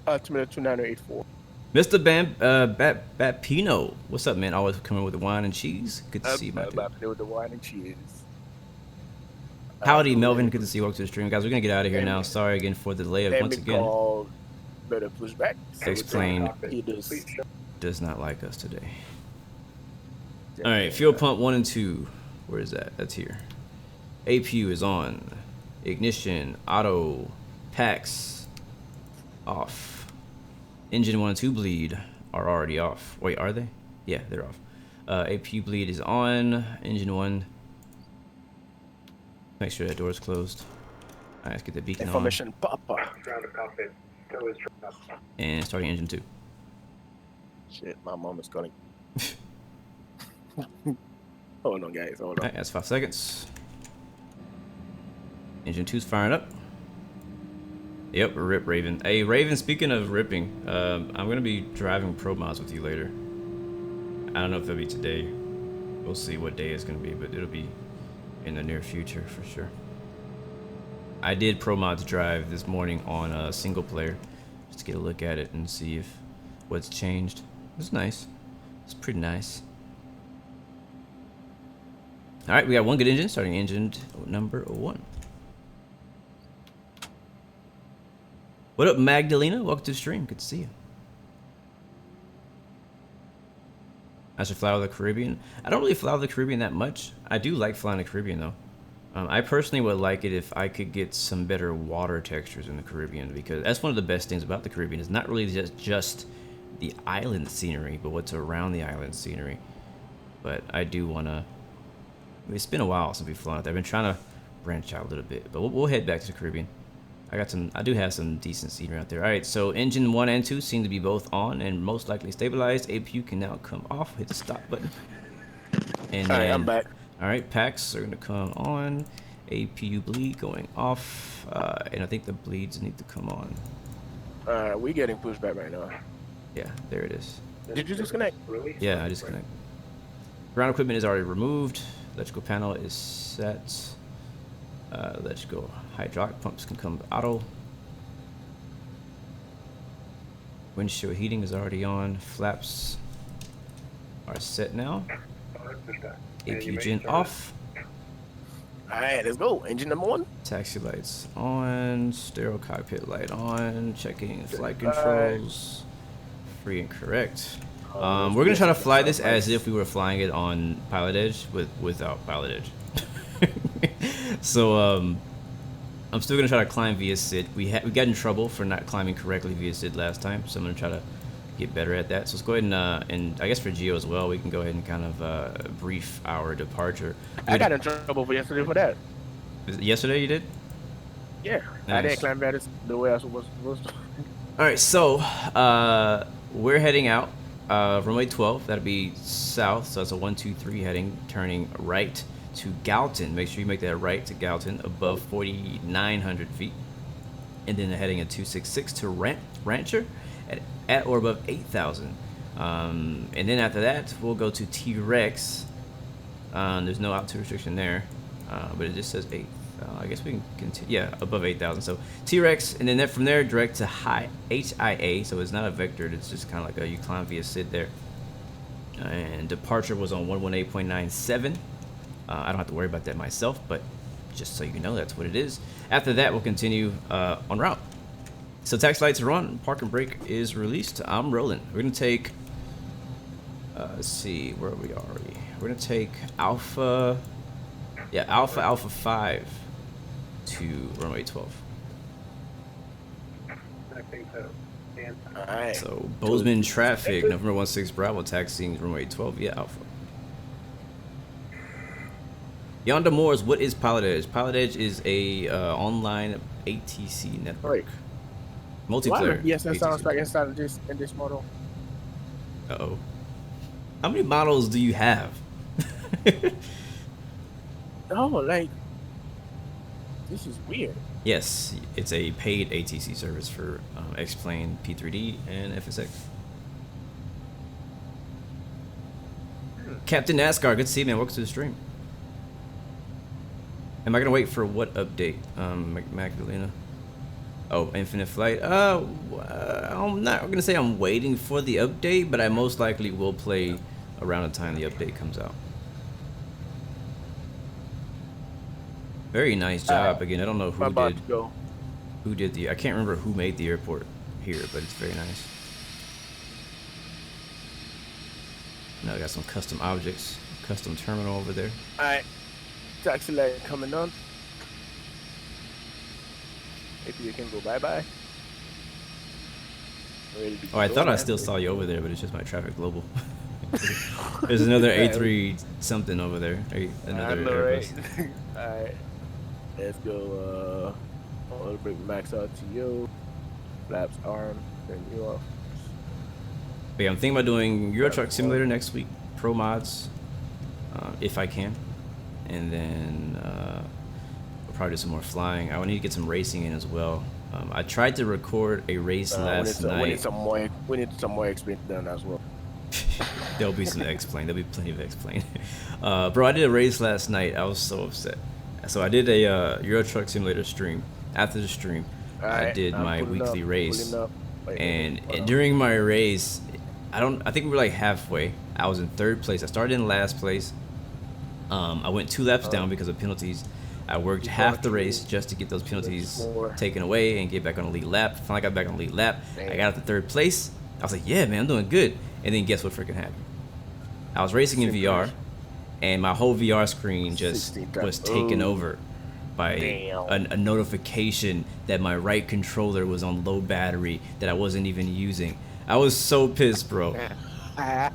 Altimeter 2984. Mr. Bapino, what's up, man? Always coming with the wine and cheese. Good to see you, man. With the wine and cheese. Howdy, Melvin. Good to see you. Welcome to the stream, guys. We're gonna get out of here now. Sorry again for the delay. Once again, better push back. X-Plane does not like us today. All right, fuel pump 1 and 2. Where is that? That's here. APU is on. Ignition, auto, packs, off. Engine 1 and 2 bleed are already off. Wait, are they? Yeah, they're off. APU bleed is on. Engine 1. Make sure that door is closed. Alright, let's get the beacon Information Papa. And starting engine 2. Shit, my mom is calling. Hold on, guys. Hold on. Alright, that's 5 seconds. Engine 2's firing up. Yep, rip Raven. Hey, Raven, speaking of ripping, I'm going to be driving pro mods with you later. I don't know if it'll be today. We'll see what day it's going to be, but it'll be in the near future for sure. I did pro mods drive this morning on a single player, just to get a look at it and see if what's changed. It's nice. It's pretty nice. All right, we got one good engine. Starting engine number 1. What up, Magdalena? Welcome to the stream. Good to see you. I should fly over the Caribbean. I don't really fly over the Caribbean that much. I do like flying the Caribbean though. I personally would like it if I could get some better water textures in the Caribbean, because that's one of the best things about the Caribbean. It's not really just the island scenery, but what's around the island scenery. But I do want to... I mean, it's been a while since we've flown out there. I've been trying to branch out a little bit, but we'll head back to the Caribbean. I do have some decent scenery out there. All right, so engine 1 and 2 seem to be both on and most likely stabilized. APU can now come off. Hit the stop button. And all right, I'm back. All right, packs are gonna come on. APU bleed going off, and I think the bleeds need to come on. We getting pushed back right now. Yeah, there it is. Did you disconnect? Yeah, I disconnect. Ground equipment is already removed. Electrical panel is set. Electrical hydraulic pumps can come auto. Windshield heating is already on. Flaps are set now. APU gen off. All right, let's go. Engine number 1. Taxi lights on. Stereo cockpit light on. Checking flight controls. Free and correct. We're gonna try to fly this as if we were flying it on Pilotedge without Pilotedge. So I'm still gonna try to climb via SID. We got in trouble for not climbing correctly via SID last time, so I'm gonna try to get better at that. So let's go ahead and I guess for Geo as well, we can go ahead and kind of brief our departure. I got in trouble for yesterday for that. Yesterday you did? Yeah, nice. I didn't climb that the way I was supposed to. All right, so we're heading out. Runway 12, that'll be south, so it's a 123 heading, turning right to Galton. Make sure you make that right to Galton, above 4,900 feet. And then heading at 266 to Rancher at or above 8,000. And then after that, we'll go to T-Rex. There's no altitude restriction there, but it just says 8. I guess we can continue, yeah, above 8,000. So T-Rex, and then from there direct to HIA. So it's not a vectored, it's just kind of like you climb via SID there. And departure was on 118.97. I don't have to worry about that myself, but just so you know, that's what it is. After that, we'll continue on route. So taxi lights are on, park and brake is released. I'm rolling. We're gonna take, let's see, where are we already? We're gonna take Alpha 5 to runway 12. I think so. All right. So Bozeman traffic, November 16 Bravo, taxiing runway 12 via Alpha. Yonder Moors, what is Pilotedge? Pilotedge is a online ATC network. Multiplayer. Yes, that sounds like inside of this model. Uh-oh. How many models do you have? Oh, like, this is weird. Yes, it's a paid ATC service for X-Plane, P3D, and FSX. Captain NASCAR, good to see you, man. Welcome to the stream. Am I gonna wait for what update, Magdalena? Oh, Infinite Flight. I'm not gonna say I'm waiting for the update, but I most likely will play around the time the update comes out. Very nice job. Again, I don't know who did the. I can't remember who made the airport here, but it's very nice. Now I got some custom objects, custom terminal over there. All right, taxi light coming on. If you can go bye-bye. Oh, I thought I still saw you over there, but it's just my traffic global. There's another A3 something over there. Another Airbus. All right, let's go. I'll bring max RTO, flaps arm, turn you off. But yeah, I'm thinking about doing Euro Truck Simulator next week, Pro Mods, if I can, and then we'll probably do some more flying. I need to get some racing in as well. I tried to record a race last night. We need some more experience done as well. There'll be some X-Plane. There'll be plenty of X-Plane. Bro, I did a race last night. I was so upset. So I did a Euro Truck Simulator stream. After the stream, I did my weekly race. And during my race, I think we were like halfway. I was in 3rd place. I started in last place. I went 2 laps down because of penalties. I worked half the race just to get those penalties taken away and get back on the lead lap. Finally got back on the lead lap. I got up to 3rd place. I was like, yeah, man, I'm doing good. And then guess what freaking happened? I was racing in VR, and my whole VR screen just was taken over by a notification that my right controller was on low battery that I wasn't even using. I was so pissed, bro. I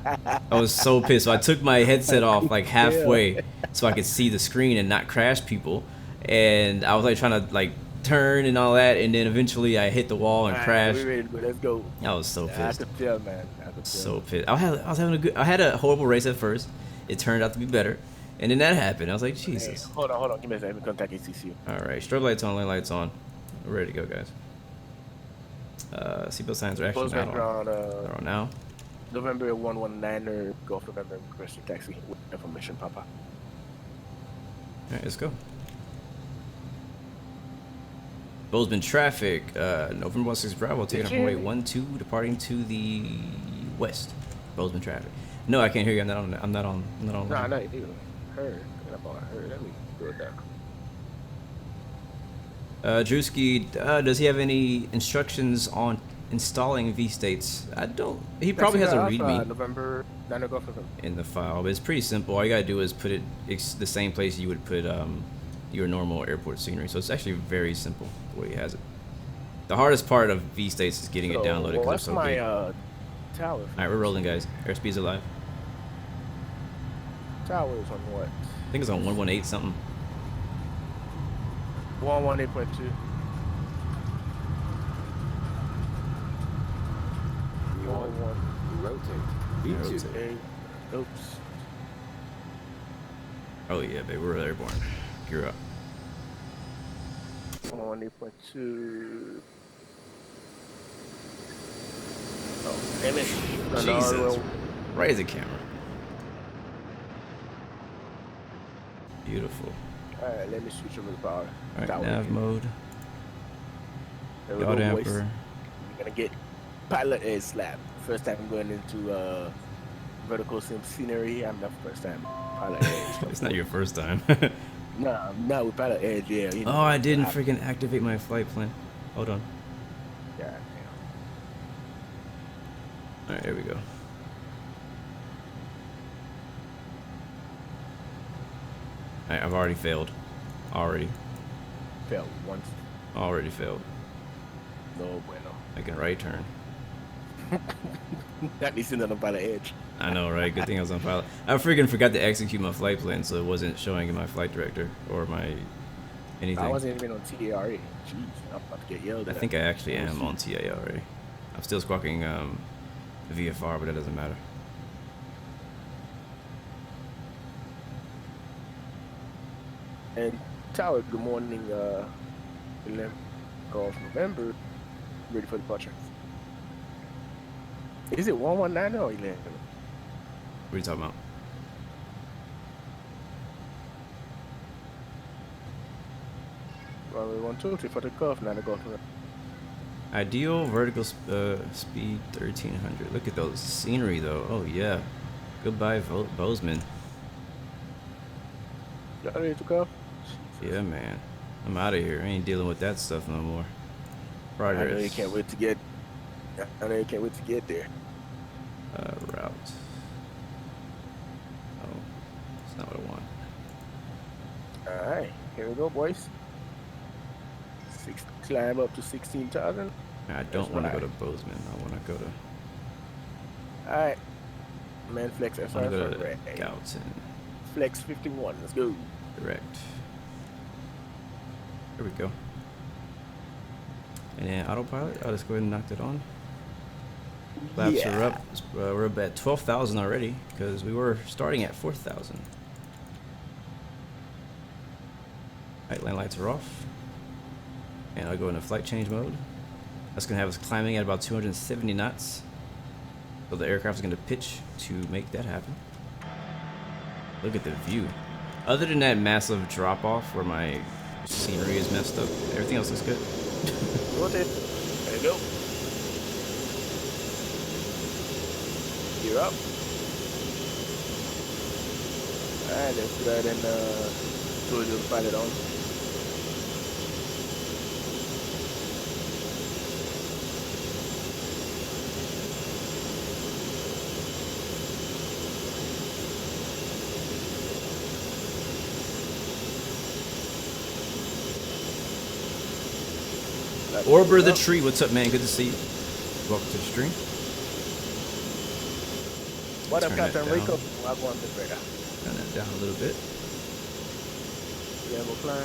was so pissed. So I took my headset off like halfway so I could see the screen and not crash people. And I was like trying to like turn and all that, and then eventually I hit the wall and crashed. Let's go. I was so pissed. I could tell, man. So pissed. I had a horrible race at first. It turned out to be better, and then that happened. I was like, Jesus. Hey, hold on. Give me a second. Let me contact ACCU. All right, strobe lights on, lane lights on. We're ready to go, guys. Seatbelt signs are actually not on. They're on now. November 119er, Golf November, request your taxi with information, Papa. All right, let's go. Bozeman traffic, November 16 Bravo, taking off runway 12, departing to the west. Bozeman traffic. No, I can't hear you. I'm not on. No, not you. Heard. Let me do it down. Drewski, does he have any instructions on installing V-states? I don't. He probably has a README November, in the file, but it's pretty simple. All you gotta do is put it the same place you would put your normal airport scenery. So it's actually very simple the way he has it. The hardest part of V-states is getting it downloaded because it's so big. Tower? All right, we're rolling, guys. Airspeed's alive. Tower is on what? I think it's on 118 something. 118.2. Rotate. Oops. Oh yeah, baby, we're airborne. Gear up. 118.2. Oh, damn it. Jesus. Raise the camera. Beautiful. Alright, let me switch over the power. Alright, nav mode. There we God go, Emperor. boys. We're gonna get Pilotedge slap. First time going into vertical sim scenery. I'm not first time Pilotedge. It's not your first time. Nah, not with Pilotedge, yeah. You know, Oh, I didn't freaking activate my flight plan. Hold on. Yeah, Alright, here we go. Alright, I've already failed. Already failed once. failed. No bueno. Making a right turn. At least on Pilotedge. I know, right? Good thing I was on pilot. I freaking forgot to execute my flight plan, so it wasn't showing in my flight director or my anything. I wasn't even on TARA. Jeez, I'm about to get yelled at. I think I actually am on TARA. I'm still squawking VFR, but that doesn't matter. And Tower, good morning, 11 Golf November. Ready for departure. Is it 119 or 11? What are you talking about? Well, we want to for the Golf, not the Golf. Ideal vertical speed 1300. Look at those scenery though. Oh yeah. Goodbye, Bozeman. Y'all ready to go? Yeah, man. I'm out of here. I ain't dealing with that stuff no more. Progress. I know you can't wait to get. I know you can't wait to get there. Route. Oh, that's not what I want. All right, here we go, boys. Climb up to 16,000. I don't want to go to Bozeman. I want to go to. All right, man. Flex SR I want to go for to red. Gallatin. Flex 51. Let's go. Direct. There we go. And then autopilot. I'll just go ahead and knock that on. Laps are up. We're up at 12,000 already because we were starting at 4,000. Right, land lights are off. And I'll go into flight change mode. That's going to have us climbing at about 270 knots. So the aircraft is going to pitch to make that happen. Look at the view. Other than that massive drop off where my scenery is messed up, everything else looks good. Rotate. There you go. Gear up. Alright, let's go ahead and told you to pilot on. Orber the Tree, what's up, man? Good to see you. Welcome to the stream. What up, Captain Rico? I'll go on the radar. Turn that down a little bit. Yeah, we'll climb.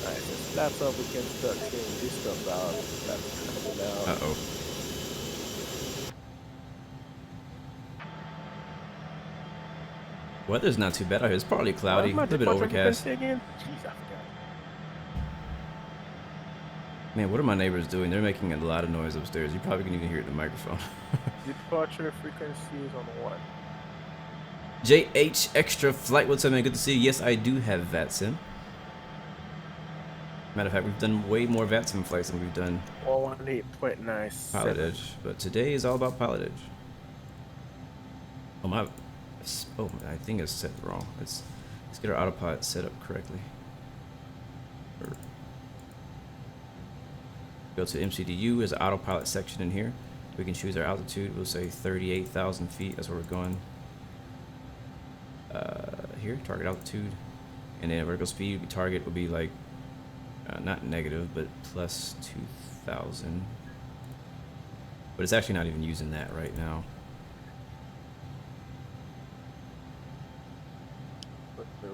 Alright, since flaps up, we can start taking this stuff out. Flaps coming out. Uh-oh. Weather's not too bad out here. It's partly cloudy, a little bit overcast. Jeez, I forgot. Man, what are my neighbors doing? They're making a lot of noise upstairs. You probably can even hear it in the microphone. Departure frequency is on 1. JH Extra Flight, what's up, man? Good to see you. Yes, I do have VATSIM. Matter of fact, we've done way more VATSIM flights than we've done 118.9. Pilotedge. But today is all about Pilotedge. Oh, my. Oh, I think it's set wrong. Let's get our autopilot set up correctly. Go to MCDU. There's an autopilot section in here. We can choose our altitude. We'll say 38,000 feet. That's where we're going. Here, target altitude. And then vertical speed target will be like, not negative, but plus 2,000. But it's actually not even using that right now.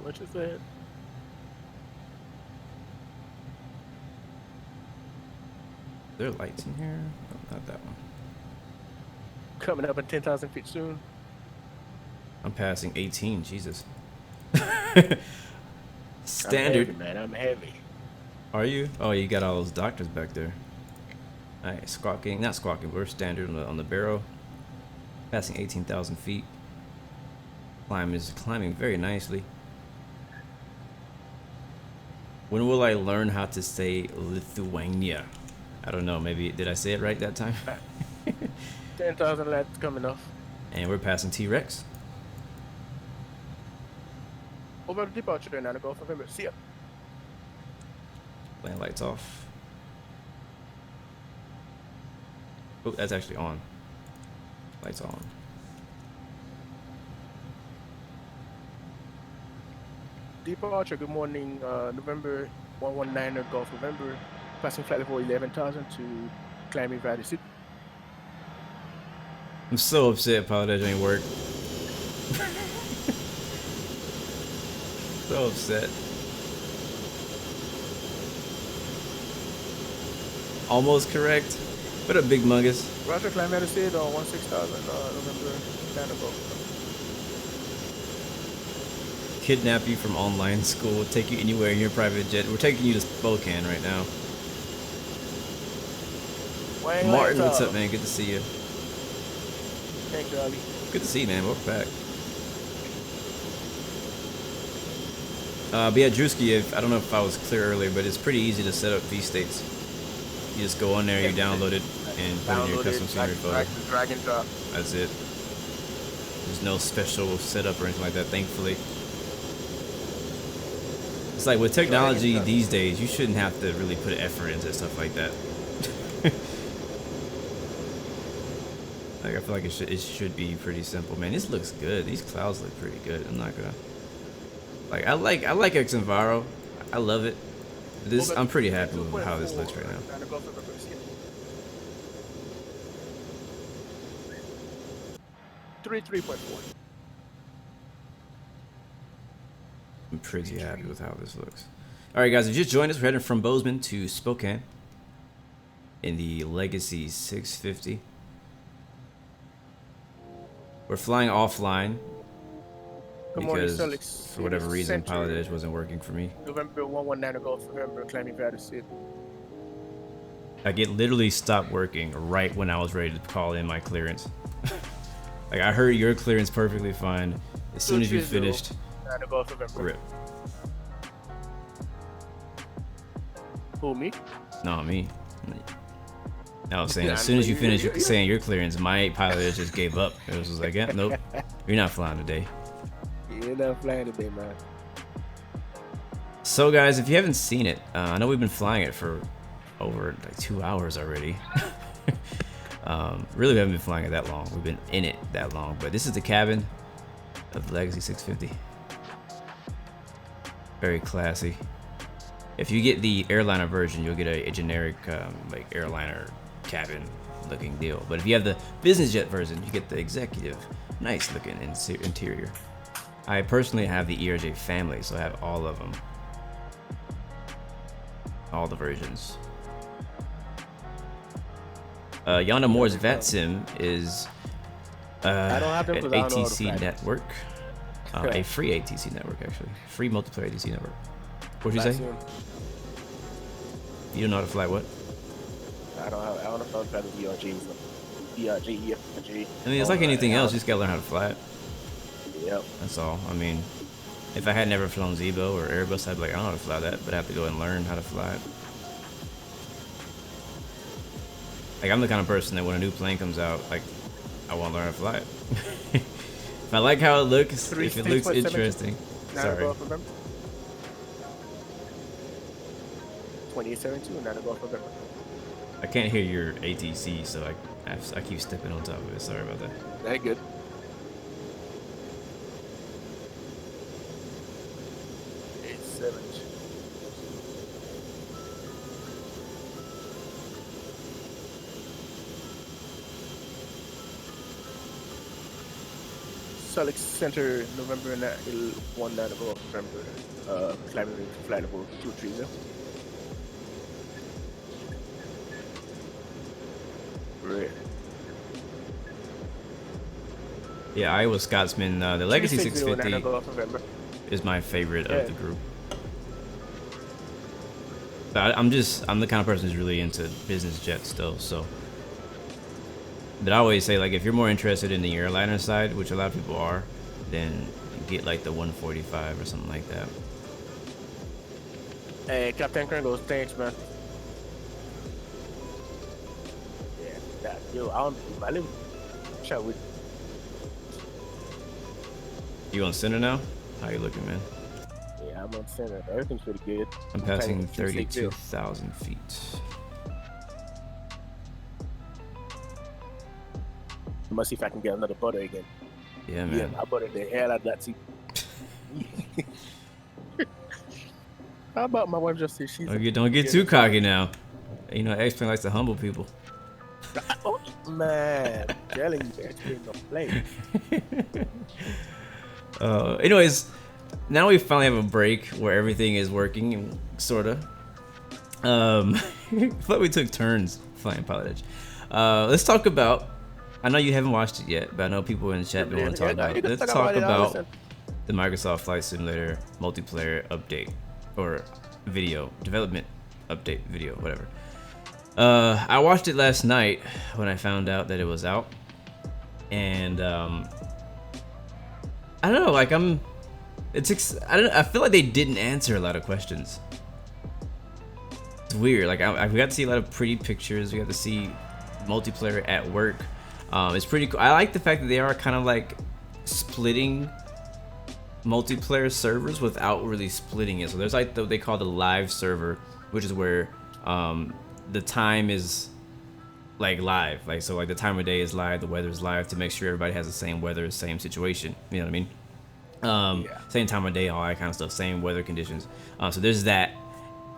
What you said? There are lights in here? No, not that one. Coming up at 10,000 feet soon. I'm passing 18. Jesus. I'm Standard. heavy, man. I'm heavy. Are you? Oh, you got all those doctors back there. Alright, squawking. Not squawking. We're standard on the barrel. Passing 18,000 feet. Climb is climbing very nicely. When will I learn how to say Lithuania? I don't know. Maybe did I say it right that time? 10,000 laps coming off. And we're passing T-Rex. Over the departure now to go for November. See ya. Land lights off. Oh, that's actually on. Lights on. Departure, good morning, November 119er Golf November, passing flight level 11,000 to climbing Valley City. I'm so upset Pilotedge ain't work. So upset. Almost correct. What a big mungus. Roger, climb Valley City on 16,000 November 9er Golf. Kidnap you from online school, take you anywhere in your private jet. We're taking you to Spokane right now. Martin, what's up, man? Good to see you. Thanks, Charlie. Good to see you, man. Welcome back. But yeah, Drewski, I don't know if I was clear earlier, but it's pretty easy to set up V-States. You just go on there, you download it, and put in your custom scenery photo. Drag and drop. That's it. There's no special setup or anything like that, thankfully. It's like with technology these days, you shouldn't have to really put effort into stuff like that. Like I feel like it should be pretty simple, man. This looks good. These clouds look pretty good. I'm not gonna like I like X Enviro. I love it. This I'm pretty happy with how this looks right now. 3.4. I'm pretty happy with how this looks. All right, guys, if you just joined us, we're heading from Bozeman to Spokane in the Legacy 650. We're flying offline because for whatever reason, Pilotedge wasn't working for me. November 119 Golf November, climbing Valley City. Like it literally stopped working right when I was ready to call in my clearance. Like I heard your clearance perfectly fine. As soon as you finished, rip. Who, me? No, me. I was saying, as soon as you finish saying your clearance, my pilot just gave up. It was just like, yeah, nope, you're not flying today. You're not flying today, man. So, guys, if you haven't seen it, I know we've been flying it for over like 2 hours already. Really, we haven't been flying it that long. We've been in it that long. But this is the cabin of the Legacy 650. Very classy. If you get the airliner version, you'll get a generic like airliner cabin looking deal. But if you have the business jet version, you get the executive, nice looking interior. I personally have the ERJ family, so I have all of them, all the versions. Yonda Moore's VATSIM is an ATC network, a free ATC network actually, free multiplayer ATC network. What'd you say? You don't know how to fly what? I don't know how to fly the ERJ. ERJ. I mean, it's like anything else. You just gotta learn how to fly it. Yep. That's all. I mean, if I had never flown Zebo or Airbus, I'd be like, I don't know how to fly that, but I have to go and learn how to fly it. Like, I'm the kind of person that when a new plane comes out, like, I want to learn how to fly it. If I like how it looks, if it looks interesting. Sorry. 2872, not above November. I can't hear your ATC, so I keep stepping on top of it. Sorry about that. Very good. Salt Lake Center, November 19 November, climbing to flight level 230. Right. Yeah, Iowa Scotsman. The Legacy 650 is my favorite of the group. But I'm the kind of person who's really into business jets still, so. But I always say, like, if you're more interested in the airliner side, which a lot of people are, then get like the 145 or something like that. Hey, Captain Kringles, thanks, man. Yeah, yo, I live chat with. You on center now? How you looking, man? Yeah, I'm on center. Everything's pretty good. I'm passing 32,000 feet. I must see if I can get another butter again. Yeah, man. Yeah, I buttered the hell out of that too. How about my wife just said she's... Don't get too cocky now. You know, X-Plane likes to humble people. Oh, man. I'm telling you, X-Plane don't play. Anyways, now we finally have a break where everything is working, sorta. I thought we took turns flying Pilotedge. Let's talk about... I know you haven't watched it yet, but I know people in the chat want to talk about it. Let's talk about the Microsoft Flight Simulator multiplayer update or video development update video, whatever. I watched it last night when I found out that it was out, and I don't know, like I feel like they didn't answer a lot of questions. It's weird. Like we got to see a lot of pretty pictures. We got to see multiplayer at work. It's pretty cool. I like the fact that they are kind of like splitting multiplayer servers without really splitting it. So there's like what they call the live server, which is where the time is like live. Like, so like the time of day is live, the weather is live, to make sure everybody has the same weather, same situation. You know what I mean? Same time of day, all that kind of stuff, same weather conditions. So there's that.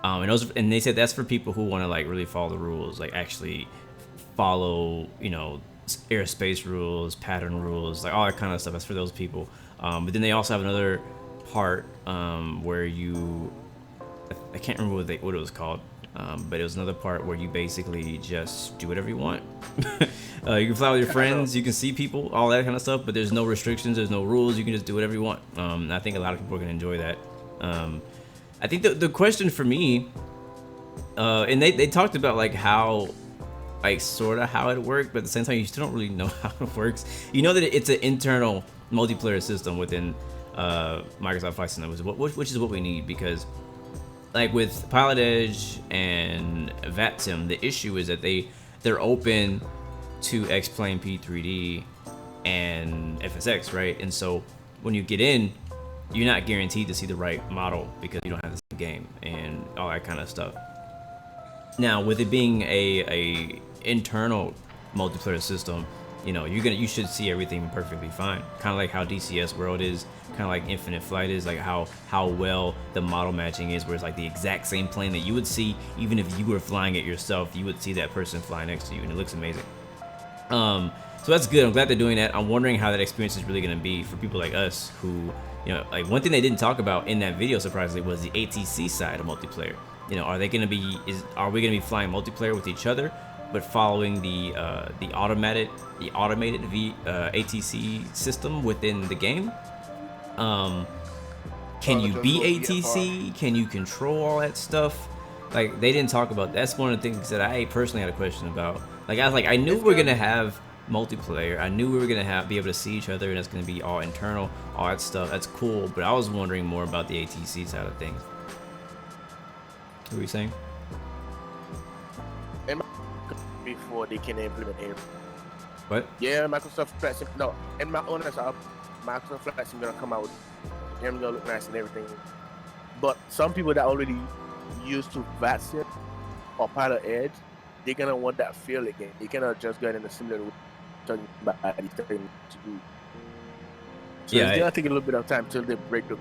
And they said that's for people who want to like really follow the rules, like actually follow, you know, airspace rules, pattern rules, like all that kind of stuff. That's for those people. But then they also have another part where I can't remember what it was called, but it was another part where you basically just do whatever you want. You can fly with your friends, you can see people, all that kind of stuff, but there's no restrictions, there's no rules, you can just do whatever you want. I think a lot of people are going to enjoy that. I think the question for me, and they talked about like how, like sort of how it worked, but at the same time you still don't really know how it works. You know that it's an internal multiplayer system within Microsoft Flight Simulator, which is what we need, because like with Pilotedge and VATSIM, the issue is that they're open to X-Plane P3D and FSX, right? And so when you get in, you're not guaranteed to see the right model because you don't have the same game and all that kind of stuff. Now, with it being a internal multiplayer system, you know, you should see everything perfectly fine. Kind of like how DCS World is, kind of like Infinite Flight is, like how well the model matching is, where it's like the exact same plane that you would see even if you were flying it yourself. You would see that person flying next to you, and it looks amazing. So that's good. I'm glad they're doing that. I'm wondering how that experience is really going to be for people like us who, you know, like one thing they didn't talk about in that video, surprisingly, was the ATC side of multiplayer. You know, are we going to be flying multiplayer with each other, but following the automated ATC system within the game? Can you be ATC? Can you control all that stuff? Like, they didn't talk about. That's one of the things that I personally had a question about. Like, I knew we were gonna have multiplayer. I knew we were gonna be able to see each other, and it's gonna be all internal, all that stuff. That's cool. But I was wondering more about the ATC side of things. What were you saying? Before they can implement it. What? Yeah, Microsoft Flight Sim. No, in my own setup, Microsoft Flight Sim gonna come out. The game gonna look nice and everything. But some people that already used to VATSIM or Pilotedge, they're gonna want that feel again. They cannot just go in a similar way talking about things to do. So yeah, it's gonna take a little bit of time till they break to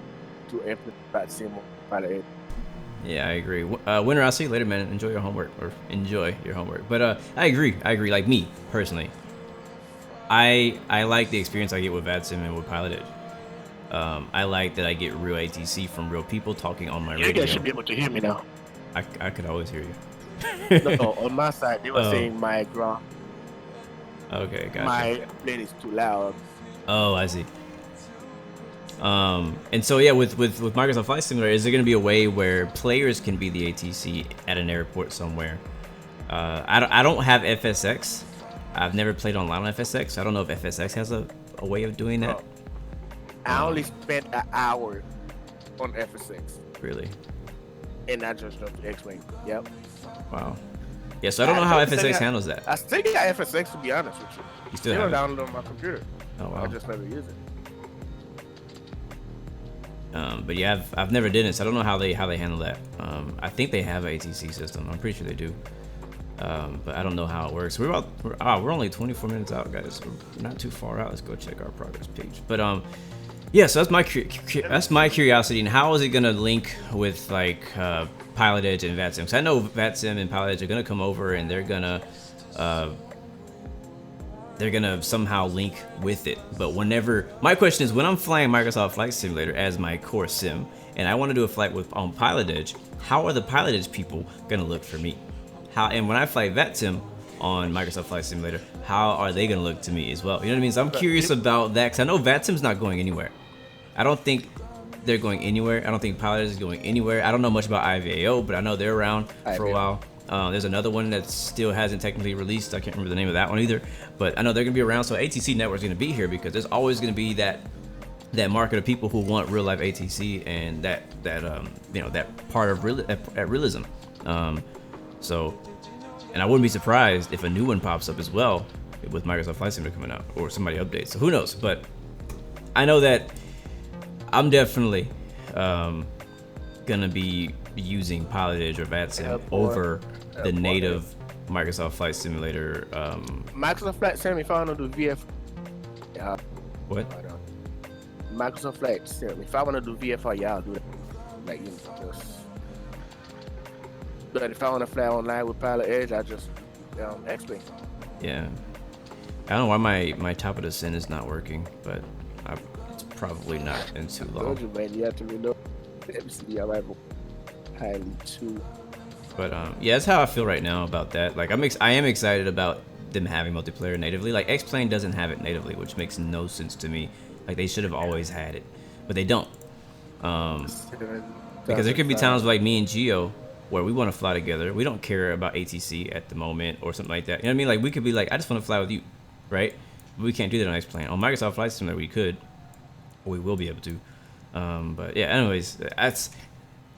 implement VATSIM or Pilotedge. Yeah, I agree. Winter, I'll see you later, man. Enjoy your homework, or enjoy your homework. But I agree. Like me personally, I like the experience I get with VATSIM and with Pilotedge. I like that I get real ATC from real people talking on my radio. You guys should be able to hear me now. I could always hear you. No, on my side, they were saying my ground. Okay, gotcha. My plane is too loud. Oh, I see. And so yeah, with Microsoft Flight Simulator, is there going to be a way where players can be the ATC at an airport somewhere? I don't have FSX. I've never played online on FSX. I don't know if FSX has a way of doing that. I only spent an hour on FSX. Really? And I just jumped to X-Wing. Yep. Wow. Yeah, so I don't know how FSX handles that. I still got FSX, to be honest with you. You still have it? Download it on my computer. Oh wow. I just never use it. But yeah, I've never did it, so I don't know how they handle that. I think they have an ATC system. I'm pretty sure they do. But I don't know how it works. We're only 24 minutes out, guys. We're not too far out. Let's go check our progress page. But yeah, so that's my curiosity. And how is it gonna link with like Pilotedge and VATSIM? Because I know VATSIM and Pilotedge are gonna come over and they're gonna somehow link with it. But my question is, when I'm flying Microsoft Flight Simulator as my core sim, and I want to do a flight on Pilotedge, how are the Pilotedge people gonna look for me? And when I fly VATSIM on Microsoft Flight Simulator, how are they gonna look to me as well? You know what I mean? So I'm curious about that, because I know VATSIM's not going anywhere. I don't think they're going anywhere. I don't think Pilotedge is going anywhere. I don't know much about IVAO, but I know they're around for a while. There's another one that still hasn't technically released. I can't remember the name of that one either, but I know they're gonna be around. So ATC network's gonna be here because there's always gonna be that market of people who want real life ATC and that part of realism. So, and I wouldn't be surprised if a new one pops up as well with Microsoft Flight Simulator coming out or somebody updates. So who knows? But I know that I'm definitely gonna be using Pilotedge or VATSIM over the native Microsoft Flight Simulator. Microsoft Flight Sim, if I want to do VF. What? Microsoft Flight Sim. If I want to do VFR, yeah, I'll do it. Like, you know, just. But if I want to fly online with Pilotedge, I just X-Wing. Yeah. I don't know why my top of the sin is not working, but it's probably not in too long. I told you, man, you have to reload. Let me see, I have highly too. But yeah, that's how I feel right now about that. Like I am excited about them having multiplayer natively. Like X-Plane doesn't have it natively, which makes no sense to me. Like they should have always had it, but they don't. Because there could be times like me and Gio where we want to fly together. We don't care about ATC at the moment or something like that. You know what I mean? Like we could be like, I just want to fly with you, right? But we can't do that on X-Plane. On Microsoft Flight Simulator we could, or we will be able to. But yeah, anyways,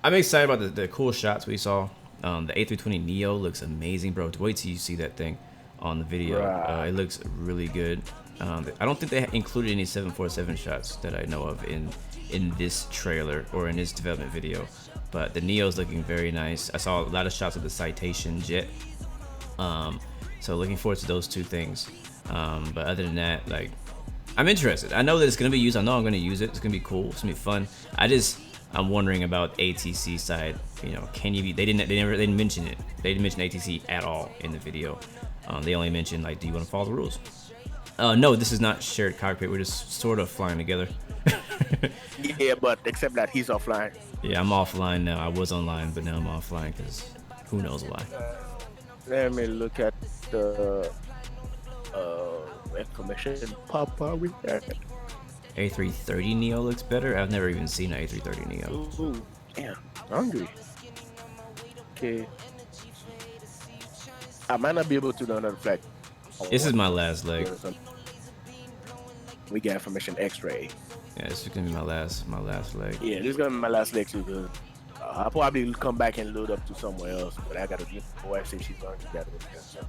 I'm excited about the cool shots we saw. The A320 Neo looks amazing, bro. Wait till you see that thing on the video. Right. It looks really good. I don't think they included any 747 shots that I know of in this trailer or in this development video. But the Neo's looking very nice. I saw a lot of shots of the Citation jet. So looking forward to those two things. But other than that, like, I'm interested. I know that it's gonna be used. I know I'm gonna use it. It's gonna be cool. It's gonna be fun. I'm wondering about ATC side. You know, can you be? They didn't mention it. They didn't mention ATC at all in the video. They only mentioned, like, do you want to follow the rules? No, this is not shared cockpit. We're just sort of flying together. Yeah, but except that he's offline. Yeah, I'm offline now. I was online, but now I'm offline because who knows why. Let me look at the information pop-up with that. A330 Neo looks better. I've never even seen an A330 Neo. Ooh, damn, hungry. Okay. I might not be able to do another flight. This is my last leg. We got information X-ray. Yeah, this is gonna be my last leg. Yeah, this is gonna be my last leg too. Good. I'll probably come back and load up to somewhere else, but I gotta get my wife say she's going together with me. So.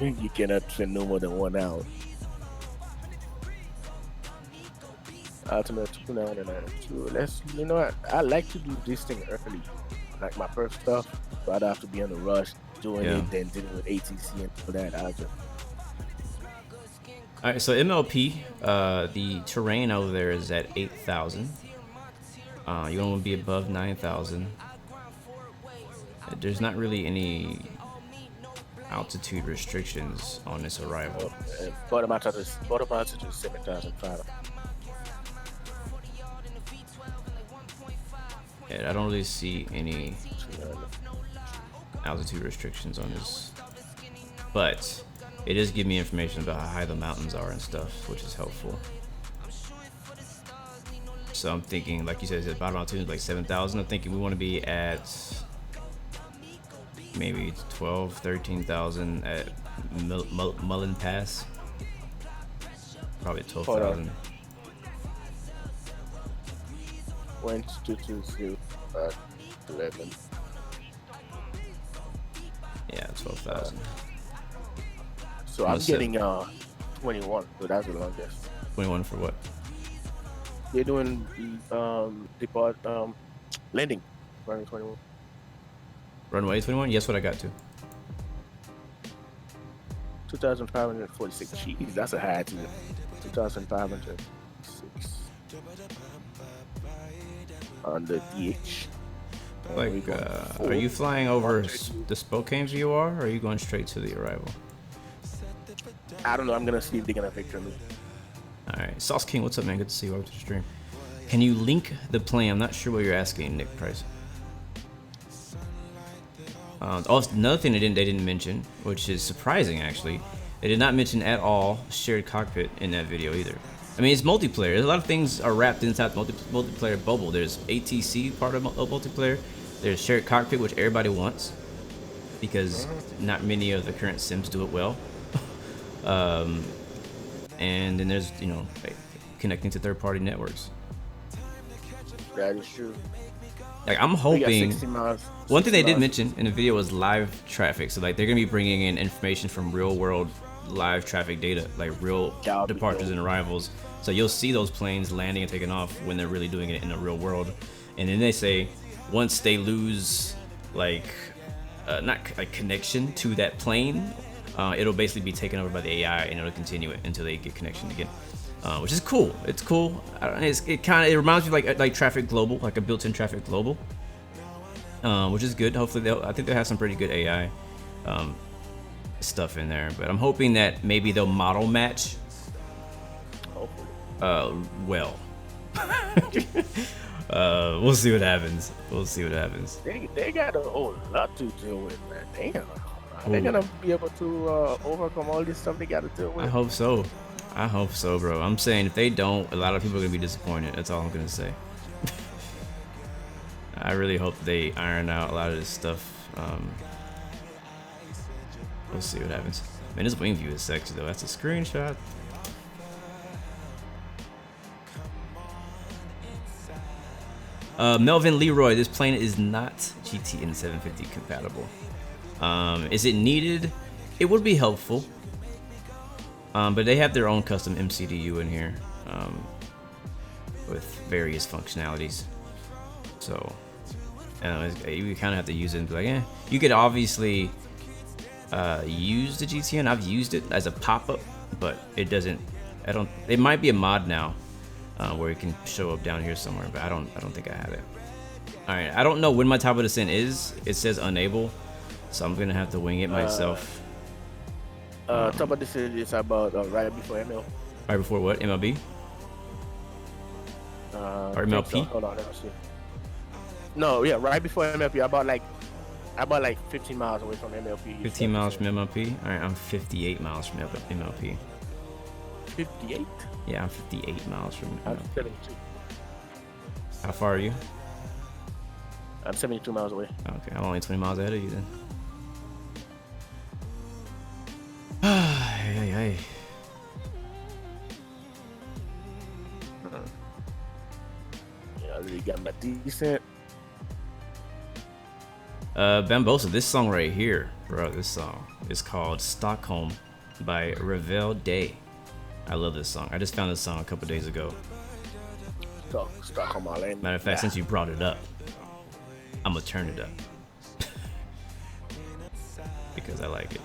You cannot spend no more than 1 hour. Ultimate 2992. Let's, you know what? I like to do this thing early, like my first stuff, so I don't have to be in a rush doing it, then dealing with ATC and all that. I'll just. All right, so MLP, the terrain over there is at 8,000. You don't want to be above 9,000. There's not really any altitude restrictions on this arrival. Bottom altitude is 7,500. Yeah, I don't really see any altitude restrictions on this, but it does give me information about how high the mountains are and stuff, which is helpful. So I'm thinking, like you said, the bottom altitude is like 7,000. I'm thinking we want to be at maybe 12, 13,000 at Mullen Pass. Probably 12,000. 1220 11. Yeah, 12,000. So I'm getting 21, so that's the longest. 21 for what? They're doing landing runway 21. Runway 21? Yes, what I got to. 2,546. Jeez, that's a high too. 2,506 on the DH. Like, are you flying over the Spokane VOR, or are you going straight to the arrival? I don't know. I'm gonna see if they're gonna picture me. All right, Sauce King, what's up, man? Good to see you. Welcome to the stream. Can you link the plane? I'm not sure what you're asking, Nick Price. Also, another thing they didn't mention, which is surprising actually, they did not mention at all shared cockpit in that video either. I mean, it's multiplayer. There's a lot of things are wrapped inside the multiplayer bubble. There's ATC part of multiplayer. There's shared cockpit, which everybody wants, because not many of the current sims do it well. And then there's, you know, connecting to third-party networks. That is true. Like, I'm hoping. One thing they did mention in the video was live traffic. So, like, they're gonna be bringing in information from real-world live traffic data, like real departures and arrivals. So you'll see those planes landing and taking off when they're really doing it in the real world. And then they say once they lose, like, not like connection to that plane, it'll basically be taken over by the AI, and it'll continue it until they get connection again, which is cool. It's cool. It reminds me of like Traffic Global, like a built-in Traffic Global, which is good. Hopefully, I think they'll have some pretty good AI stuff in there. But I'm hoping that maybe they'll model match. Well, we'll see what happens. We'll see what happens. They got a whole lot to deal with, man. Damn. They're gonna be able to overcome all this stuff they gotta deal with. I hope so. I hope so, bro. I'm saying if they don't, a lot of people are gonna be disappointed. That's all I'm gonna say. I really hope they iron out a lot of this stuff. We'll see what happens. Man, this wing view is sexy though. That's a screenshot. Melvin Leroy, this plane is not GTN 750 compatible. Is it needed? It would be helpful. But they have their own custom MCDU in here with various functionalities. So you kind of have to use it and be like, eh. You could obviously use the GTN. I've used it as a pop-up, but it doesn't. It might be a mod now where it can show up down here somewhere, but I don't think I have it. All right, I don't know when my top of descent is. It says unable, so I'm gonna have to wing it myself. Top of descent is about right before ML. Right before what? MLB? Or MLP? So. Hold on, let me see. No, yeah, right before MLP. About like 15 miles away from MLP. 15 miles from MLP? All right, I'm 58 miles from MLP. 58? Yeah, I'm 58 miles from MLP. I'm 72. How far are you? I'm 72 miles away. Okay, I'm only 20 miles ahead of you then. Hey. Yeah, I really got my decent. Bambosa, this song right here, bro, this song is called Stockholm by Revel Day. I love this song. I just found this song a couple days ago. Stockholm Island. Matter of fact, since you brought it up, I'm gonna turn it up because I like it.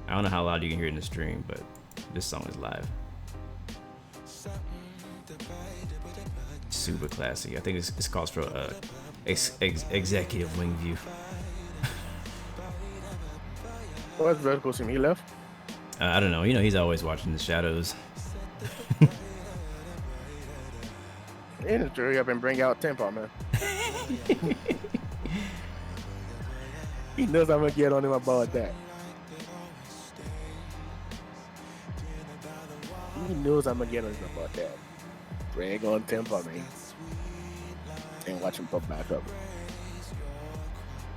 I don't know how loud you can hear it in the stream, but this song is live. Super classy. I think it's calls for executive wing view. What's vertical sim? He left? I don't know. You know, he's always watching the shadows. He needs to hurry up and bring out tempo, man. He knows I'm gonna get on him about that. He knows I'm gonna get on him about that. Bring on tempo, man. And watch him pop back up.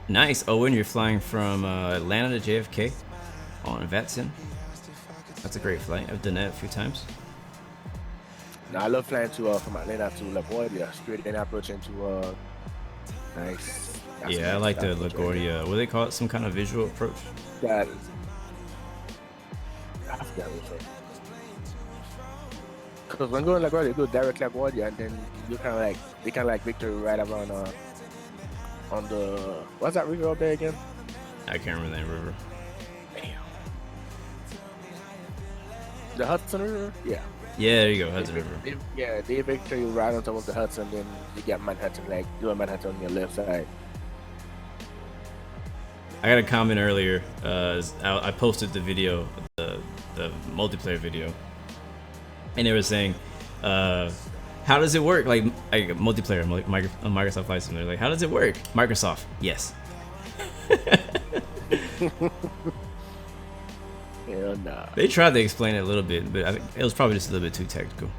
Nice, Owen. You're flying from Atlanta to JFK on VATSIM. That's a great flight. I've done that a few times. Now I love flying from Atlanta to LaGuardia, straight in approach into nice. Yeah, I like the LaGuardia. What do they call it? Some kind of visual approach? Got it. I forgot what it. Because when going LaGuardia, you go direct LaGuardia, and then you they kind of like Victory right around on the what's that river up there again? I can't remember that river. Damn. The Hudson River? Yeah. Yeah, there you go, Hudson River. They Victory right on top of the Hudson, then you got Manhattan, like doing Manhattan on your left side. I got a comment earlier. I posted the video, the multiplayer video, and they were saying, "How does it work?" Like multiplayer, Microsoft Flight Sim. They're like, "How does it work?" Microsoft, yes. Hell nah. They tried to explain it a little bit, but I think it was probably just a little bit too technical.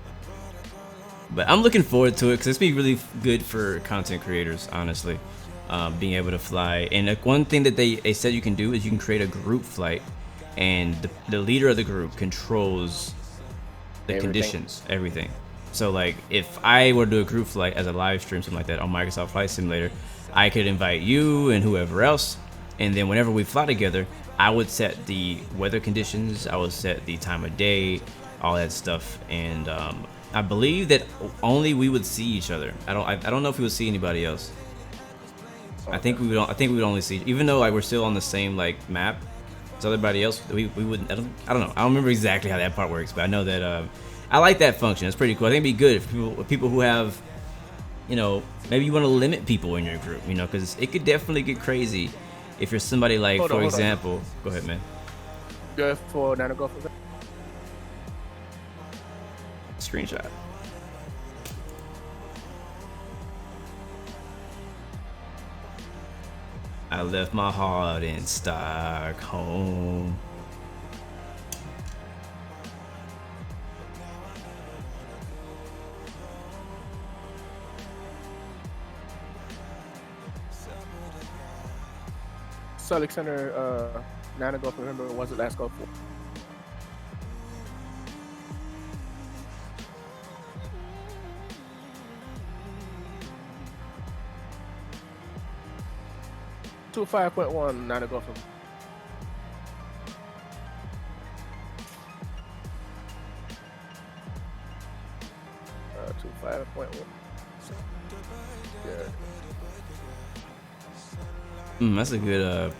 But I'm looking forward to it because it's be really good for content creators, honestly. Being able to fly, and one thing that they said you can do is you can create a group flight, and the leader of the group controls the conditions, everything. So like if I were to do a group flight as a live stream, something like that on Microsoft Flight Simulator, I could invite you and whoever else, and then whenever we fly together, I would set the weather conditions, I would set the time of day, all that stuff, and I believe that only we would see each other. I don't know if we would see anybody else. I think we would only see, even though like we're still on the same like map as everybody else. We wouldn't. I don't know. I don't remember exactly how that part works, but I know that I like that function. It's pretty cool. I think it'd be good if people who have, you know, maybe you want to limit people in your group, you know, because it could definitely get crazy if you're somebody like, for example. Go ahead, man. Go for Nano, go for that. Screenshot. I left my heart in Stockholm. So Alexander, Nano Golf, remember, what was the last golf for? 25.1, 9 to go from. To 5.1. Yeah. That's a good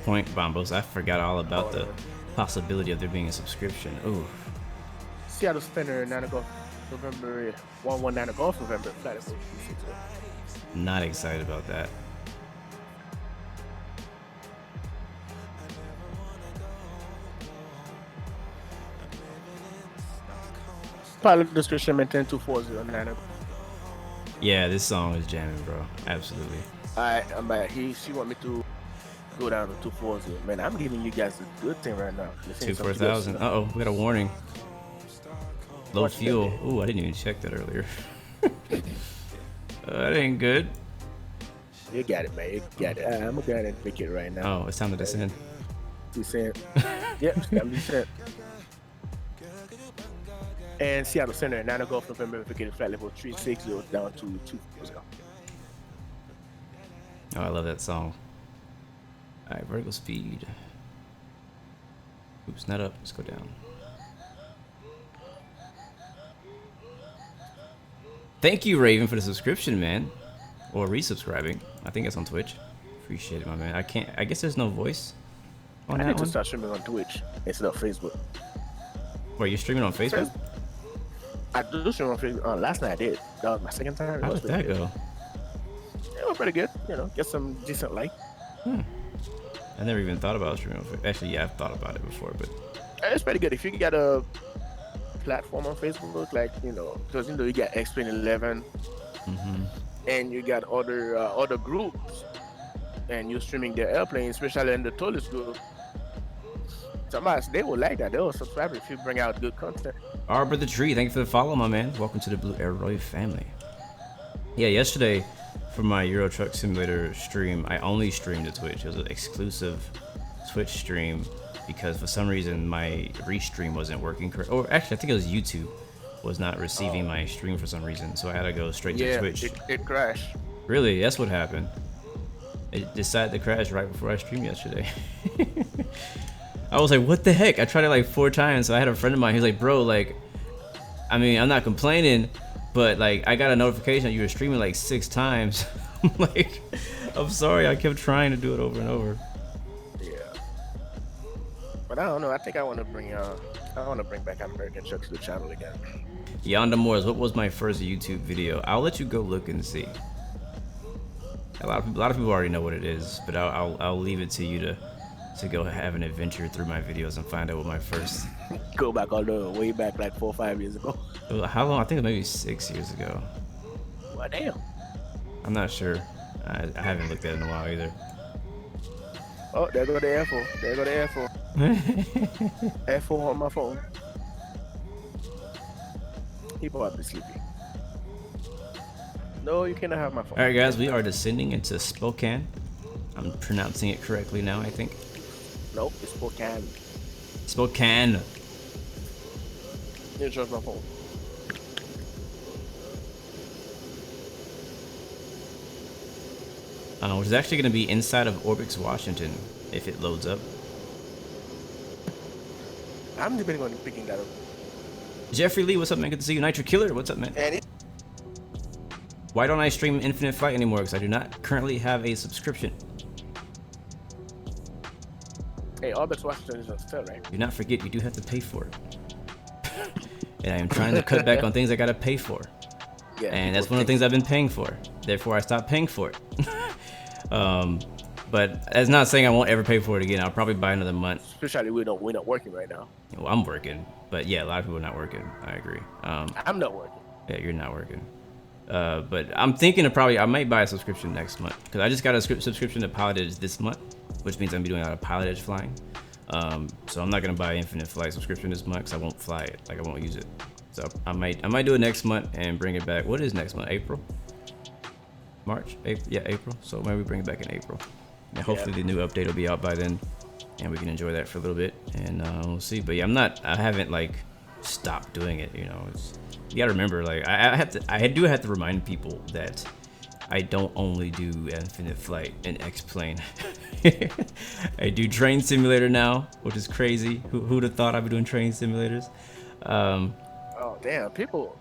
point, Bombos. I forgot all about the possibility of there being a subscription. Ooh. Seattle Spinner, 9 to go November, 119 to go November. Not excited about that. Pilot description maintain 2409. Yeah, this song is jamming, bro. Absolutely. Alright, I'm back. She want me to go down to 240. Man, I'm giving you guys a good thing right now. 24,000. Uh-oh, we got a warning. Low Watch fuel. Ooh, I didn't even check that earlier. That ain't good. You got it, man. You got it. I'm gonna go ahead and pick it right now. Oh, it's time to descend. Descent. Yep, it's time to descend. And Seattle Center, 9 to go November, flight level 360 down to 240. Oh, I love that song. Alright, vertical speed. Oops, not up. Let's go down. Thank you, Raven, for the subscription, man. Or resubscribing. I think that's on Twitch. Appreciate it, my man. I guess there's no voice on I that need to one. start streaming on Twitch instead of Facebook. Wait, you're streaming on Facebook? I do stream on Facebook. Last night I did. That was my second time. How did that go? It was pretty good. You know, get some decent like. I never even thought about streaming on Facebook. Actually, yeah, I've thought about it before, but It's pretty good if you got a platform on Facebook, like because you got XP11, and you got other groups, and you're streaming their airplanes, especially in the tallest group. Somebody they will like that. They will subscribe if you bring out good content. Arbor the Tree, thank you for the follow, my man. Welcome to the Blue Aeroid family. Yeah, yesterday for my Euro Truck Simulator stream, I only streamed to Twitch. It was an exclusive Twitch stream because for some reason my restream wasn't working correct. Or actually, I think it was YouTube was not receiving my stream for some reason, so I had to go straight to Twitch. It crashed. Really, that's what happened. It decided to crash right before I streamed yesterday. I was like, what the heck? I tried it like 4 times. So I had a friend of mine. He's like, bro, like, I mean, I'm not complaining, but like, I got a notification that you were streaming like 6 times. I'm like, I'm sorry. I kept trying to do it over and over. Yeah. But I don't know. I think I want to bring back American Truck to the channel again. Yonda Moores, what was my first YouTube video? I'll let you go look and see. A lot of people already know what it is, but I'll leave it to you to go have an adventure through my videos and find out what my first. Go back all the way back like 4 or 5 years ago. How long? I think maybe 6 years ago. Well, damn. I'm not sure. I haven't looked at it in a while either. Oh, there go the airflow. There go the airflow. Airflow on my phone. He probably sleepy. No, you cannot have my phone. All right, guys, we are descending into Spokane. I'm pronouncing it correctly now, I think. Nope, it's Spokane. Spokane. You charge my phone. Which is actually going to be inside of Orbix, Washington, if it loads up. I'm debating on picking that up. Jeffrey Lee, what's up, man? Good to see you. Nitro Killer, what's up, man? Why don't I stream Infinite Flight anymore? Because I do not currently have a subscription. Hey, Orbix Washington is on sale, right? Do not forget, you do have to pay for it. And I am trying to cut back on things I gotta pay for. Yeah, and that's one of the things I've been paying for. Therefore, I stopped paying for it. But that's not saying I won't ever pay for it again. I'll probably buy another month. Especially we're not working right now. Well, I'm working, but yeah, a lot of people are not working. I agree. I'm not working. Yeah, you're not working. But I'm thinking of I might buy a subscription next month because I just got a subscription to Pilotedge this month, which means I'm gonna be doing a lot of Pilotedge flying. So I'm not gonna buy Infinite Flight subscription this month because I won't fly it. Like I won't use it. So I might do it next month and bring it back. What is next month? April? March? April? Yeah, April. So maybe bring it back in April. And hopefully the new update will be out by then, and we can enjoy that for a little bit. And we'll see. But yeah, I haven't like stopped doing it. You know, you gotta remember, like I do have to remind people that I don't only do Infinite Flight and X-Plane. I do Train Simulator now, which is crazy. Who'd have thought I'd be doing train simulators? Oh damn, people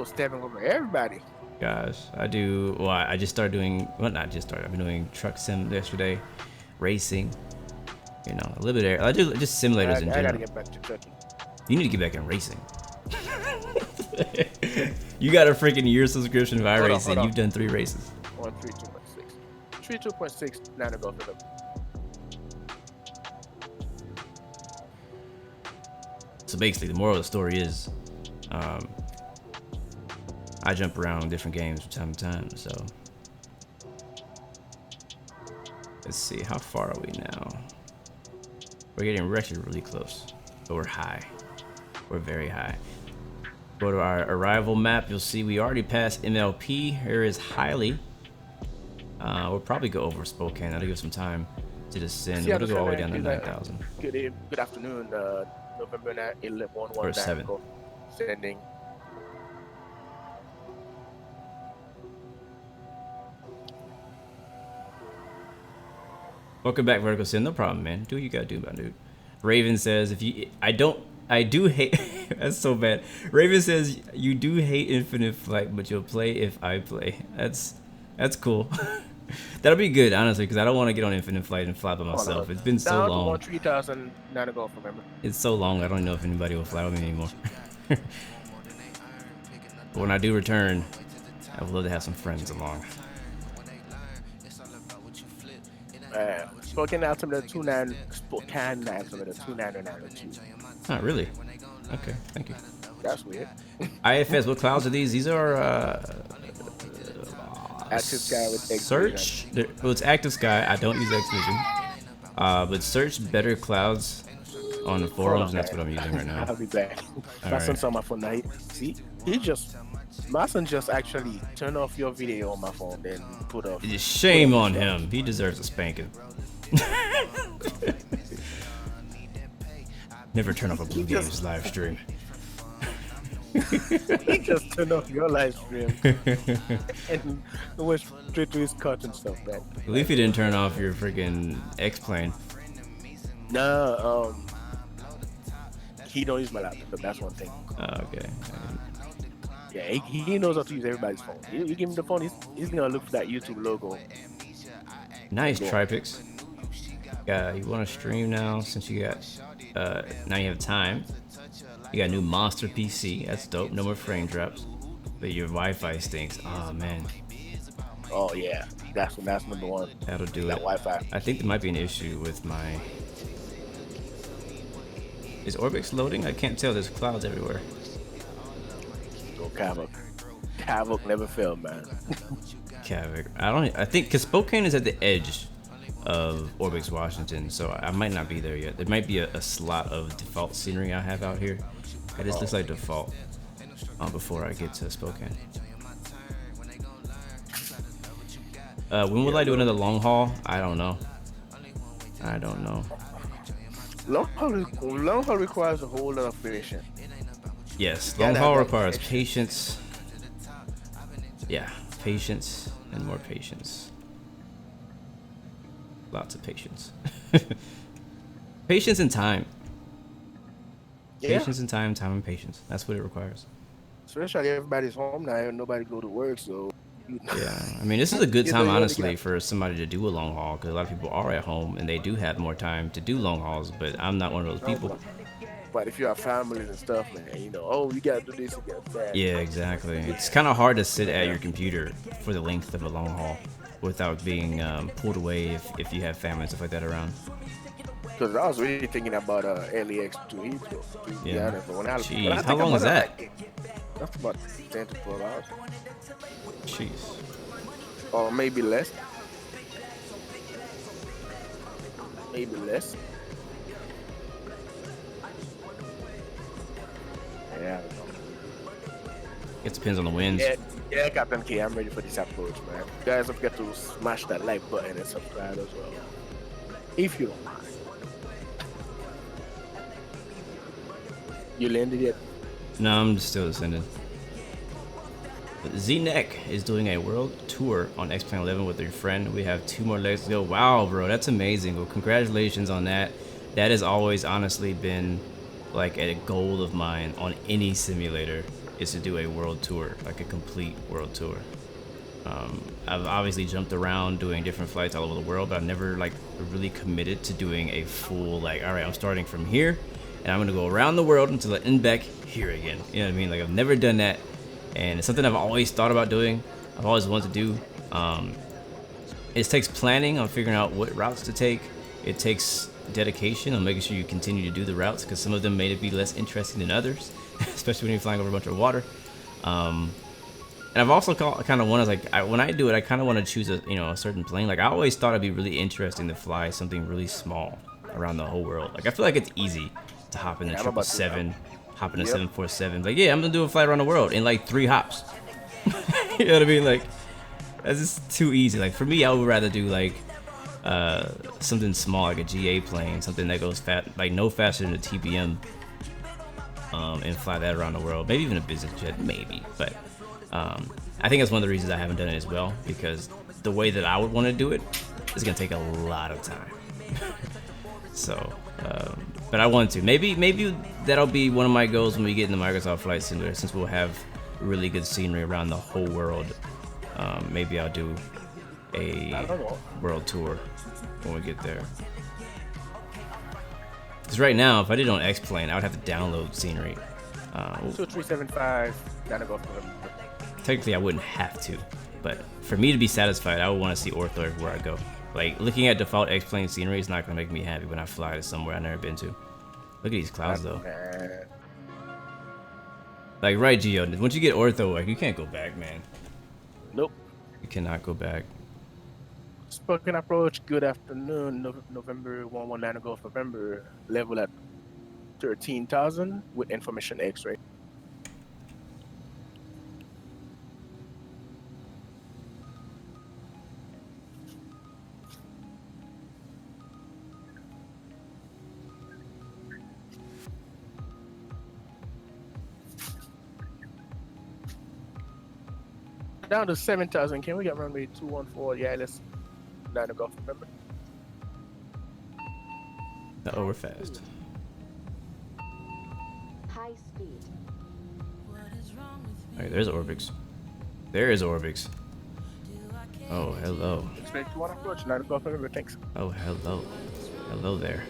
stepping over everybody. Gosh, I do. Well, I just started doing. Well, not just started. I've been doing truck sim yesterday, racing. You know, a little bit. I do just simulators in general. I gotta get back to trucking. You need to get back in racing. You got a freaking year subscription to iRacing. You've done 3 races. 132.6. 32.6. Now to go for them. So basically, the moral of the story is, I jump around different games from time to time. So let's see, how far are we now? We're actually really close, but we're high. We're very high. Go to our arrival map. You'll see we already passed MLP. Here is Highly. We'll probably go over Spokane. That'll give some time to descend. We'll go all the way down to 9,000. Good afternoon, November 11, or 7. Sending. Welcome back, Vertical Sin. No problem, man. Do what you gotta do, my dude. Raven says, I do hate. That's so bad. Raven says you do hate Infinite Flight, but you'll play if I play. That's cool. That'll be good, honestly, because I don't want to get on Infinite Flight and fly by myself. It's been so long. 3,000 now to go, remember. It's so long. I don't know if anybody will fly with me anymore. But when I do return, I would love to have some friends along. Spokane altimeter 29, Spokane altimeter 2992. Oh, really? Okay, thank you. That's weird. IFS, what clouds are these? These are Active Sky with X Search. Well, it's Active Sky. I don't use X Vision. But search better clouds on the forums, and that's what I'm using right now. I'll be back. My son's on my phone now. See, my son just actually turned off your video on my phone, then put off. Shame on him. He deserves a spanking. Never turn off a Blue Games live stream. He just turned off your live stream and went straight to his cut and stuff, man. At least he didn't turn off your freaking X-Plane. No, he don't use my laptop. That's one thing. Oh, okay. Yeah, he knows how to use everybody's phone. You give him the phone, he's gonna look for that YouTube logo. Nice, Tripix. Yeah, you want to stream now since you got now you have time. You got a new monster PC. That's dope. No more frame drops. But your Wi-Fi stinks. Oh man. Oh yeah, that's number one. That'll do that it. Wi-Fi. I think there might be an issue with my. Is Orbix loading? I can't tell. There's clouds everywhere. Go Kavok. Kavok never failed, man. Kavok. I think because Spokane is at the edge of Orbix, Washington, so I might not be there yet. There might be a slot of default scenery I have out here. It just looks like default before I get to Spokane. When will I do another long haul? I don't know. Long haul requires a whole lot of patience. Yes, long haul requires patience. Yeah, patience and more patience. Lots of patience. Patience and time. Yeah. Patience and time and patience. That's what it requires. Especially everybody's home now and nobody go to work, so. Yeah, I mean, this is a good time, honestly, for somebody to do a long haul, because a lot of people are at home and they do have more time to do long hauls, but I'm not one of those people. But if you have families and stuff, man, you know, oh, you gotta do this, you gotta do that. Yeah, exactly. It's kind of hard to sit at your computer for the length of a long haul without being pulled away if you have family and stuff like that around. Because I was really thinking about LAX to Heathrow. Yeah. Jeez, how long is that? That's about 10 to 12 hours. Jeez. Or maybe less. Maybe less. Yeah. It depends on the winds. Yeah, Captain K, I'm ready for this approach, man. Guys, don't forget to smash that like button and subscribe as well. If you don't mind. You landed yet? No, I'm still descending. Z-Neck is doing a world tour on XP11 with your friend. We have 2 more legs to go. Wow, bro, that's amazing. Well, congratulations on that. That has always honestly been like a goal of mine on any simulator, is to do a world tour, like a complete world tour. I've obviously jumped around doing different flights all over the world, but I've never like really committed to doing a full like, all right, I'm starting from here and I'm gonna go around the world until I end back here again. You know what I mean? Like, I've never done that, and it's something I've always thought about doing. I've always wanted to do. It takes planning on figuring out what routes to take. It takes dedication on making sure you continue to do the routes, because some of them may be less interesting than others, especially when you're flying over a bunch of water. And I've also kind of wanted, like, when I do it, I kind of want to choose a certain plane. Like, I always thought it'd be really interesting to fly something really small around the whole world. Like, I feel like it's easy to hop in the 777, hop in the 747. Like, yeah, I'm gonna do a flight around the world in like 3 hops. You know what I mean? Like, that's just too easy. Like, for me, I would rather do like something small, like a GA plane, something that goes like no faster than a TBM, and fly that around the world. Maybe even a business jet, maybe. But I think that's one of the reasons I haven't done it as well, because the way that I would want to do it is gonna take a lot of time. So, but I want to. Maybe that'll be one of my goals when we get into Microsoft Flight Simulator, since we'll have really good scenery around the whole world. Maybe I'll do a world tour when we get there. Because right now, if I did it on X-Plane, I would have to download scenery. 2375, gotta go for them. Technically, I wouldn't have to, but for me to be satisfied, I would want to see ortho everywhere I go. Like, looking at default X-Plane scenery is not gonna make me happy when I fly to somewhere I've never been to. Look at these clouds, though. Like, right, Geo, once you get ortho, like, you can't go back, man. Nope. You cannot go back. Spoken approach, good afternoon. November 119 Golf November, level at 13,000 with information X-ray. Down to 7,000. Can we get runway 214? Yeah, let's 9 Golf November. Oh, we're fast. High speed. Alright, there's Orbix. There is Orbix. Oh, hello. Expect one approach, 9 Golf November, thanks. Oh, hello. Hello there.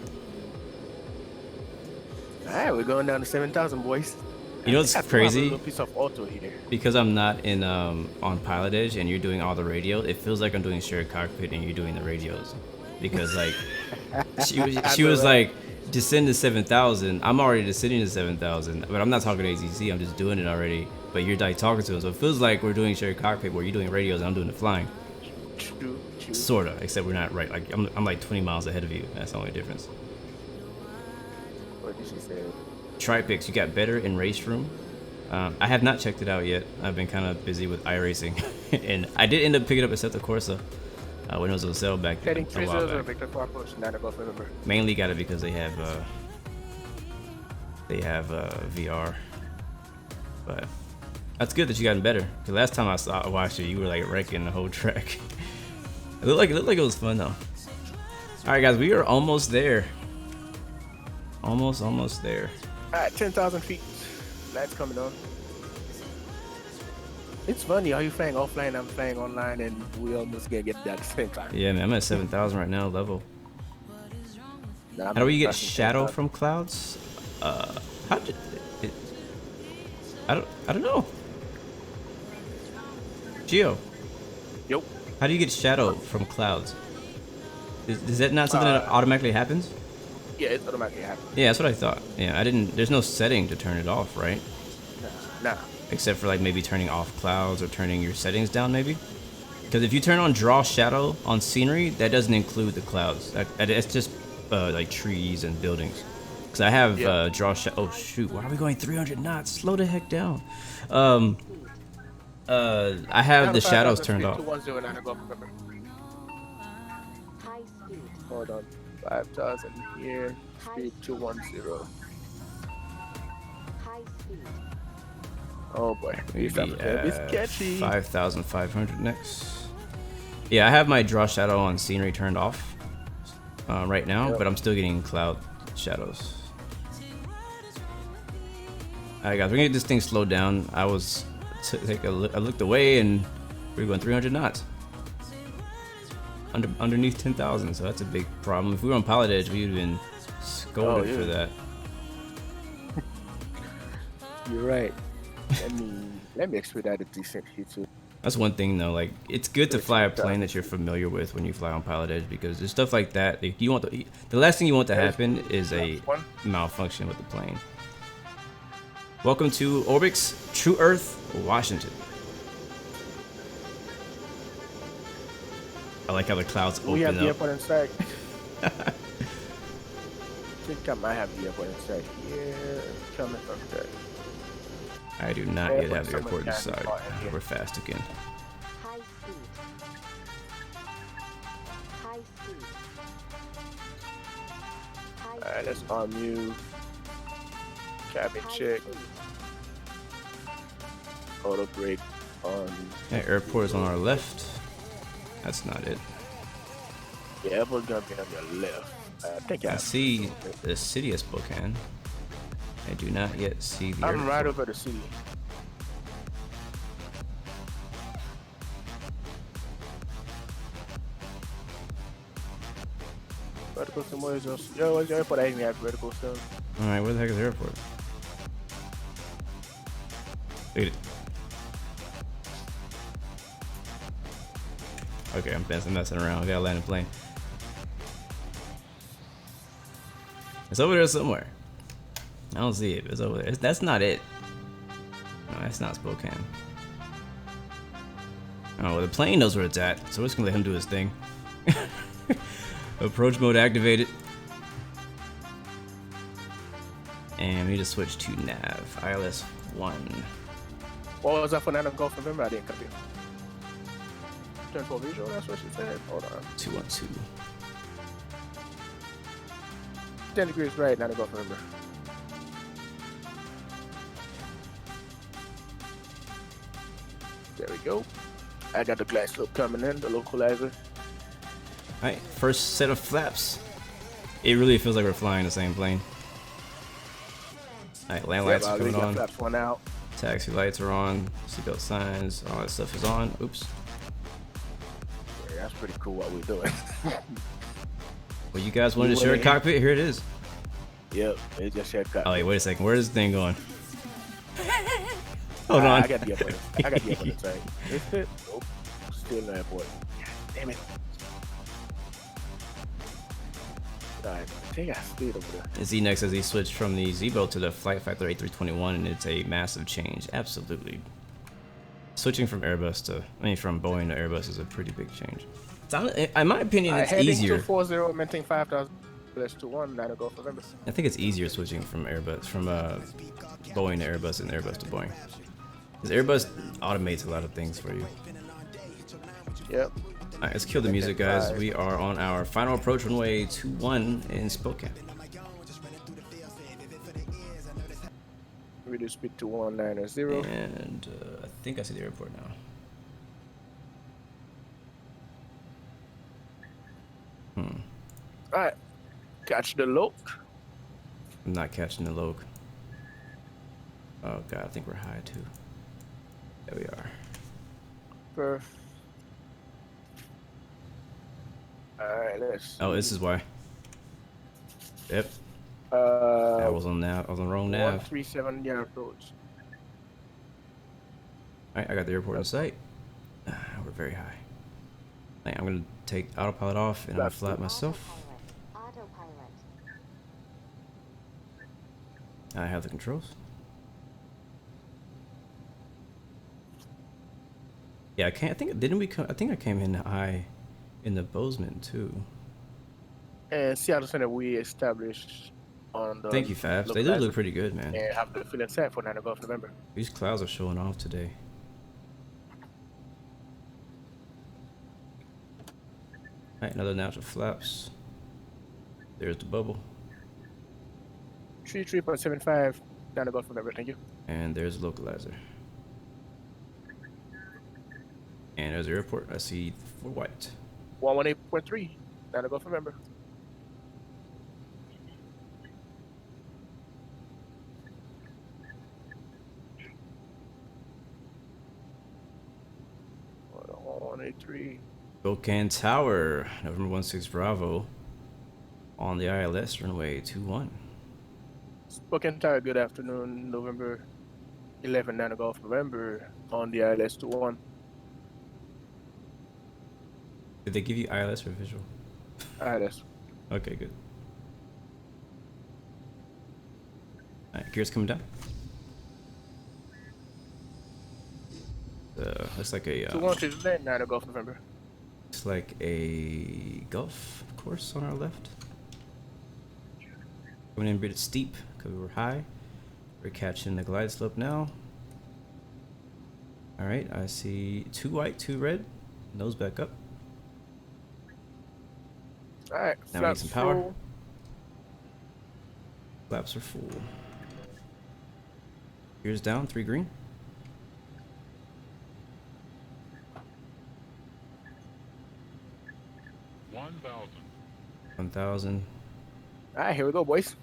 Alright, we're going down to 7,000, boys. You know what's crazy? A little piece of auto here. Because I'm not in on Pilotedge and you're doing all the radio, it feels like I'm doing shared cockpit and you're doing the radios. Because like she was like, descend to 7,000. I'm already descending to 7,000, but I'm not talking to AZC. I'm just doing it already. But you're like talking to him, so it feels like we're doing shared cockpit where you're doing radios and I'm doing the flying. True. Sorta, except we're not right. Like I'm like 20 miles ahead of you. That's the only difference. What did she say? Tripix, you got better in race room. I have not checked it out yet. I've been kind of busy with iRacing, and I did end up picking up a Seto Corsa when it was on sale back then. Heading 300 Victor for approach, 9 Golf November. Mainly got it because they have VR, but that's good that you gotten better. Cause last time I watched it, you were like wrecking the whole track. It looked like it was fun though. All right, guys, we are almost there. Almost there. Alright, 10,000 feet. Lights coming on. It's funny how you flying offline, I'm flying online, and we almost gonna get that at the same time. Yeah, man, I'm at 7,000 right now, level. How do we get shadow from clouds? How did it? I don't know. Geo. Yep. How do you get shadow from clouds? Is that not something that automatically happens? Yeah, it's automatically happening. Yeah, that's what I thought. Yeah, I didn't. There's no setting to turn it off, right? Nah. Except for like maybe turning off clouds or turning your settings down, maybe. Because if you turn on draw shadow on scenery, that doesn't include the clouds. It's just like trees and buildings. Because I have draw shadow. Oh shoot! Why are we going 300 knots? Slow the heck down. I have the shadows turned off. High speed. Hold on. 5,000 here. Speed 210. High speed. Oh boy, Maybe it's sketchy. 5,500 next. Yeah, I have my draw shadow on scenery turned off right now, but I'm still getting cloud shadows. Alright guys, we're gonna get this thing slowed down. I looked away and we're going 300 knots. Underneath 10,000, so that's a big problem. If we were on Pilotedge, we'd have been scolded for that. You're right. Let me expedite a decent hit too. That's one thing though, like it's good to fly a plane that you're familiar with when you fly on Pilotedge, because there's stuff like that. Like, you want the last thing you want to happen is a malfunction with the plane. Welcome to Orbix, True Earth, Washington. I like how the clouds open up. We have the airport in sight. I think I might have the airport in sight. Yeah, coming from there. I do not yet have the airport in sight. We're fast again. High speed. High speed. Alright, let's unmute. Cabin check. Auto brake on. Yeah, airport is on our left. That's not it. Yeah, airport's gonna be on your left. I think I see the city of Spokane. I do not yet see the airport. I'm right over the city. Vertical somewhere is just. Yo, where's the airport? I didn't have vertical stuff. Alright, where the heck is the airport? Look at it. Okay, I'm messing around. We gotta land a plane. It's over there somewhere. I don't see it. It's over there. That's not it. No, that's not Spokane. Oh, well, the plane knows where it's at, so we're just gonna let him do his thing. Approach mode activated. And we need to switch to nav. ILS 1. What was that for 9 of Gulf November? I didn't copy. Turn for visual, that's what she said. Hold on. 212. 10 degrees right, 9 of Gulf November. There we go. I got the glide slope coming in, the localizer. Alright, first set of flaps. It really feels like we're flying the same plane. Alright, land lights are coming on. Flaps one out. Taxi lights are on. Seatbelt signs. All that stuff is on. Oops. Yeah, that's pretty cool what we're doing. Well, you guys wanted to share a cockpit? Here it is. Yep, it's just shared cockpit. Oh, wait, wait a second. Where is this thing going? Hold on. I got the airport. I got the airport inside. Is it? Nope. Still no airport. Damn it. Alright, I think I stayed over there. Z-Nex says he switched from the Z-Boat to the Flight Factor A321, and it's a massive change. Absolutely. Switching from Airbus to, from Boeing to Airbus is a pretty big change. In my opinion, it's easier. Heading to 40, maintain 5,000. Let's do 1, 9 to go for November. I think it's easier switching from Airbus, from Boeing to Airbus and Airbus to Boeing. Because Airbus automates a lot of things for you. Yep. Alright, let's kill the music, guys. We are on our final approach runway 21 in Spokane. We do speed to 190. And I think I see the airport now. Alright. Catch the loc. I'm not catching the loc. Oh god, I think we're high too. There we are. Perfect. Alright, let's. Oh, this is why. Yep. I was on nav. I was on the wrong nav. 137 yard approach. Alright, I got the airport in sight. We're very high. I'm gonna take autopilot off and I'm gonna fly it myself. Autopilot. I have the controls. Yeah, I can't. I think didn't we come? I think I came in high in the Bozeman too. And Seattle Center we established on the. Thank you, Fabs. They do look pretty good, man. And have the feeling set for 9 of November. These clouds are showing off today. Alright, another natural flaps. There's the bubble. 33.75 9 of November. Thank you. And there's the localizer. And there's the airport. I see 4 white. 118.3. That'll go for member. Spokane Tower, November 16 Bravo, on the ILS runway 21. Spokane Tower, good afternoon. November 11, Nana Golf November on the ILS 21. Did they give you ILS or visual? ILS. Okay, good. Alright, gears coming down. Looks like a 216 Nana Golf November. looks like a golf course on our left. Coming in a bit steep because we were high. We're catching the glide slope now. All right, I see 2 white, 2 red. Nose back up. All right, Now we need some power. full. Flaps are full. Gears down, 3 green. 1,000. All right, here we go, boys.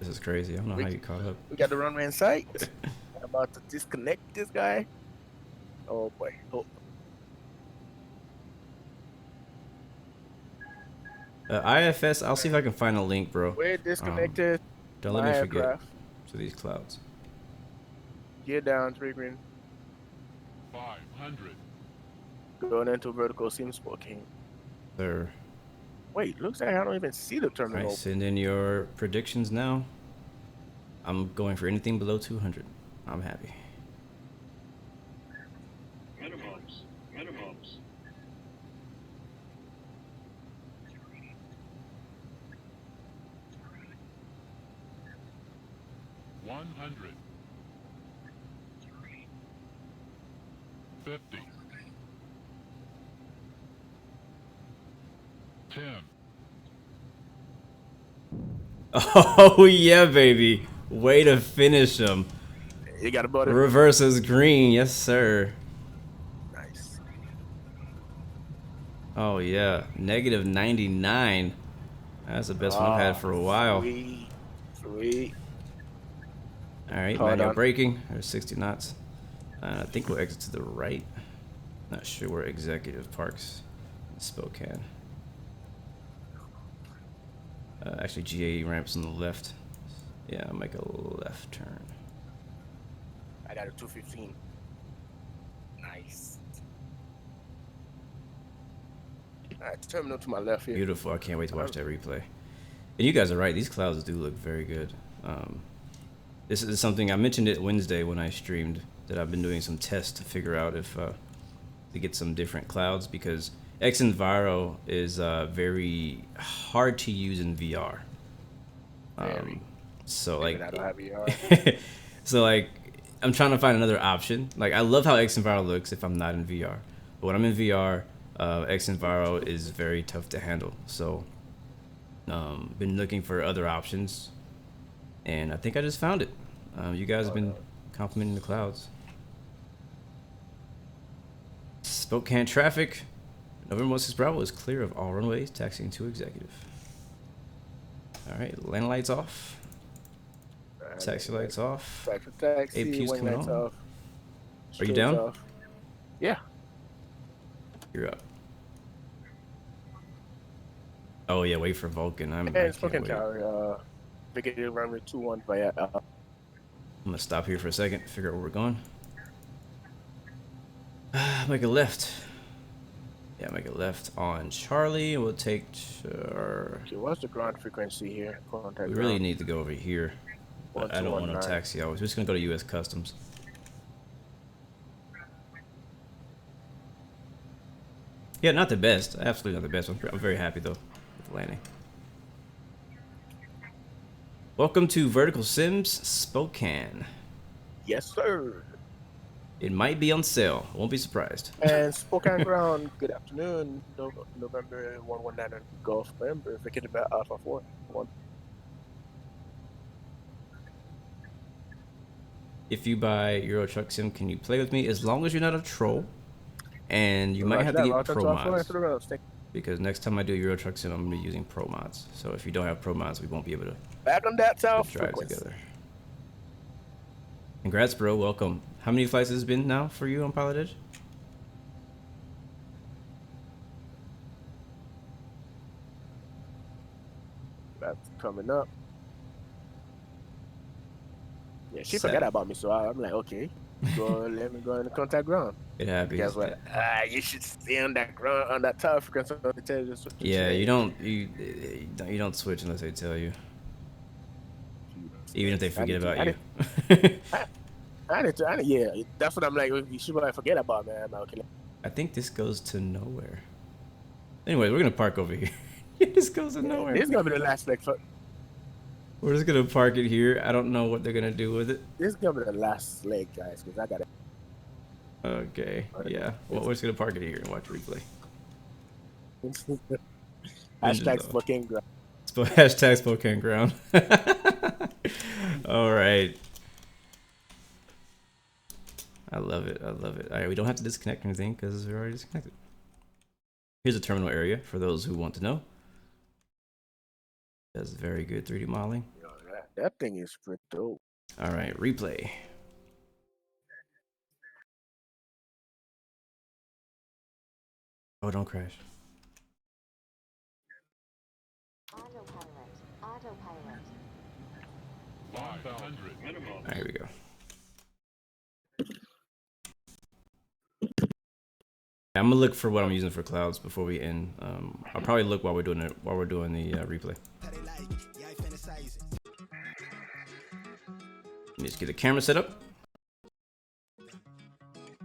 This is crazy. I don't know how you caught up. We got the runway in sight. I'm about to disconnect this guy. Oh boy. Oh. IFS, I'll see if I can find a link, bro. We're disconnected. Don't let My me forget aircraft. to these clouds. Gear down, 3 green. 500. Going into vertical seam Spokane. There. Wait, looks like I don't even see the All terminal. right, send in your predictions now. I'm going for anything below 200. I'm happy. Minimums. 100. 50. 10. Oh yeah, baby. Way to finish them. You got a butter. Reverse is green, yes sir. Nice. Oh yeah, negative 99. That's the best one I've had for a while. Sweet. All right, Hold manual on. braking. There's 60 knots. I think we'll exit to the right. Not sure where executive parks in Spokane. Actually, GA ramps on the left. Yeah, I'll make a left turn. I got a 215. Nice. All right, terminal to my left here. Beautiful. I can't wait to watch that replay. And you guys are right. These clouds do look very good. This is something I mentioned it Wednesday when I streamed, that I've been doing some tests to figure out if to get some different clouds, because XEnviro is very hard to use in VR. So like, I don't have VR. so like, I'm trying to find another option. Like, I love how XEnviro looks if I'm not in VR, but when I'm in VR, XEnviro is very tough to handle. So, been looking for other options, and I think I just found it. You guys have been complimenting the clouds. Spokane traffic. November 16 Bravo is clear of all runways, taxiing to executive. All right, landing lights off. Taxi lights off. Taxi, APU's wing coming lights on. off. Are you Strobes down? off. Yeah. You're up. Oh yeah, wait for Vulcan. I And can't Spokane wait. Tower, Brigadier runway 21 via I'm gonna stop here for a second, figure out where we're going. Make a left. Yeah, make a left on Charlie. We'll take. Okay, what's the ground frequency here? Contact We really ground. need to go over here, but I don't want to 1219. taxi out. We're just gonna go to U.S. Customs. Yeah, not the best. Absolutely not the best. I'm very happy though with the landing. Welcome to Vertical Sims Spokane. Yes, sir. It might be on sale. Won't be surprised. And Spokane ground, good afternoon. November 119 Golf member, vacated by Alpha 4. 1. If you buy Euro Truck Sim, can you play with me? As long as you're not a troll. And you might have to get pro mods. mods. Because next time I do Euro Truck Sim, I'm going to be using pro mods. So if you don't have pro mods, we won't be able to back on that south drive together. Congrats, bro. Welcome. How many flights has it been now for you on Pilotedge? That's coming up. Yeah, she forgot about me, so I'm like, okay, let me go in the contact ground. It happens. Guess what? You should stay on that ground, on that tower frequency. Yeah, you don't switch unless they tell you. Even if they forget about you. Yeah, that's what I'm like. You should probably forget about, man. I'm like, okay. I think this goes to nowhere. Anyway, we're gonna park over here. This goes to nowhere. This is gonna be the last leg. We're just gonna park it here. I don't know what they're gonna do with it. This is gonna be the last leg, guys, because I got it. Okay, yeah. Well, we're just gonna park it here and watch replay. Hashtag Spokane ground. Hashtag Spokane ground. All right. I love it. I love it. All right, we don't have to disconnect or anything because we're already disconnected. Here's a terminal area for those who want to know. That's very good 3D modeling. Yo, that thing is pretty dope. All right, replay. Oh, don't crash. Autopilot. Autopilot. All right, here we go. I'm gonna look for what I'm using for clouds before we end. I'll probably look while we're doing it, while we're doing the replay. Let me just get the camera set up.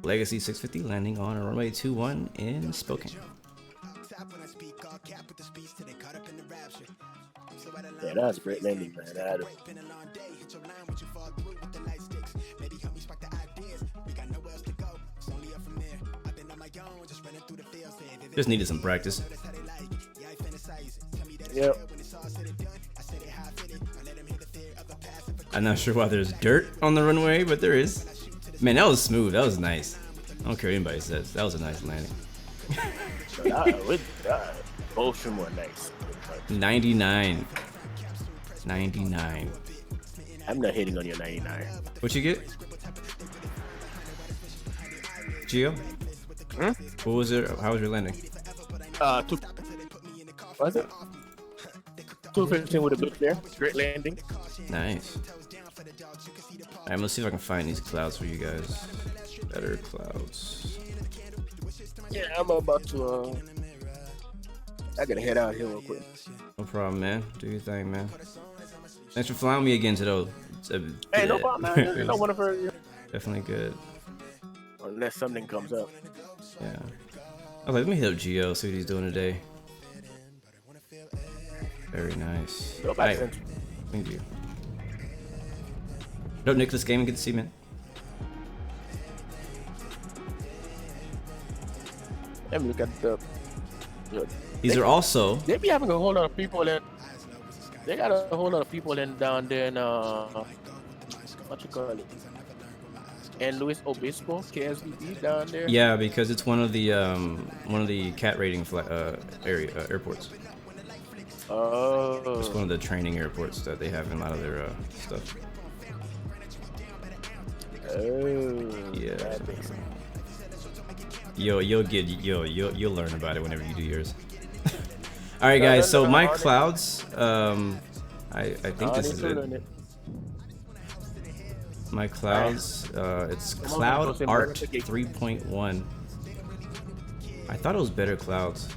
Legacy 650 landing on a runway 21 in Spokane. Yeah, that was a great landing, man. Just needed some practice. Yep. I'm not sure why there's dirt on the runway, but there is. Man, that was smooth. That was nice. I don't care what anybody says. That was a nice landing. Both of them were nice. 99. 99. I'm not hitting on your 99. What you get? Gio? What was it? How was your landing? What was it? 215 with a good there. Great landing. Nice. Alright, let's see if I can find these clouds for you guys. Better clouds. Yeah, I'm about to. I gotta head out here real quick. No problem, man. Do your thing, man. Thanks for flying me again today. Hey, no problem, man. No one of her. Definitely good. Unless something comes up. Yeah. I was like, let me hit up Gio, see what he's doing today. Very nice. Right. Thank you. No, Nicholas Gaming, good to see you, man. Let me look at the. These are also. They be having a whole lot of people in. They got a whole lot of people in down there in what you call it? And Luis Obispo, KSBB down there. Yeah, because it's one of the cat rating airports. Oh. It's one of the training airports that they have in a lot of their stuff. Oh. Yeah. You'll learn about it whenever you do yours. All right, guys. So my clouds, I think this is it. My clouds, it's Cloud Art 3.1. I thought it was better clouds,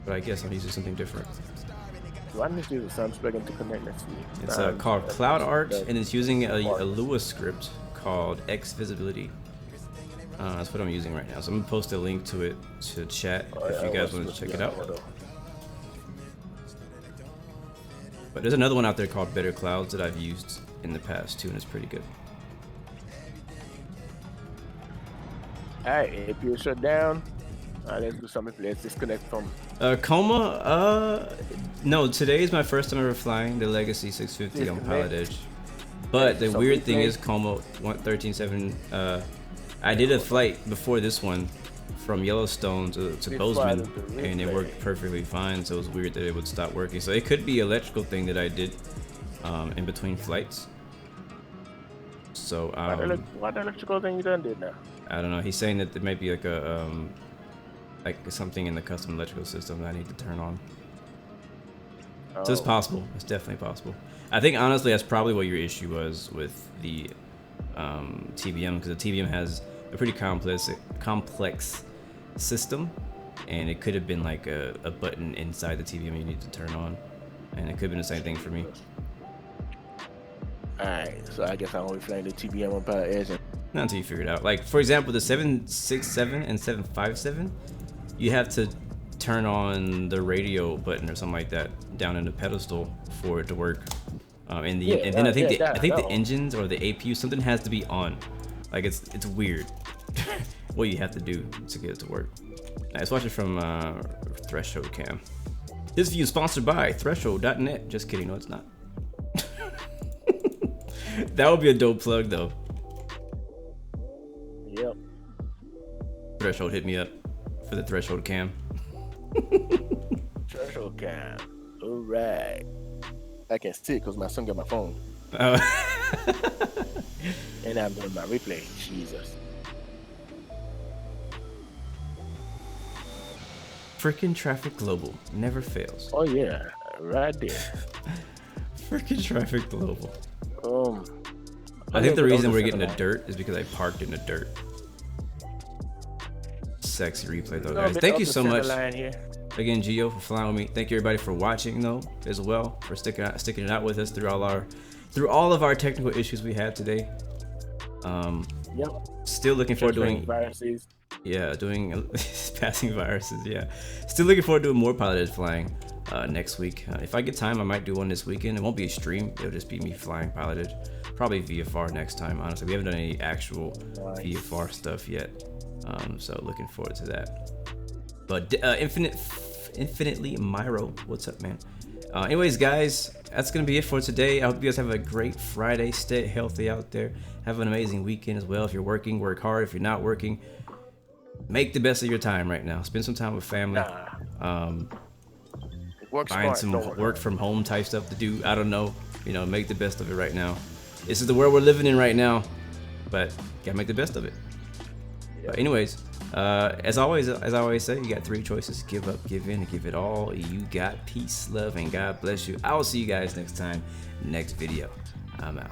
but I guess I'm using something different. Why didn't you use the to connect next to you? It's called Cloud Art, and it's using a Lua script called X Visibility. That's what I'm using right now. So I'm gonna post a link to it to chat if you guys want to check it out. But there's another one out there called Better Clouds that I've used in the past too, and it's pretty good. Alright, if you're shut down, let's do something. Let's disconnect from Coma. No, today is my first time ever flying the Legacy 650 on Pilotedge. But the weird thing is Coma 13.7. I did a flight before this one, from Yellowstone to Bozeman, and it worked perfectly fine. So it was weird that it would stop working. So it could be an electrical thing that I did in between flights. So what electrical thing you done did now? I don't know. He's saying that there might be like something in the custom electrical system that I need to turn on. So it's possible. It's definitely possible. I think honestly that's probably what your issue was with the TBM, because the TBM has a pretty complex system, and it could have been like a button inside the TBM you need to turn on, and it could have been the same thing for me. Alright, so I guess I'm only flying the TBM on Pilotedge. Not until you figure it out. Like for example, the 767 and 757, you have to turn on the radio button or something like that down in the pedestal for it to work. And then I think the engines or the APU, something has to be on. Like it's weird what you have to do to get it to work. Now, let's watch it from Threshold Cam. This view is sponsored by Threshold.net. Just kidding, no it's not. That would be a dope plug though. Yep. Threshold hit me up for the Threshold Cam. Threshold Cam. Alright. I can see it because my son got my phone. Oh. And I'm doing my replay. Jesus. Freaking Traffic Global never fails. Oh yeah, right there. Freaking Traffic Global. I think the reason we're getting the dirt is because I parked in the dirt. Sexy replay though, guys. Thank you so much again, Gio, for flying with me. Thank you everybody for watching though as well, for sticking it out with us through all of our technical issues we had today. Yep. Still looking forward to doing viruses. Yeah, doing passing viruses. Yeah, still looking forward to doing more Pilotedge flying next week. If I get time, I might do one this weekend. It won't be a stream. It'll just be me flying Pilotedge. Probably VFR next time. Honestly, we haven't done any actual VFR stuff yet. So looking forward to that. But infinitely Myro, what's up, man? Anyways, guys, that's gonna be it for today. I hope you guys have a great Friday. Stay healthy out there. Have an amazing weekend as well. If you're working, work hard. If you're not working, make the best of your time right now. Spend some time with family. Find some work from home type stuff to do. I don't know. Make the best of it right now. This is the world we're living in right now, but gotta make the best of it. But anyways, as I always say, you got three choices: give up, give in, and give it all. You got peace, love, and God bless you. I will see you guys next time, next video. I'm out.